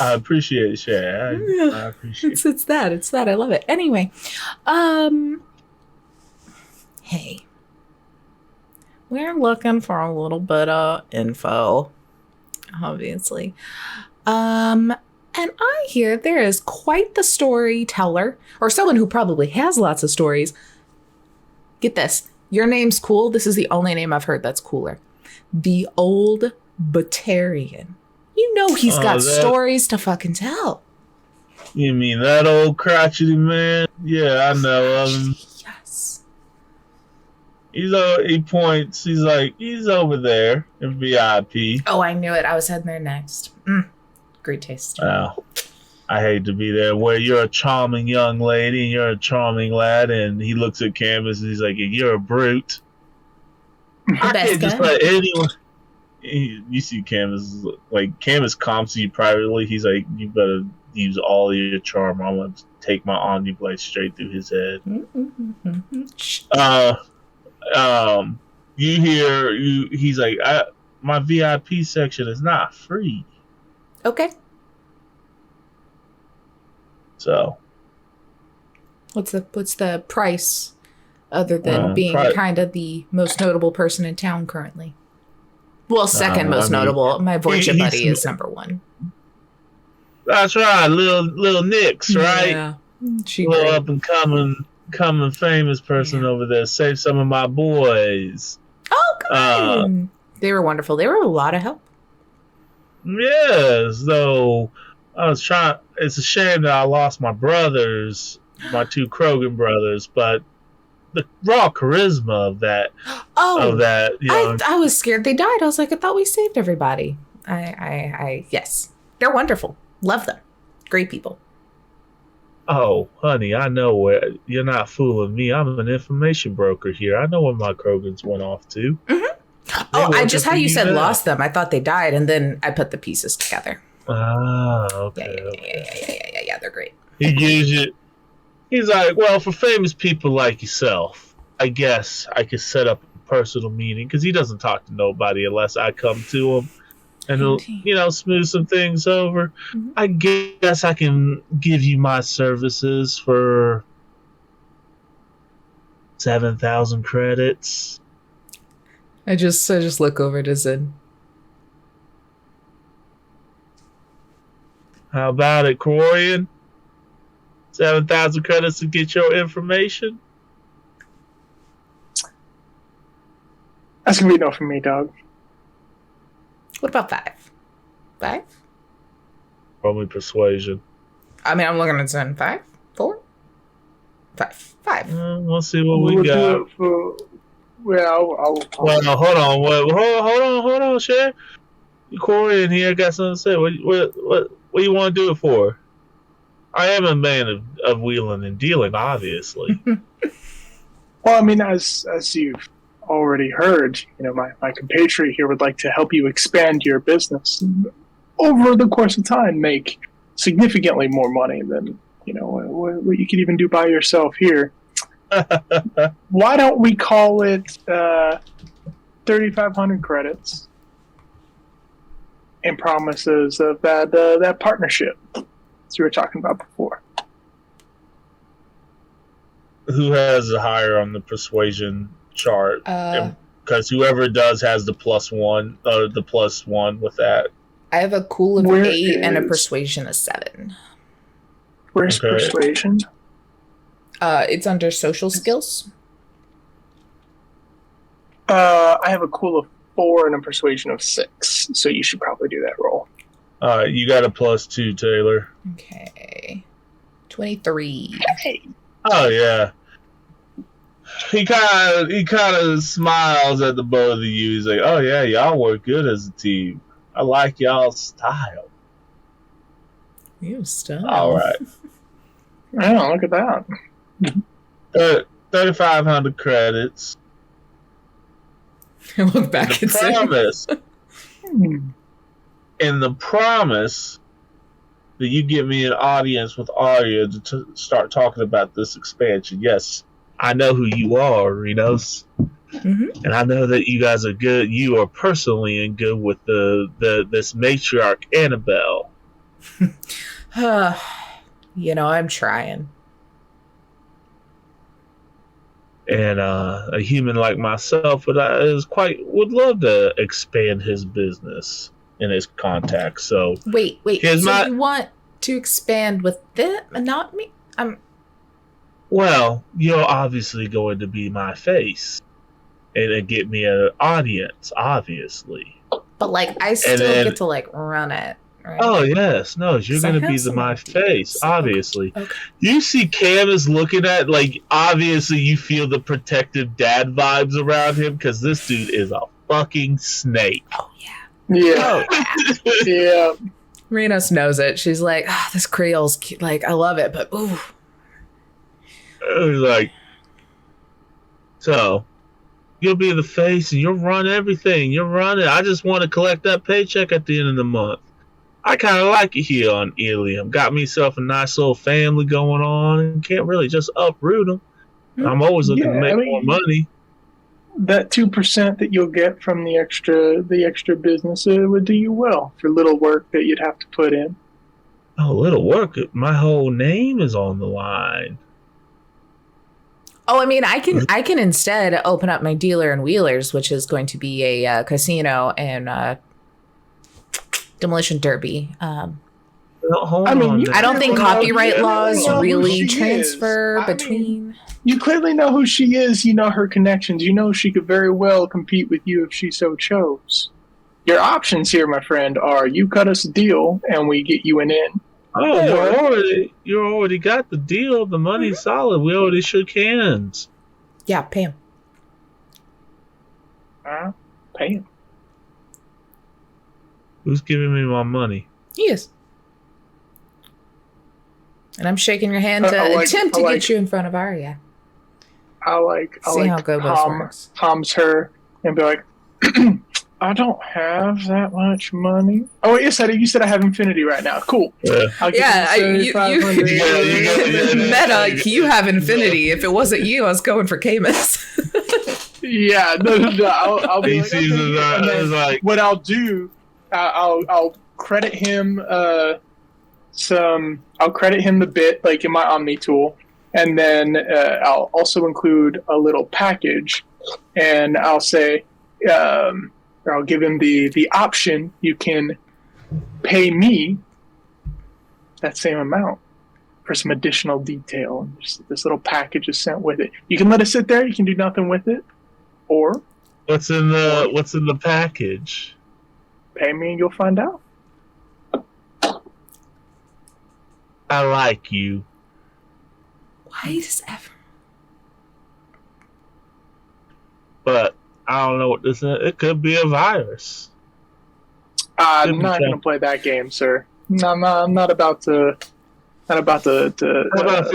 I appreciate it, Shay. I appreciate it. It's that. I love it. Anyway, hey, we're looking for a little bit of info, obviously. And I hear there is quite the storyteller, or someone who probably has lots of stories. Get this. Your name's cool. This is the only name I've heard that's cooler. The Old Batarian. You know he's got stories to fucking tell. You mean that old crotchety man? Yeah, I know him. Yes. He points. He's like, he's over there in VIP. Oh, I knew it. I was heading there next. Great taste. Wow. I hate to be there where you're a charming young lady and you're a charming lad, and he looks at Camus and he's like, "You're a brute." I can't just let anyone. You see Camus, Camus comps you privately. He's like, "You better use all your charm. I want to take my Omni Blade straight through his head." You hear he's like, "My VIP section is not free." Okay. So, what's the price, other than being kind of the most notable person in town currently? Well, second most notable. My Voyager buddy is number one. That's right, little Nix, right? Yeah, little up and coming coming famous person over there. Save some of my boys. Oh, good. They were wonderful. They were a lot of help. Yes, though I was trying. It's a shame that I lost my brothers, my two Krogan brothers, but the raw charisma of that, I was scared they died. I was like, I thought we saved everybody. Yes, they're wonderful. Love them. Great people. Oh, honey, I know where you're not fooling me. I'm an information broker here. I know where my Krogans went off to. Mm-hmm. I just how you said lost them. I thought they died, and then I put the pieces together. Ah, okay. Yeah. They're great. He gives you. He's like, well, for famous people like yourself, I guess I could set up a personal meeting because he doesn't talk to nobody unless I come to him. And he'll, smooth some things over. Mm-hmm. I guess I can give you my services for 7,000 credits. I just look over to Zen. How about it, Quarian? 7,000 credits to get your information? That's gonna be no for me, dog. What about 5? 5? Only persuasion. I mean, I'm looking at Zen. 5? 4? 5. We'll see what we got. Well, hold on, Cher. Corey in here got something to say. What do you want to do it for? I am a man of wheeling and dealing, obviously. Well, I mean, as you've already heard, my compatriot here would like to help you expand your business and over the course of time make significantly more money than what you could even do by yourself here. Why don't we call it 3,500 credits and promises of that partnership as you were talking about before? Who has the higher on the persuasion chart? Because whoever does has the +1 with that. I have a cool of 8 and a persuasion of 7. Where's persuasion? It's under social skills. I have a cool of 4 and a persuasion of 6, so you should probably do that roll. You got a +2, Taylor. Okay. 23. Hey. Oh yeah. He kind of smiles at the both of you. He's like, "Oh yeah, y'all work good as a team. I like y'all's style." You style. All right. Oh, look at that. 3,500 credits. I look back and promise. And the promise that you give me an audience with Arya to start talking about this expansion. Yes, I know who you are, Rinos. Mm-hmm. And I know that you guys are good. You are personally in good with this matriarch Annabelle. I'm trying. And a human like myself would love to expand his business and his contacts. So wait. So you want to expand with them and not me? Well, you're obviously going to be my face and get me an audience, obviously. But I still get to run it. Right? Oh yes, no, you're going to be my face, obviously. Okay. You see Camus looking at, obviously you feel the protective dad vibes around him because this dude is a fucking snake. Oh yeah. Yeah. Yeah. Rinos knows it. She's like, this Creole's cute. I love it, but ooh. He's like, so you'll be the face and you'll run everything. You'll run it. I just want to collect that paycheck at the end of the month. I kind of like it here on Ilium. Got myself a nice little family going on and can't really just uproot them. I'm always looking to make more money. That 2% that you'll get from the extra business would do you well for little work that you'd have to put in. Oh, little work. My whole name is on the line. Oh, I mean, I can instead open up my Dealer and Wheelers, which is going to be a casino and demolition derby. Hold I mean, on. you- now. I don't think Yeah, copyright yeah, laws yeah, really she is. transfer I mean, between. You clearly know who she is. You know her connections. You know she could very well compete with you if she so chose. Your options here, my friend, are you cut us a deal and we get you an in. Oh, Or- you already got the deal. The money's solid. We already shook hands. Yeah, pay him. Pay him. Who's giving me my money? He is. And I'm shaking your hand to attempt to get you in front of Arya. I See how good this works. Tom's her and be like, I don't have that much money. Oh, wait, you said I have infinity right now. Cool. Yeah. I'll give Yeah, you 7,500. Meta, you have infinity. If it wasn't you, I was going for Camus. Yeah, no. I'll be He like, sees okay. it And then as like, what I'll do, I'll credit him I'll credit him the bit like in my Omni tool, and then I'll also include a little package, and I'll say, or I'll give him the option. You can pay me that same amount for some additional detail, and this little package is sent with it. You can let it sit there. You can do nothing with it, or what's in the package? pay me and you'll find out. I like you. Why does ever? But I don't know what this is. It could be a virus. I'm not going to play that game, sir. No, I'm not about to. Not about to. How about,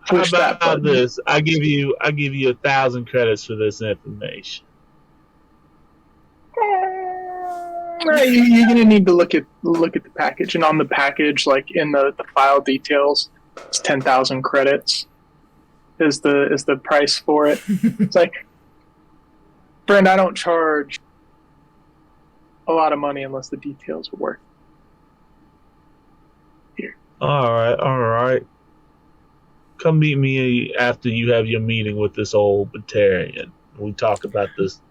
push how that about button. this? I give you 1,000 credits for this information. You're gonna need to look at the package, and on the package, like in the file details, it's 10,000 credits is the price for it. It's like, friend, I don't charge a lot of money unless the details are worth. All right. Come meet me after you have your meeting with this old Batarian. We talk about this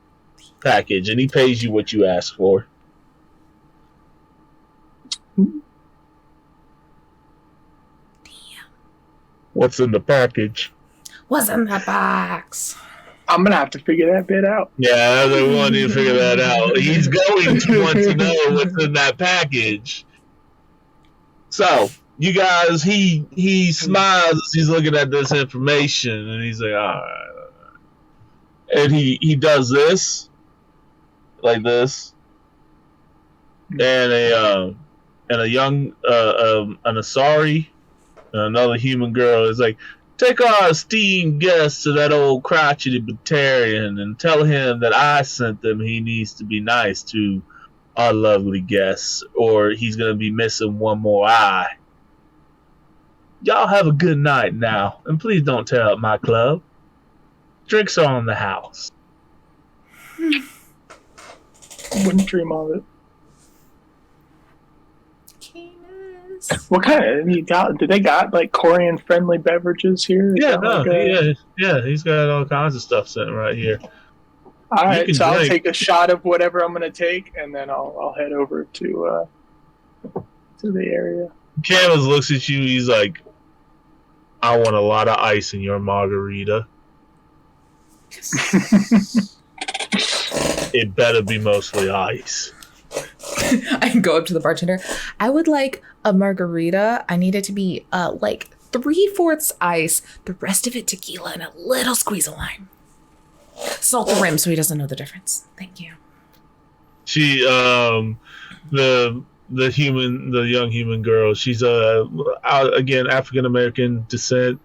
package, and he pays you what you ask for. What's in the package? What's in the box? I'm gonna have to figure that bit out. Yeah, I want you to figure that out. He's going to want to know what's in that package. So, you guys, he smiles as he's looking at this information, and he's like, all right. And he does this, like this, and a young an Asari, and another human girl is like, take our esteemed guest to that old crotchety Batarian and tell him that I sent them. He needs to be nice to our lovely guests, or he's gonna be missing one more eye. Y'all have a good night now, and please don't tear up my club. Drinks are on the house. Wouldn't dream of it. Camus. What kind of do they got like Quarian friendly beverages here? Is Yeah, that no, like he's got all kinds of stuff sitting right here. all right, can so I'll drink. take a shot of whatever I'm gonna take, and then I'll head over to the area. Camus looks at you. He's like, I want a lot of ice in your margarita. It better be mostly ice. I can go up to the bartender. I would like a margarita. I need it to be like 3/4 ice, the rest of it tequila, and a little squeeze of lime. Salt the rim so he doesn't know the difference. Thank you. She, the young human girl. She's again African American descent.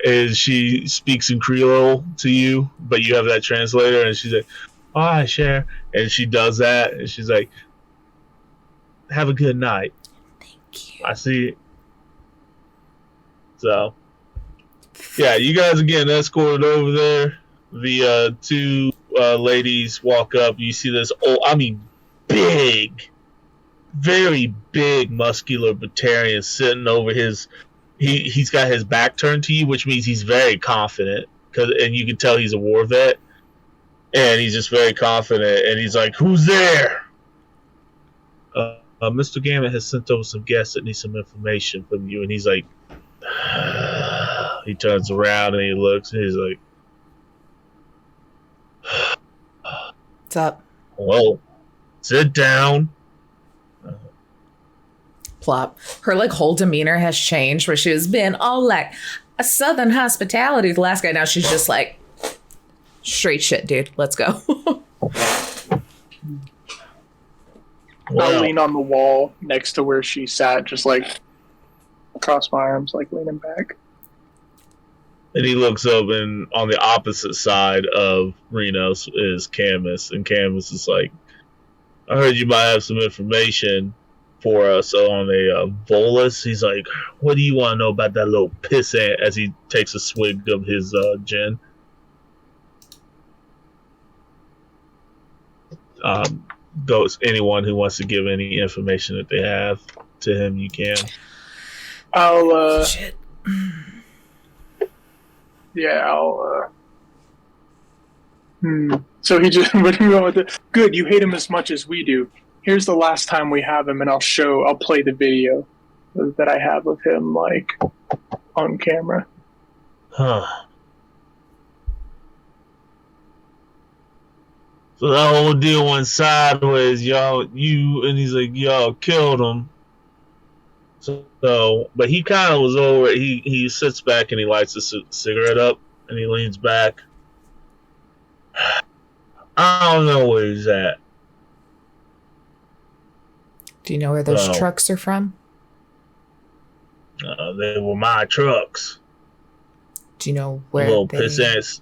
And she speaks in Creole to you, but you have that translator, and she's like, "Oh, I share," and she does that, and she's like, "Have a good night." Thank you. I see it. So, yeah, you guys are getting escorted over there. The two ladies walk up. You see this big, very big, muscular Batarian sitting over his. He's got his back turned to you, which means he's very confident. And you can tell he's a war vet, and he's just very confident. And he's like, "Who's there?" Mr. Gambit has sent over some guests that need some information from you. And he's like, he turns around and he looks and he's like, What's up? well, sit down. Plop. Her like whole demeanor has changed where she has been all like a southern hospitality the last guy. Now she's just like straight shit, dude. Let's go. I'll lean on the wall next to where she sat, just like across my arms, like leaning back. And he looks up, and on the opposite side of Rinos is Camus. And Camus is like, I heard you might have some information for us on a Volus. He's like, what do you want to know about that little pissant? As he takes a swig of his gin. Goes anyone who wants to give any information that they have to him, you can. I'll Shit. Yeah, I'll So he just what do you want with it? Good, you hate him as much as we do. Here's the last time we have him, and I'll play the video that I have of him, like, on camera. Huh. So that whole deal went sideways, y'all. And he's like, y'all killed him. So, but he kind of was over it. He sits back and he lights a cigarette up and he leans back. I don't know where he's at. Do you know where those trucks are from? They were my trucks. Do you know where Little they... pissants.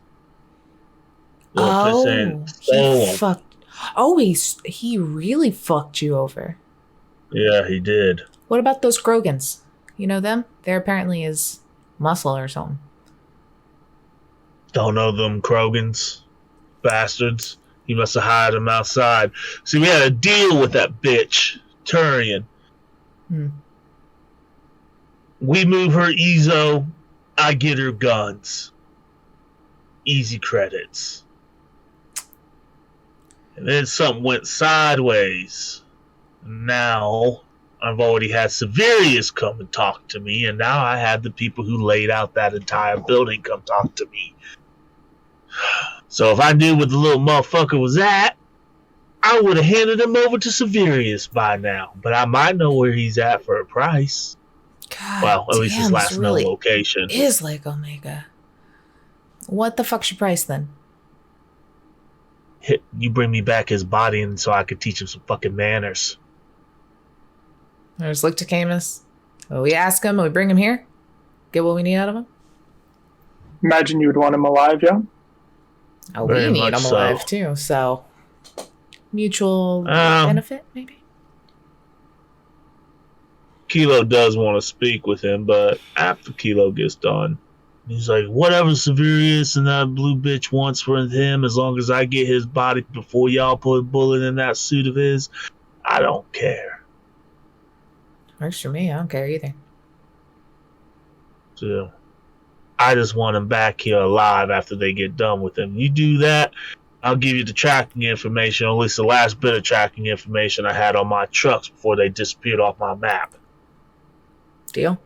He really fucked you over. Yeah, he did. What about those Krogans? You know them? They're apparently his muscle or something. Don't know them Krogans. Bastards. He must have hired them outside. See, we had a deal with that bitch, Turian. We move her Ezo, I get her guns. Easy credits. And then something went sideways. Now, I've already had Severius come and talk to me, and now I have the people who laid out that entire building come talk to me. So if I knew where the little motherfucker was at, I would have handed him over to Severius by now. But I might know where he's at for a price. God, well, at least his last known really location. Is like Omega. What the fuck's your price then? You bring me back his body and so I could teach him some fucking manners. I just look to Camus. Well, we ask him and we bring him here. Get what we need out of him. Imagine you would want him alive, yeah? Oh, Very we need much him so. alive too, so mutual benefit, maybe? Kilo does want to speak with him, but after Kilo gets done, he's like, whatever Severius and that blue bitch wants for him, as long as I get his body before y'all put a bullet in that suit of his, I don't care. Works for me. I don't care either. So, I just want him back here alive after they get done with him. You do that, I'll give you the tracking information, or at least the last bit of tracking information I had on my trucks before they disappeared off my map. Deal?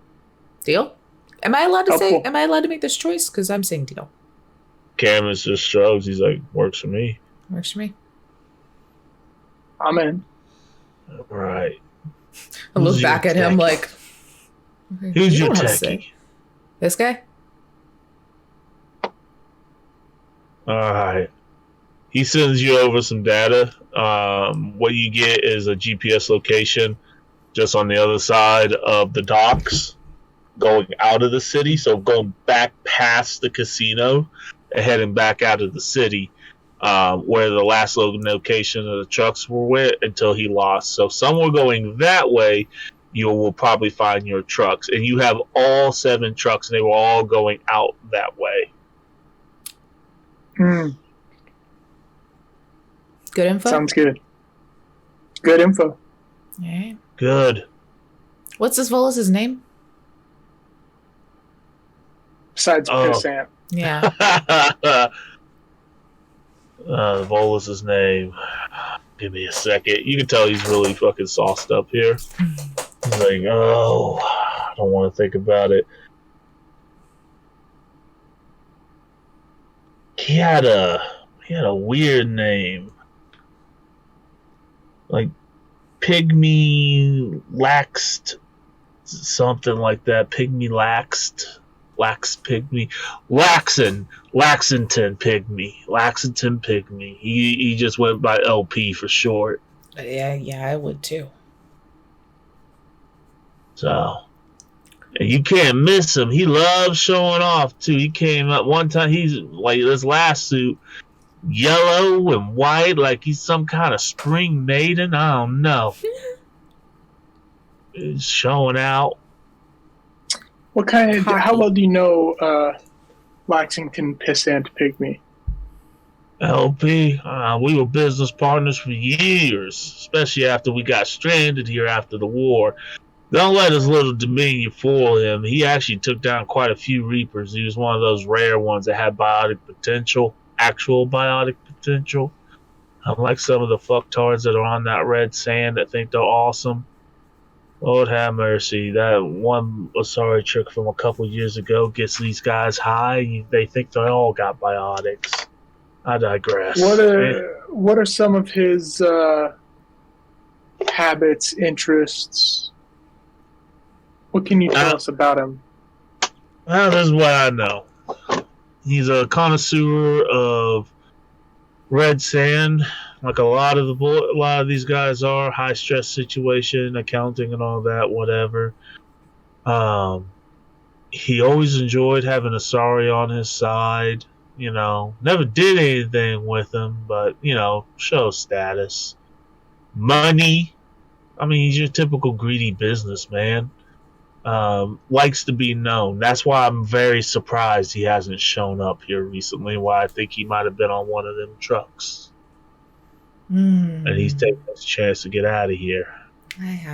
Deal? Am I allowed to say? Cool. Am I allowed to make this choice? Because I'm saying deal. Camus just shrugs. He's like, works for me. Works for me. I'm in. All right. I look back at him like, Who's you your don't know what to techie? say. This guy? All right. He sends you over some data. What you get is a GPS location just on the other side of the docks going out of the city. So going back past the casino and heading back out of the city where the last location of the trucks were with until he lost. So somewhere going that way, you will probably find your trucks. And you have all 7 trucks, and they were all going out that way. Mm, Good info? sounds good. Good info. All right. Good. What's this Volus's name? Besides Pissant. Yeah. Volus's name. Give me a second. You can tell he's really fucking sauced up here. He's like, oh, I don't want to think about it. He had a weird name, like Pygmy Laxed, something like that. Pygmy Laxed, Pygmy, Laxington Pygmy. He just went by LP for short. Yeah, I would too. So, and you can't miss him. He loves showing off too. He came up one time. He's like this last suit, yellow and white, like he's some kind of spring maiden. I don't know. He's showing out. What kind of? How well do you know Lexington Pissant Pygmy? LP, we were business partners for years, especially after we got stranded here after the war. Don't let his little demeanor fool him. He actually took down quite a few Reapers. He was one of those rare ones that had biotic potential, actual biotic potential. Unlike some of the fucktards that are on that red sand that think they're awesome. Lord have mercy. That one Asari trick from a couple years ago gets these guys high. They think they all got biotics. I digress. What are some of his habits, interests? What can you tell us about him? Well, this is what I know. He's a connoisseur of red sand, like a lot of these guys are. High stress situation, accounting, and all that. Whatever. He always enjoyed having Asari on his side. You know, never did anything with him, but show status, money. I mean, he's your typical greedy businessman. Likes to be known. That's why I'm very surprised he hasn't shown up here recently. Why I think he might have been on one of them trucks. And he's taking his chance to get out of here.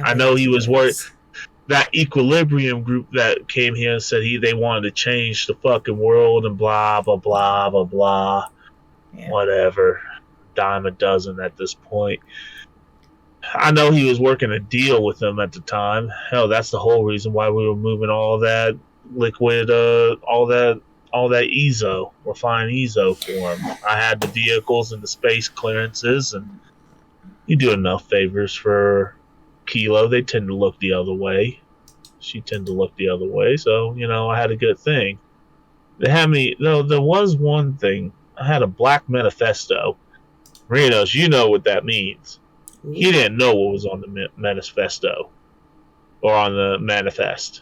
I know he was worried. That Equilibrium group that came here and said they wanted to change the fucking world and blah, blah, blah, blah, blah. Yeah. Whatever. Dime a dozen at this point. I know he was working a deal with them at the time. Hell, that's the whole reason why we were moving all that liquid, all that EZO, refined EZO for him. I had the vehicles and the space clearances, and you do enough favors for Kilo, they tend to look the other way. She tend to look the other way, so, I had a good thing. They had me, though, there was one thing. I had a black manifesto. Rinos, you know what that means. He didn't know what was on the manifesto or on the manifest.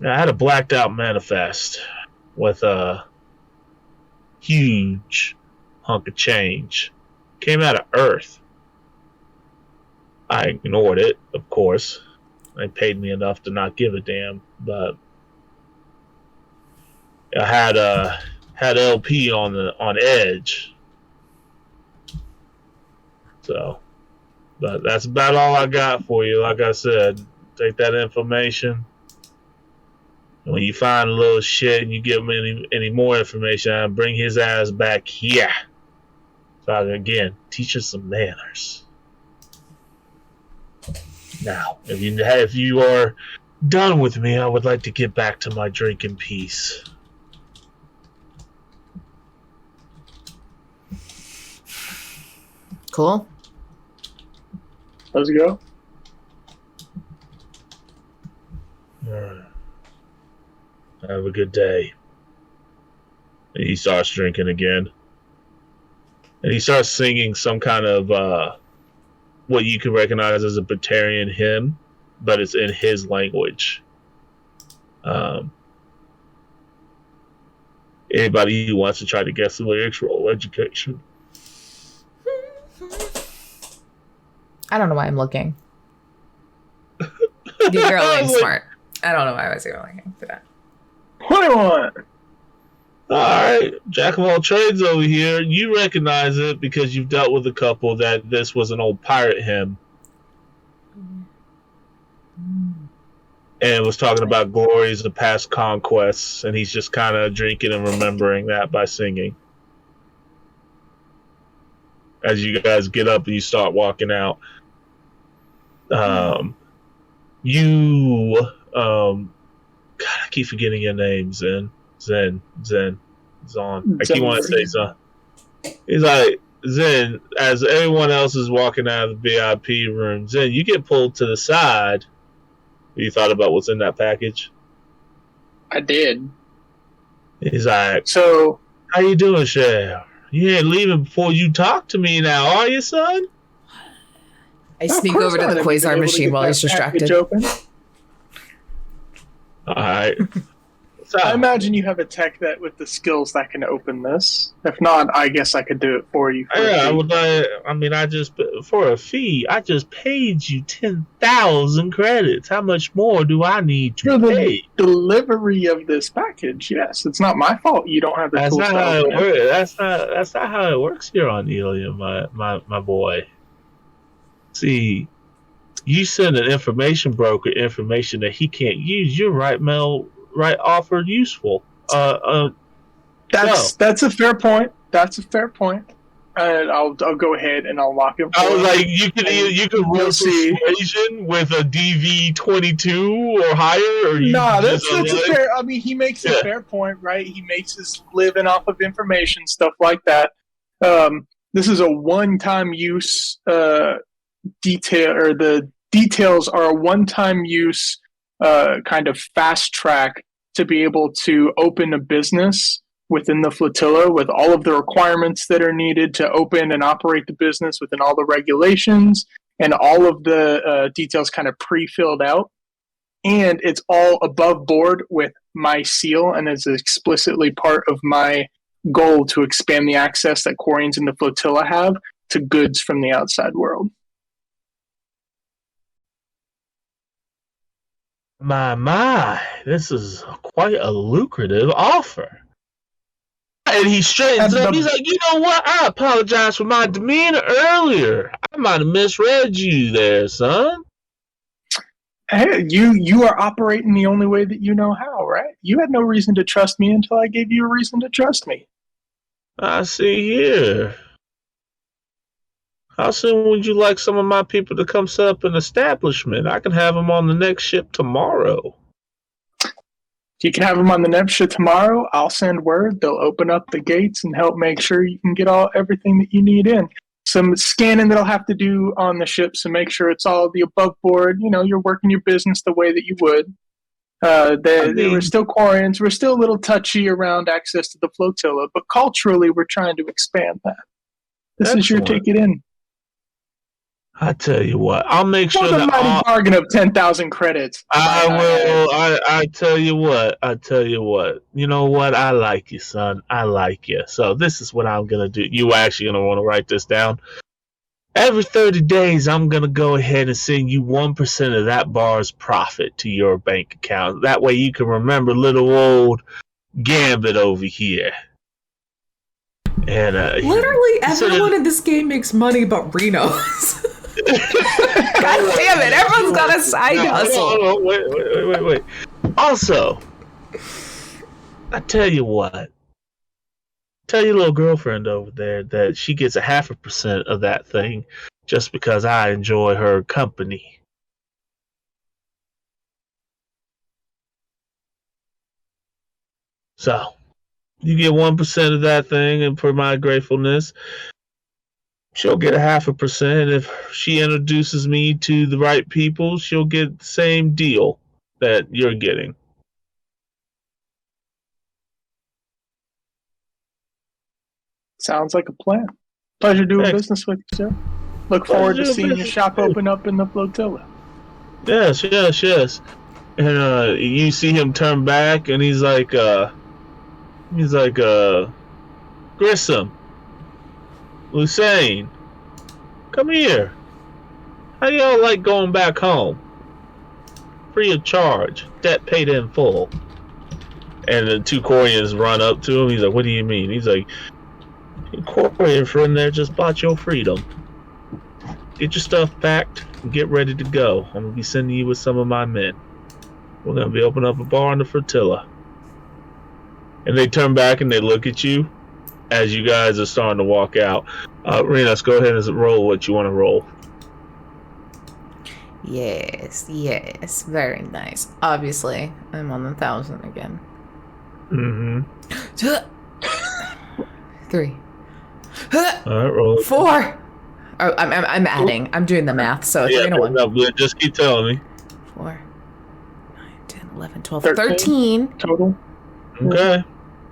I had a blacked out manifest with a huge hunk of change. Came out of Earth. I ignored it, of course. They paid me enough to not give a damn, but I had LP on edge. So, but that's about all I got for you. Like I said, take that information. When you find a little shit and you give him any more information, I'll bring his ass back here. So I can, again, teach us some manners. Now, if you are done with me, I would like to get back to my drink in peace. Cool. Let's go. Have a good day. And he starts drinking again. And he starts singing some kind of what you could recognize as a Batarian hymn, but it's in his language. Anybody who wants to try to guess the lyrics, roll education. I don't know why I'm looking. Your girl ain't smart. I don't know why I was even looking for that. 21. Alright, Jack of all trades over here. You recognize it because you've dealt with a couple that this was an old pirate hymn. And it was talking about glories of past conquests, and he's just kind of drinking and remembering that by singing. as you guys get up and you start walking out. God, I keep forgetting your name, Zon. I keep wanting to say Zon. He's like, Zen, as everyone else is walking out of the VIP room, Zen, you get pulled to the side. You thought about what's in that package? I did. He's like, so how you doing, Chef? You ain't leaving before you talk to me now, are you, son? I sneak over to the Quasar machine while he's distracted. All right. So, I imagine you have a tech that with the skills that can open this. If not, I guess I could do it for you. I would. I just for a fee. I just paid you 10,000 credits. How much more do I need to pay? The delivery of this package. Yes, it's not my fault. You don't have the tools. That's not how it works here on Ilium, my boy. See, you send an information broker information that he can't use. You're right offered useful. That's a fair point. That's a fair point. And I'll go ahead and I'll lock him. I was like, you can roll persuasion with a DV-22 or higher, or that's a fair. I mean, he makes a fair point, right? He makes his living off of information, stuff like that. This is a one-time use detail, or the details are a one-time use kind of fast track to be able to open a business within the flotilla with all of the requirements that are needed to open and operate the business within all the regulations and all of the details kind of pre-filled out. And it's all above board with my seal and is explicitly part of my goal to expand the access that Quarians in the flotilla have to goods from the outside world. My, this is quite a lucrative offer. And he straightens up. He's like, you know what? I apologize for my demeanor earlier. I might have misread you there, son. Hey, you are operating the only way that you know how, right? You had no reason to trust me until I gave you a reason to trust me. I see here. How soon would you like some of my people to come set up an establishment? I can have them on the next ship tomorrow. You can have them on the next ship tomorrow. I'll send word. They'll open up the gates and help make sure you can get everything that you need in. Some scanning that I'll have to do on the ship to make sure it's all the above board. You know, you're working your business the way that you would. They were still Quarians. We're still a little touchy around access to the flotilla, but culturally we're trying to expand that. This is your ticket in. I tell you what, I'll make sure that mighty bargain of 10,000 credits. I will. I tell you what. You know what? I like you, son. I like you. So this is what I'm gonna do. You actually gonna want to write this down. Every 30 days, I'm gonna go ahead and send you 1% of that bar's profit to your bank account. That way, you can remember little old Gambit over here. And literally, everyone in this game makes money but Rinos. God damn it, everyone's got a side hustle. Wait. Also, I tell you what. Tell your little girlfriend over there that she gets 0.5% of that thing just because I enjoy her company. So, you get 1% of that thing, and for my gratefulness, she'll get 0.5%. If she introduces me to the right people, she'll get the same deal that you're getting. Sounds like a plan. Pleasure doing business with you, sir. Look forward to seeing your shop open up in the flotilla. Yes. And you see him turn back, and he's like, Grissom, Lucene, come here. How y'all like going back home? Free of charge. Debt paid in full. And the two Quarians run up to him. He's like, what do you mean? He's like, your Quarian friend there just bought your freedom. Get your stuff packed and get ready to go. I'm going to be sending you with some of my men. We're going to be opening up a bar in the flotilla. And they turn back and they look at you. as you guys are starting to walk out. Rinos, go ahead and roll what you want to roll. Yes, very nice. Obviously, I'm on the 1,000 again. Mm-hmm. 3. All right, roll. 4. Oh, I'm adding. I'm doing the math. So 3 and a 1. No, just keep telling me. 4, 9, 10, 11, 12, 13 13. total. Okay.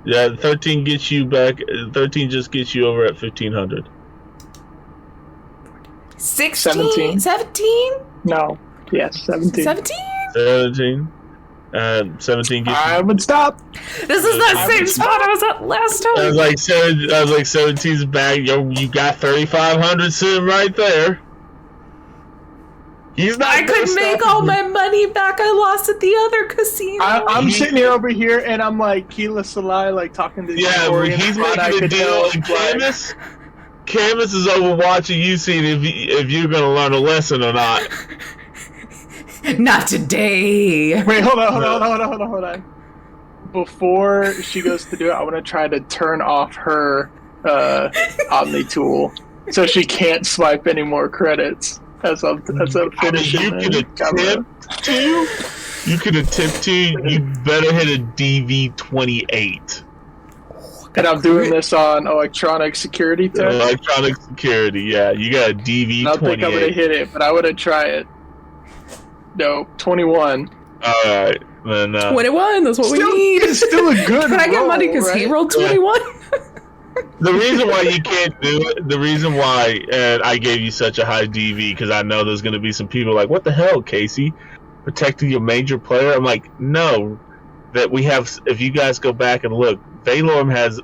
Yeah, 13 gets you back. 13 just gets you over at 1,500. 16? 17? No. Yes, 17. 17? 17. 17 gets you. I would stop. This is that same spot I was at last time. I was like 17's back. Yo, you got 3,500 sitting right there. He's not. I could make all my money back I lost at the other casino. I'm sitting here over here and I'm like Keela Salai, like talking to Quarian. He's making a deal with Camus. Camus is over watching you, seeing if you're gonna learn a lesson or not. Not today. Wait, hold on. Before she goes to do it, I want to try to turn off her Omni tool so she can't swipe any more credits as I'm finishing. You can attempt to. You better hit a DV-28. And I'm doing this on electronic security test. Electronic security, yeah. You got a DV-28. I don't think I'm going to hit it, but I want to try it. No, 21. Alright, then 21, that's what we need. It's still a good Can I get roll, money because he right? rolled 21? the reason why you can't do it, the reason why I gave you such a high DV, because I know there's going to be some people like, what the hell, Casey? Protecting your major player? I'm like, no. That we have, if you guys go back and look, Valorm has,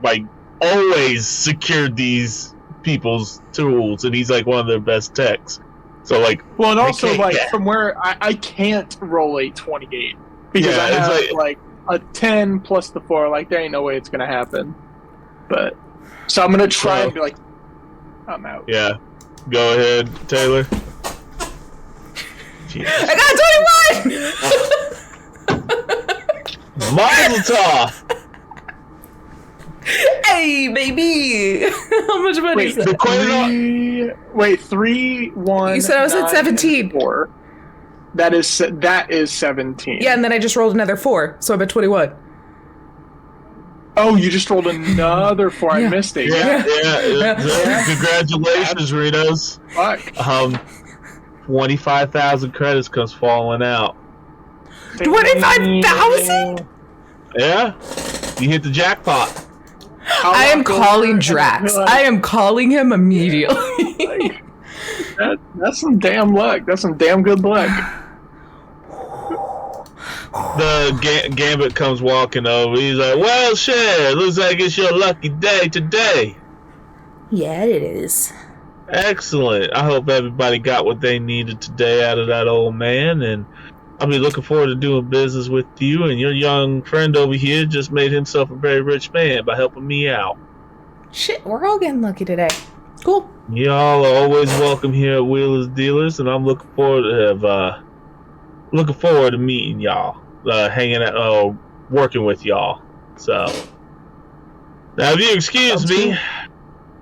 like, always secured these people's tools, and he's, like, one of their best techs. So, like... Well, and also, like, from where I can't roll a 28. Because I have, like, a 10 plus the 4. Like, there ain't no way it's going to happen. But... So I'm going to try and be like, I'm out. Yeah. Go ahead, Taylor. I got 21! Mazel tov! Hey, baby! How much money is that? 3, 1. You said I was at 17. 4. That is 17. Yeah, and then I just rolled another 4, so I'm at 21. Oh, you just rolled another 4. Yeah. I missed it. Yeah. Congratulations, Rinos. Fuck. 25,000 credits comes falling out. 25,000? Yeah, you hit the jackpot. I am calling Drax. I am calling him immediately. That's some damn luck. That's some damn good luck. The Gambit comes walking over. He's like, well, shit, looks like it's your lucky day today. Yeah, it is. Excellent. I hope everybody got what they needed today out of that old man, and I'll be looking forward to doing business with you. And your young friend over here just made himself a very rich man by helping me out. Shit, we're all getting lucky today. Cool. Y'all are always welcome here at Wheelers Dealers, and I'm looking forward to meeting y'all, hanging out, working with y'all. So now, if you excuse me,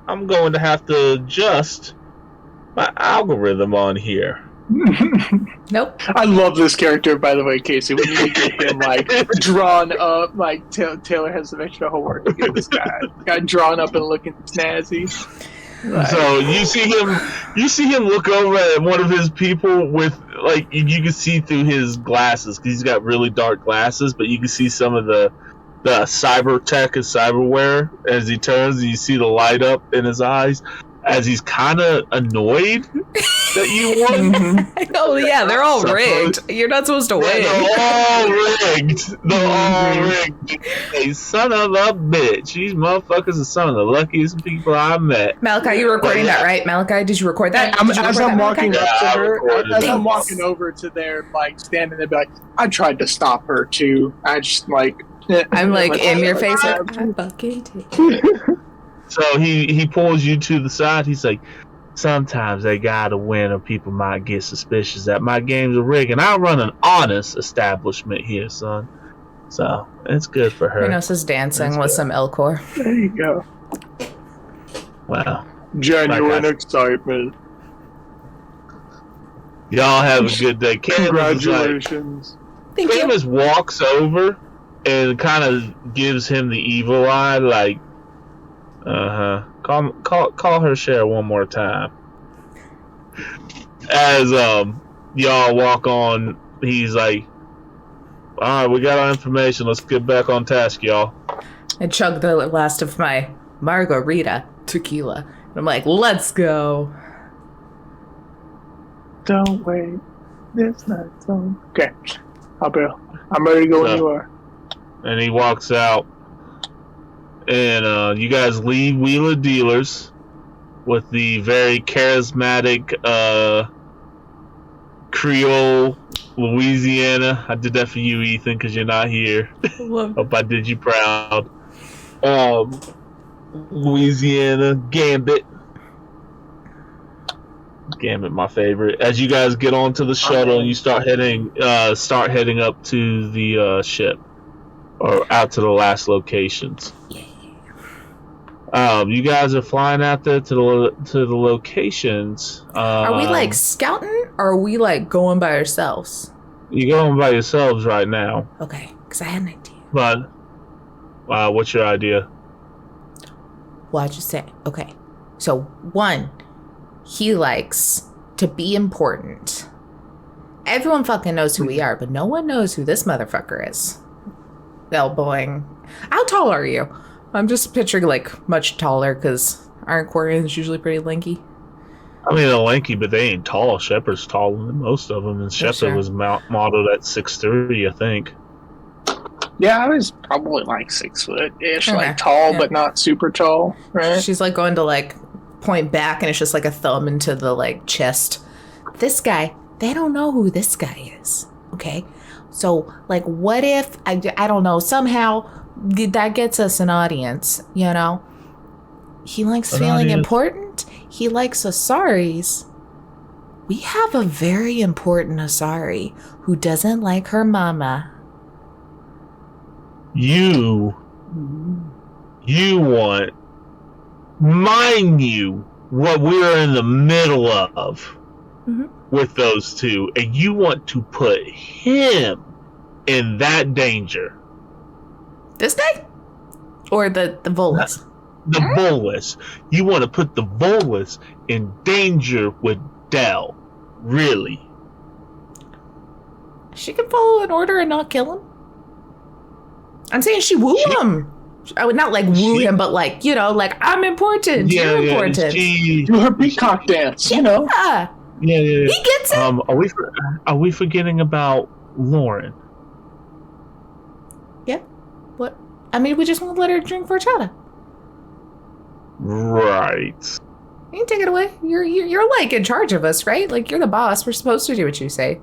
I'm going to have to adjust my algorithm on here. Nope. I love this character, by the way, Casey. We need to get him like drawn up. Like Taylor has some extra homework to get this guy drawn up and looking snazzy. Like, so you see him look over at one of his people with, like, you can see through his glasses because he's got really dark glasses, but you can see some of the cyber tech and cyberware as he turns, and you see the light up in his eyes as he's kind of annoyed that you won. Oh yeah, they're all rigged. You're not supposed to win. They're all rigged. Hey, son of a bitch. These motherfuckers are some of the luckiest people I met. Malachi, you were recording that, right? Malachi, did you record that? as I'm walking up to her, as I'm that. walking over to there, like standing there, be like, I tried to stop her too. I just like. I'm like in your face. Like, I'm bucketed. So he pulls you to the side. He's like, sometimes they gotta win or people might get suspicious that my games are rigged. And I run an honest establishment here, son. So it's good for her. Rinos is dancing with some Elcor. There you go. Wow. Genuine excitement. Y'all have a good day. Congratulations. Thank you. Camus walks over and kind of gives him the evil eye, like, call her Cher one more time. As y'all walk on, he's like, all right, we got our information. Let's get back on task, y'all. I chug the last of my margarita tequila. And I'm like, let's go. Don't wait. This night's on. Okay. I'm ready to go when you are. And he walks out. And you guys leave Wheeler Dealers with the very charismatic Creole Louisiana. I did that for you, Ethan, because you're not here. Hope I did you proud. Louisiana Gambit. Gambit, my favorite. As you guys get onto the shuttle and you start heading up to the ship, or out to the last locations. You guys are flying out there to the locations. Are we like scouting, or are we like going by ourselves? You're going by yourselves right now. Okay, because I had an idea. But what's your idea? What'd you say? Okay, so one, he likes to be important. Everyone fucking knows who we are, but no one knows who this motherfucker is. Elbowing. How tall are you? I'm just picturing like much taller, because aren't Quarians usually pretty lanky? I mean, they're lanky, but they ain't tall. Shepard's taller than most of them, and Shepard sure. was modeled at 6'3", I think. Yeah, I was probably like 6 foot-ish, Okay. like tall, Yeah. but not super tall, right? She's like going to like point back, and it's just like a thumb into the like chest. This guy, they don't know who this guy is. Okay, so like, what if I don't know, somehow that gets us an audience? You know, he likes feeling important. He likes Asaris. We have a very important Asari who doesn't like her mama. You want, mind you, what we're in the middle of with those two, and you want to put him in that danger. This guy? Or the Volus? The Volus. You want to put the Volus in danger with Dell. Really? She can follow an order and not kill him? I'm saying she woo him. I would not like woo him, but like, you know, like, I'm important. You're important. Do her peacock dance, you know? Yeah. Yeah. He gets it. Are we forgetting about Lauren? Yeah. What? I mean, we just want to let her drink horchata. Right. You can take it away. You're like in charge of us, right? Like, you're the boss. We're supposed to do what you say.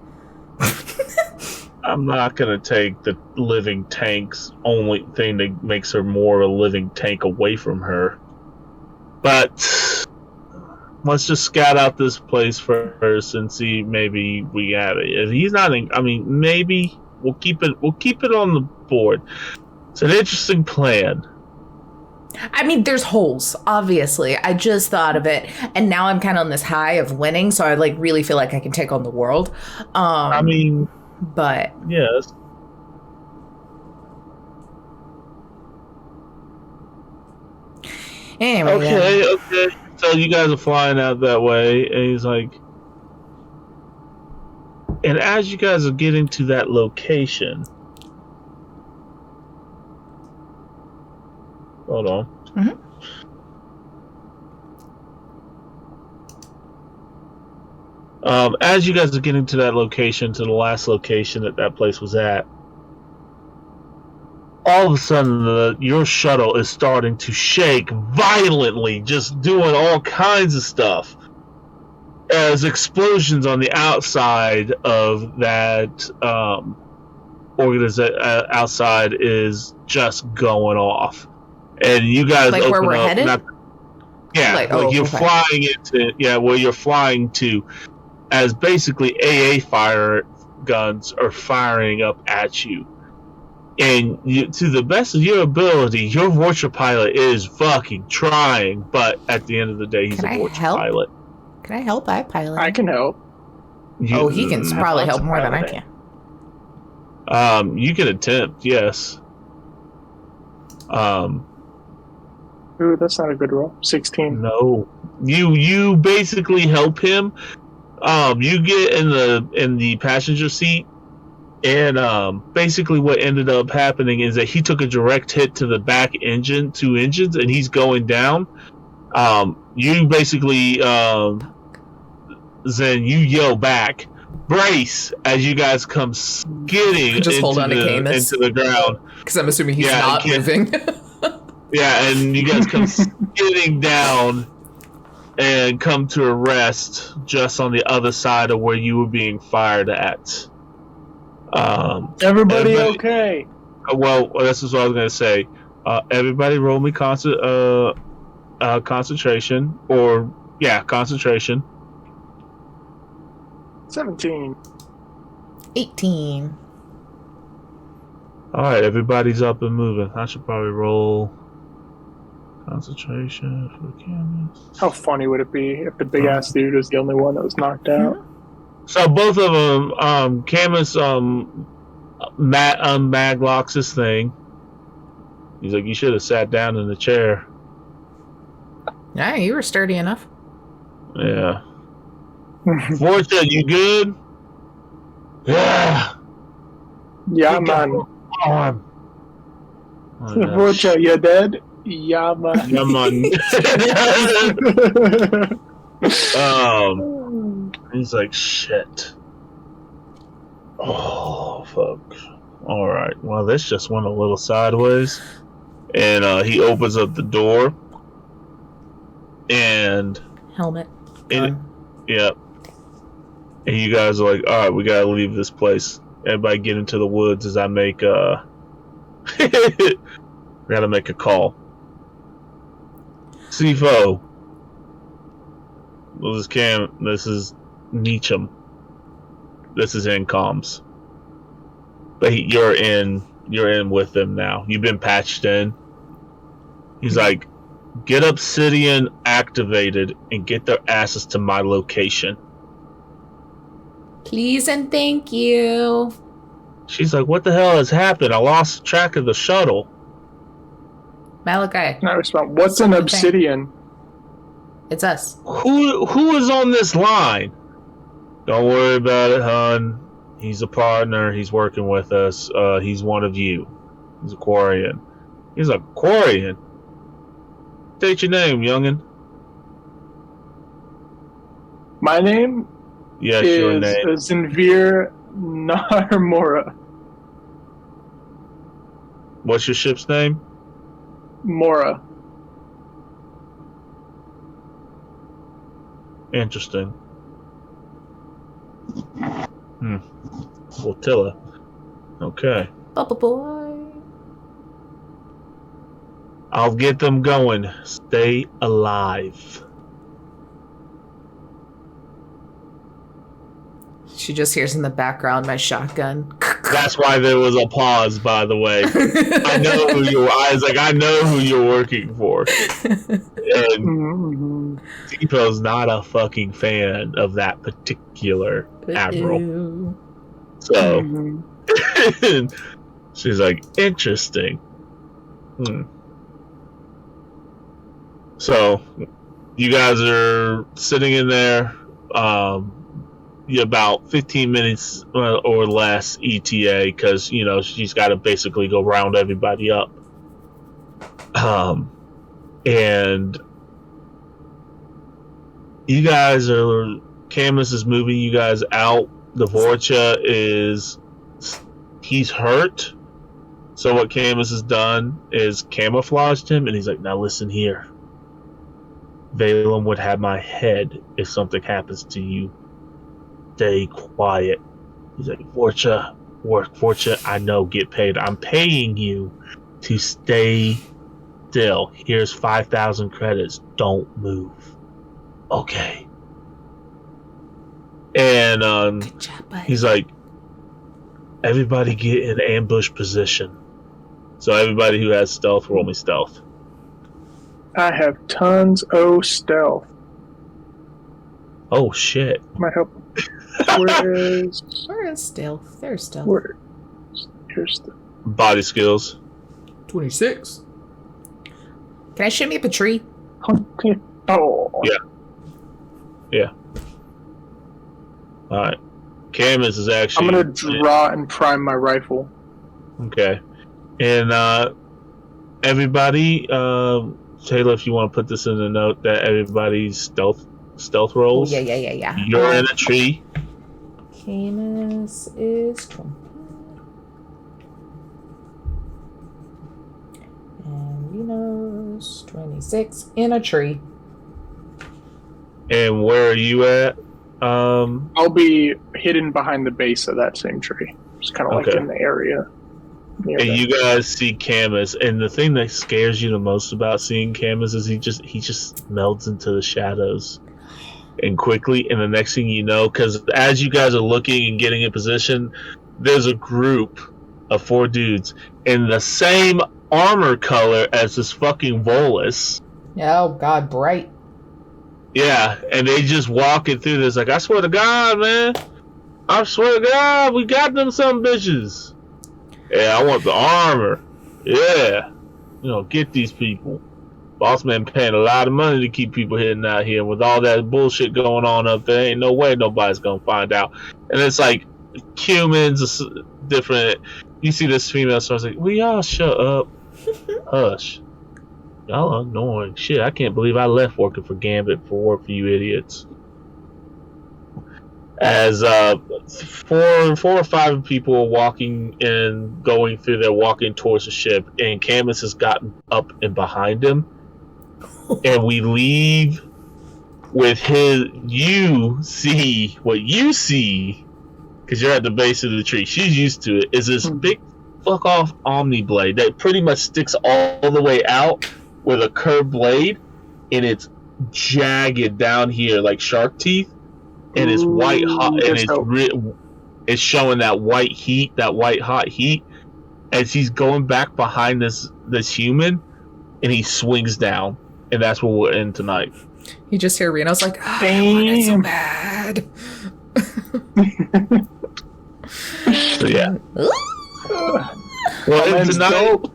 I'm not gonna take the living tank's only thing that makes her more a living tank away from her. But let's just scout out this place first and see, maybe we have it. If he's not in, I mean, maybe we'll keep it on the board. It's an interesting plan. I mean, there's holes, obviously. I just thought of it, and now I'm kind of on this high of winning, so I like really feel like I can take on the world. I mean, but yes. anyway. Okay. So you guys are flying out that way, and he's like, and as you guys are getting to that location, hold on. Mm-hmm. As you guys are getting to that location, to the last location that place was at, all of a sudden your shuttle is starting to shake violently, just doing all kinds of stuff, as explosions on the outside of that outside is just going off, and you guys Like where we're headed? You're flying into where you're flying to, as basically AA fire guns are firing up at you. And to the best of your ability, your Vorcha pilot is fucking trying, but at the end of the day, he's a Vorcha pilot. Can I help? I pilot. I can help. He can probably help more than I can. You can attempt, yes. Ooh, that's not a good roll. 16. No. You basically help him. You get in the passenger seat, and basically what ended up happening is that he took a direct hit to the back engine, 2 engines, and he's going down. You basically Zen, you yell back, brace, as you guys come skidding just hold on to Camus into the ground. Because I'm assuming he's not moving. Yeah, and you guys come skidding down and come to a rest just on the other side of where you were being fired at. Everybody okay? Well, this is what I was going to say. Everybody roll me concentration. Concentration. 17. 18. Alright, everybody's up and moving. I should probably roll concentration for Camus. How funny would it be if the big ass dude was the only one that was knocked out? So both of them, Camus unmaglocks his thing. He's like, you should have sat down in the chair. Yeah, you were sturdy enough. Yeah. Vorcha, you good? Yeah. Yeah, man. Vorcha, you dead? Yeah, man. Yeah, man. He's like, shit. Oh, fuck. Alright, well, this just went a little sideways. And he opens up the door. And... Helmet. Yep. And you guys are like, alright, we gotta leave this place. Everybody get into the woods as I make we gotta make a call. CFO. This is Cam. This is Meacham. This is in comms. But you're in with them now. You've been patched in. He's like, get Obsidian activated and get their asses to my location. Please and thank you. She's like, what the hell has happened? I lost track of the shuttle. Malachi. I respond, what's an Obsidian? It's us. Who is on this line? Don't worry about it, hon. He's a partner. He's working with us. He's one of you. He's a Quarian. He's a Quarian? State your name, youngin. My name? Yes, your name. Zenvir Narmora. What's your ship's name? Mora. Interesting. Flotilla. Okay. Bubba boy. I'll get them going. Stay alive. She just hears in the background my shotgun. That's why there was a pause, by the way. I know who you are. I was like, I know who you're working for. And Tipo's not a fucking fan of that particular admiral. So she's like, interesting. So you guys are sitting in there. You're about 15 minutes or less ETA because, you know, she's got to basically go round everybody up. And you guys are... Camus is moving you guys out. The Vorcha is... He's hurt. So what Camus has done is camouflaged him, and he's like, now listen here. Valem would have my head if something happens to you. Stay quiet. He's like, Vorcha, I know, get paid. I'm paying you to stay still. Here's 5,000 credits. Don't move. Okay. And Good job, buddy. he's like, everybody get in ambush position. So everybody who has stealth, roll me stealth. I have tons of stealth. Oh shit! Might help. Where is stealth? There's stealth. Here's the Body skills. 26. Can I shimmy up a tree? Oh. Yeah. All right. Camus is actually. I'm gonna draw and prime my rifle. Okay. And everybody, Taylor, if you want to put this in the note that everybody's stealth rolls. Oh, yeah. You're in a tree. Camus is 20. And Rinos 26 in a tree. And where are you at? I'll be hidden behind the base of that same tree. Just kind of like in the area. And you guys see Camus, and the thing that scares you the most about seeing Camus is he just melds into the shadows, and quickly. And the next thing you know, because as you guys are looking and getting in position, there's a group of 4 dudes in the same armor color as this fucking Volus. Oh God, bright. Yeah, and they just walking through this like, I swear to God, man. I swear to God, we got them some bitches. Yeah, I want the armor. Yeah. Get these people. Boss man paying a lot of money to keep people hidden out here. With all that bullshit going on up there, ain't no way nobody's gonna find out. And it's like humans, different. You see this female starts like, will y'all shut up? Hush. Y'all are annoying. Shit, I can't believe I left working for Gambit for work for you idiots. As 4 or 5 people are walking and going through, they're walking towards the ship, and Camus has gotten up and behind him. And we leave with you see, because you're at the base of the tree. She's used to it. Is this big fuck off Omni blade that pretty much sticks all the way out with a curved blade, and it's jagged down here like shark teeth, and it's white hot, and it's showing that white heat, that white hot heat, as he's going back behind this human, and he swings down, and that's where we're in tonight. You just hear Reno's like, oh, I want it so bad. So yeah. Well, tonight,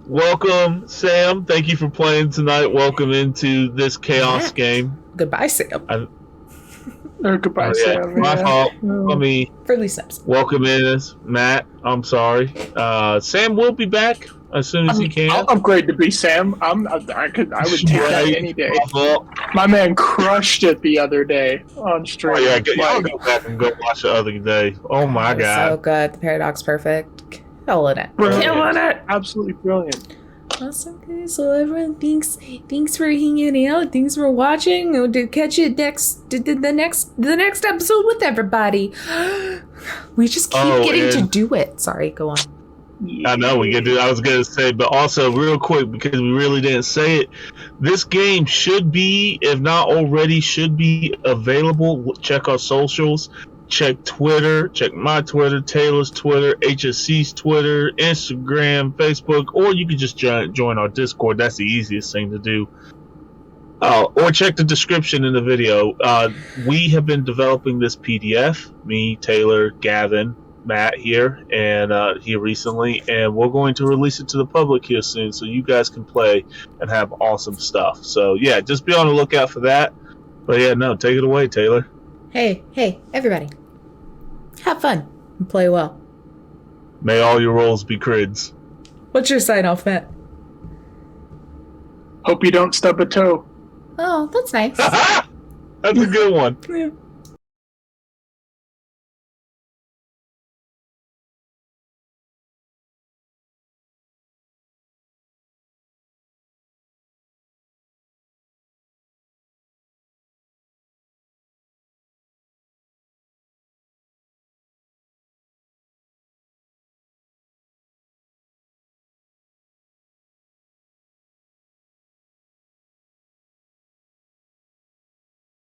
welcome, Sam. Thank you for playing tonight. Welcome into this chaos game. Goodbye, Sam. Goodbye, Sam. My fault. Let me Friendly snaps. welcome in Matt. I'm sorry. Sam will be back as soon as he can. I'll upgrade to be Sam. I would take that any day. My man crushed it the other day on stream. Oh yeah, y'all go back and go watch the other day. Oh my God. So good. The Paradox perfect. Killing it. Killing it. Absolutely brilliant. Awesome, guys. So everyone, thanks for hanging out. Thanks for watching. To catch it the next episode with everybody. We just keep getting to do it. Sorry, go on. I know we can do. I was gonna say, but also real quick because we really didn't say it. This game should be, if not already, should be available. Check our socials. Check Twitter. Check my Twitter, Taylor's Twitter, HSC's Twitter, Instagram, Facebook, or you can just join our Discord. That's the easiest thing to do. Or check the description in the video. We have been developing this PDF. Me, Taylor, Gavin, Matt here, and here recently, and we're going to release it to the public here soon, so you guys can play and have awesome stuff. So yeah, just be on the lookout for that. But yeah, no, take it away, Taylor. Hey, everybody. Have fun and play well. May all your rolls be crids. What's your sign off, Matt? Hope you don't stub a toe. Oh, that's nice. That's a good one. Yeah.